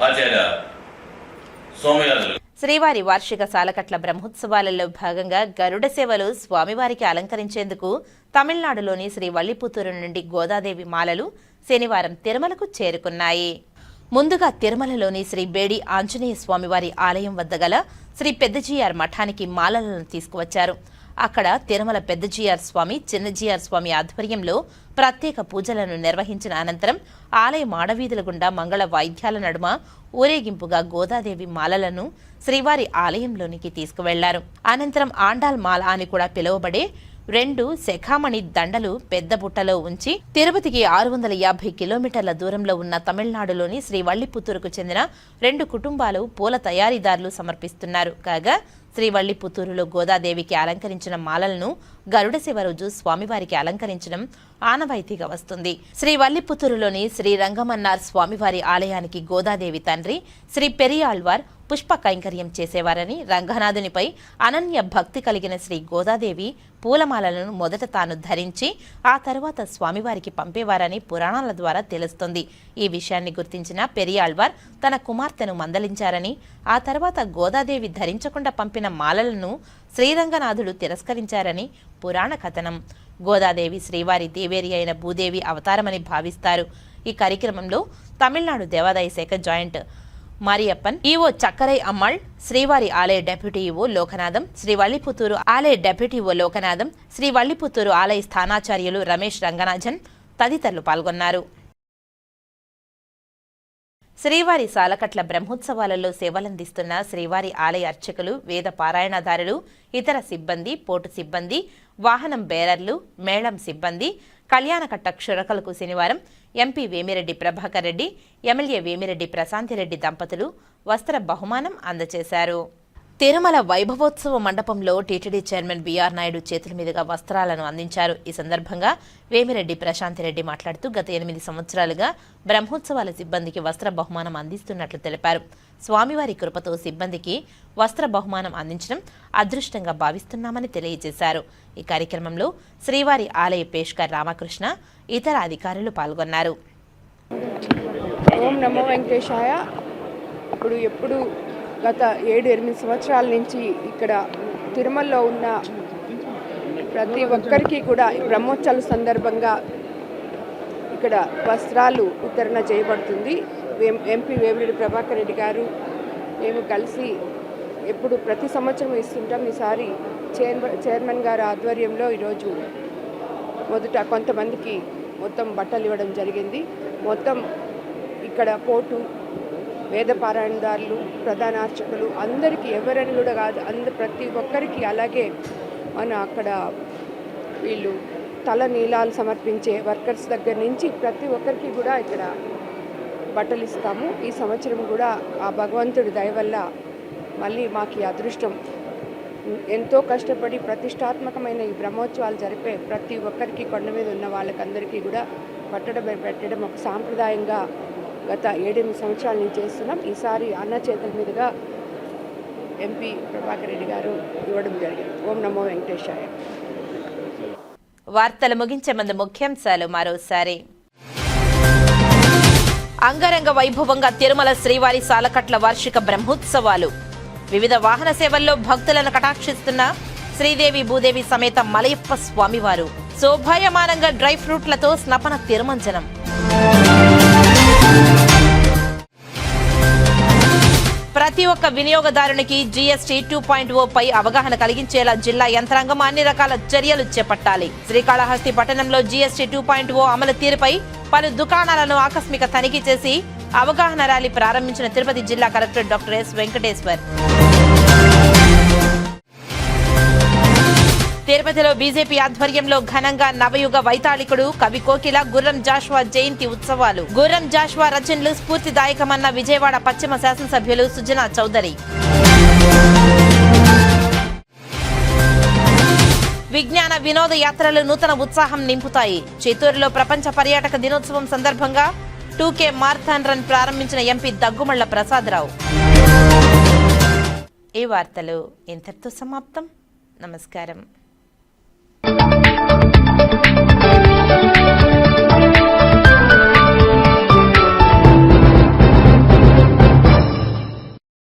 ఆచార్య సోమయాజులు శ్రీవారి వార్షిక సాలకట్ల బ్రహ్మోత్సవాలలో భాగంగా గరుడ సేవలు స్వామివారికి అలంకరించేందుకు తమిళనాడులోని శ్రీ వల్లిపుత్తూరు నుండి గోదాదేవి మాలలు శనివారం తిరుమలకు చేరుకున్నాయి. ముందుగా తిరుమలలోని శ్రీ బేడి ఆంజనేయ స్వామివారి ఆలయం వద్ద గల శ్రీ పెద్దజీఆర్ మఠానికి మాలలను తీసుకువచ్చారు. అక్కడ తిరుమల పెద్దజీఆర్ స్వామి, చిన్నజీఆర్ స్వామి ఆధ్వర్యంలో ప్రత్యేక పూజలను నిర్వహించిన అనంతరం ఆలయ మాడవీధుల గుండా మంగళ వాయిద్యాల నడుమ ఊరేగింపుగా గోదాదేవి మాలలను శ్రీవారి ఆలయంలోనికి తీసుకువెళ్లారు. అనంతరం ఆండాల్ మాల అని కూడా పిలువబడే 2 శఖామణి దండలు పెద్ద బుట్టలో ఉంచి తిరుపతికి 650 కిలోమీటర్ల దూరంలో ఉన్న తమిళనాడులోని శ్రీ వల్లిపుత్తూరుకు చెందిన 2 కుటుంబాలు పూల తయారీదారులు సమర్పిస్తున్నారు. కాగా శ్రీ వల్లిపుత్తూరులో గోదాదేవికి అలంకరించిన మాలలను గరుడ సేవ రోజు స్వామివారికి అలంకరించడం ఆనవాయితీగా వస్తుంది. శ్రీ వల్లిపుత్తూరులోని శ్రీ రంగమన్నార్ స్వామివారి ఆలయానికి గోదాదేవి తండ్రి శ్రీ పెరియాళ్వార్ పుష్ప కైంకర్యం చేసేవారని, రంగనాథునిపై అనన్య భక్తి కలిగిన శ్రీ గోదాదేవి పూలమాలలను మొదట తాను ధరించి ఆ తర్వాత స్వామివారికి పంపేవారని పురాణాల ద్వారా తెలుస్తుంది. ఈ విషయాన్ని గుర్తించిన పెరియాళ్వార్ తన కుమార్తెను మందలించారని, ఆ తర్వాత గోదాదేవి ధరించకుండా పంపిన మాలలను శ్రీరంగనాథుడు తిరస్కరించారని పురాణ కథనం. గోదాదేవి శ్రీవారి దేవేరి అయిన భూదేవి అవతారమని భావిస్తారు. ఈ కార్యక్రమంలో తమిళనాడు దేవాదాయ శాఖ జాయింట్ మారియప్పన్, ఈవో చక్కరై అమ్మాళ్, శ్రీవారి ఆలయ డెప్యూటీ ఈవో లోకనాథం, శ్రీ వల్లిపుత్తూరు ఆలయ డెప్యూటీ ఈవో లోకనాథం, శ్రీ వల్లిపుత్తూరు ఆలయ స్థానాచార్యులు రమేష్ రంగనాథన్ తదితరులు పాల్గొన్నారు. శ్రీవారి సాలకట్ల బ్రహ్మోత్సవాలలో సేవలందిస్తున్న శ్రీవారి ఆలయ అర్చకులు, వేద పారాయణదారులు, ఇతర సిబ్బంది, పోటు సిబ్బంది, వాహనం బేరర్లు, మేళం సిబ్బంది, కళ్యాణకట్ట క్షురకలకు శనివారం ఎంపీ వేమిరెడ్డి ప్రభాకర్ రెడ్డి, ఎమ్మెల్యే వేమిరెడ్డి ప్రశాంతిరెడ్డి దంపతులు వస్త్ర బహుమానం అందజేశారు. తిరుమల వైభవోత్సవ మండపంలో టీటీడీ చైర్మన్ బీఆర్ నాయుడు చేతుల మీదుగా వస్త్రాలను అందించారు. ఈ సందర్భంగా వేమిరెడ్డి ప్రశాంతిరెడ్డి మాట్లాడుతూ గత 8 సంవత్సరాలుగా బ్రహ్మోత్సవాల సిబ్బందికి వస్త్ర బహుమానం అందిస్తున్నట్లు తెలిపారు. స్వామివారి కృపతో సిబ్బందికి వస్త్ర బహుమానం అందించడం అదృష్టంగా భావిస్తున్నామని తెలియజేశారు. ఈ కార్యక్రమంలో శ్రీవారి ఆలయ పేష్కర్ రామకృష్ణ, ఇతర అధికారులు పాల్గొన్నారు. ఓం నమో వెంకటేశాయ. ఎప్పుడు గత 7-8 సంవత్సరాల నుంచి ఇక్కడ తిరుమలలో ఉన్న ప్రతి ఒక్కరికి కూడా బ్రహ్మోత్సవాల సందర్భంగా ఇక్కడ వస్త్రాలు వితరణ చేయబడుతుంది. ఎంపీ వేమిరెడ్డి ప్రభాకర్ రెడ్డి గారు మేము కలిసి ఎప్పుడు ప్రతి సంవత్సరం ఇస్తుంటాం. ఈసారి చైర్మన్ గారి ఆధ్వర్యంలో ఈరోజు మొదట కొంతమందికి మొత్తం బట్టలు ఇవ్వడం జరిగింది. మొత్తం ఇక్కడ కోర్టు వేద పారాయణదారులు ప్రధాన అర్చకులు అందరికీ ఎవరని కూడా కాదు ప్రతి ఒక్కరికి, అలాగే మన అక్కడ వీళ్ళు తల నీలాలు సమర్పించే వర్కర్స్ దగ్గర నుంచి ప్రతి ఒక్కరికి కూడా ఇక్కడ బట్టలు ఇస్తాము. ఈ సంవత్సరం కూడా ఆ భగవంతుడి దయ వల్ల మళ్ళీ మాకు ఈ అదృష్టం, ఎంతో కష్టపడి ప్రతిష్టాత్మకమైన ఈ బ్రహ్మోత్సవాలు జరిపే ప్రతి ఒక్కరికి కొండ మీద ఉన్న వాళ్ళకందరికీ కూడా పెట్టడం ఒక సాంప్రదాయంగా గత 7-8 సంవత్సరాల నుంచి చేస్తున్నాం. ఈసారి అన్న చేతుల మీదుగా ఎంపీ ప్రభాకర్ రెడ్డి గారు ఇవ్వడం జరిగింది. ఓం నమో వెంకటేశాయ. వార్తలు ముగించే ముందు ముఖ్యాంశాలు మరోసారి. అంగరంగ వైభవంగా తిరుమల శ్రీవారి సాలకట్ల వార్షిక బ్రహ్మోత్సవాలు. వివిధ వాహన సేవల్లో భక్తులను కటాక్షిస్తున్న శ్రీదేవి భూదేవి సమేత మలయప్ప స్వామివారు. శోభాయమానంగా డ్రై ఫ్రూట్లతో స్నపన తిరుమంజనం. ప్రతి ఒక్క వినియోగదారునికి జీఎస్టీ 2.0 పై అవగాహన కలిగించేలా జిల్లా యంత్రాంగం అన్ని రకాల చర్యలు చేపట్టాలి. శ్రీకాళహస్తి పట్టణంలో జీఎస్టీ 2.0 అమలు తీరుపై పలు దుకాణాలను ఆకస్మిక తనిఖీ చేసి అవగాహన ర్యాలీ ప్రారంభించిన తిరుపతి జిల్లా కలెక్టర్ డాక్టర్ ఎస్ వెంకటేశ్వర్. తిరుపతిలో బీజేపీ ఆధ్వర్యంలో ఘనంగా నవయుగ వైతాళికుడు కవి కోకిల గుర్రం జాషువా జయంతి ఉత్సవాలు. గుర్రం జాషువా రచనలు స్ఫూర్తిదాయకమన్న విజయవాడ పశ్చిమ శాసనసభ్యులు సుజనా చౌదరి. విజ్ఞాన వినోద యాత్రలు నూతన ఉత్సాహం నింపుతాయి. చిత్తూరులో ప్రపంచ పర్యాటక దినోత్సవం సందర్భంగా 2K మారథాన్ రన్ ప్రారంభించిన ఎంపీ దగ్గుమళ్ల ప్రసాదరావు. ఈ వార్తలు ఇంతటితో సమాప్తం. నమస్కారం.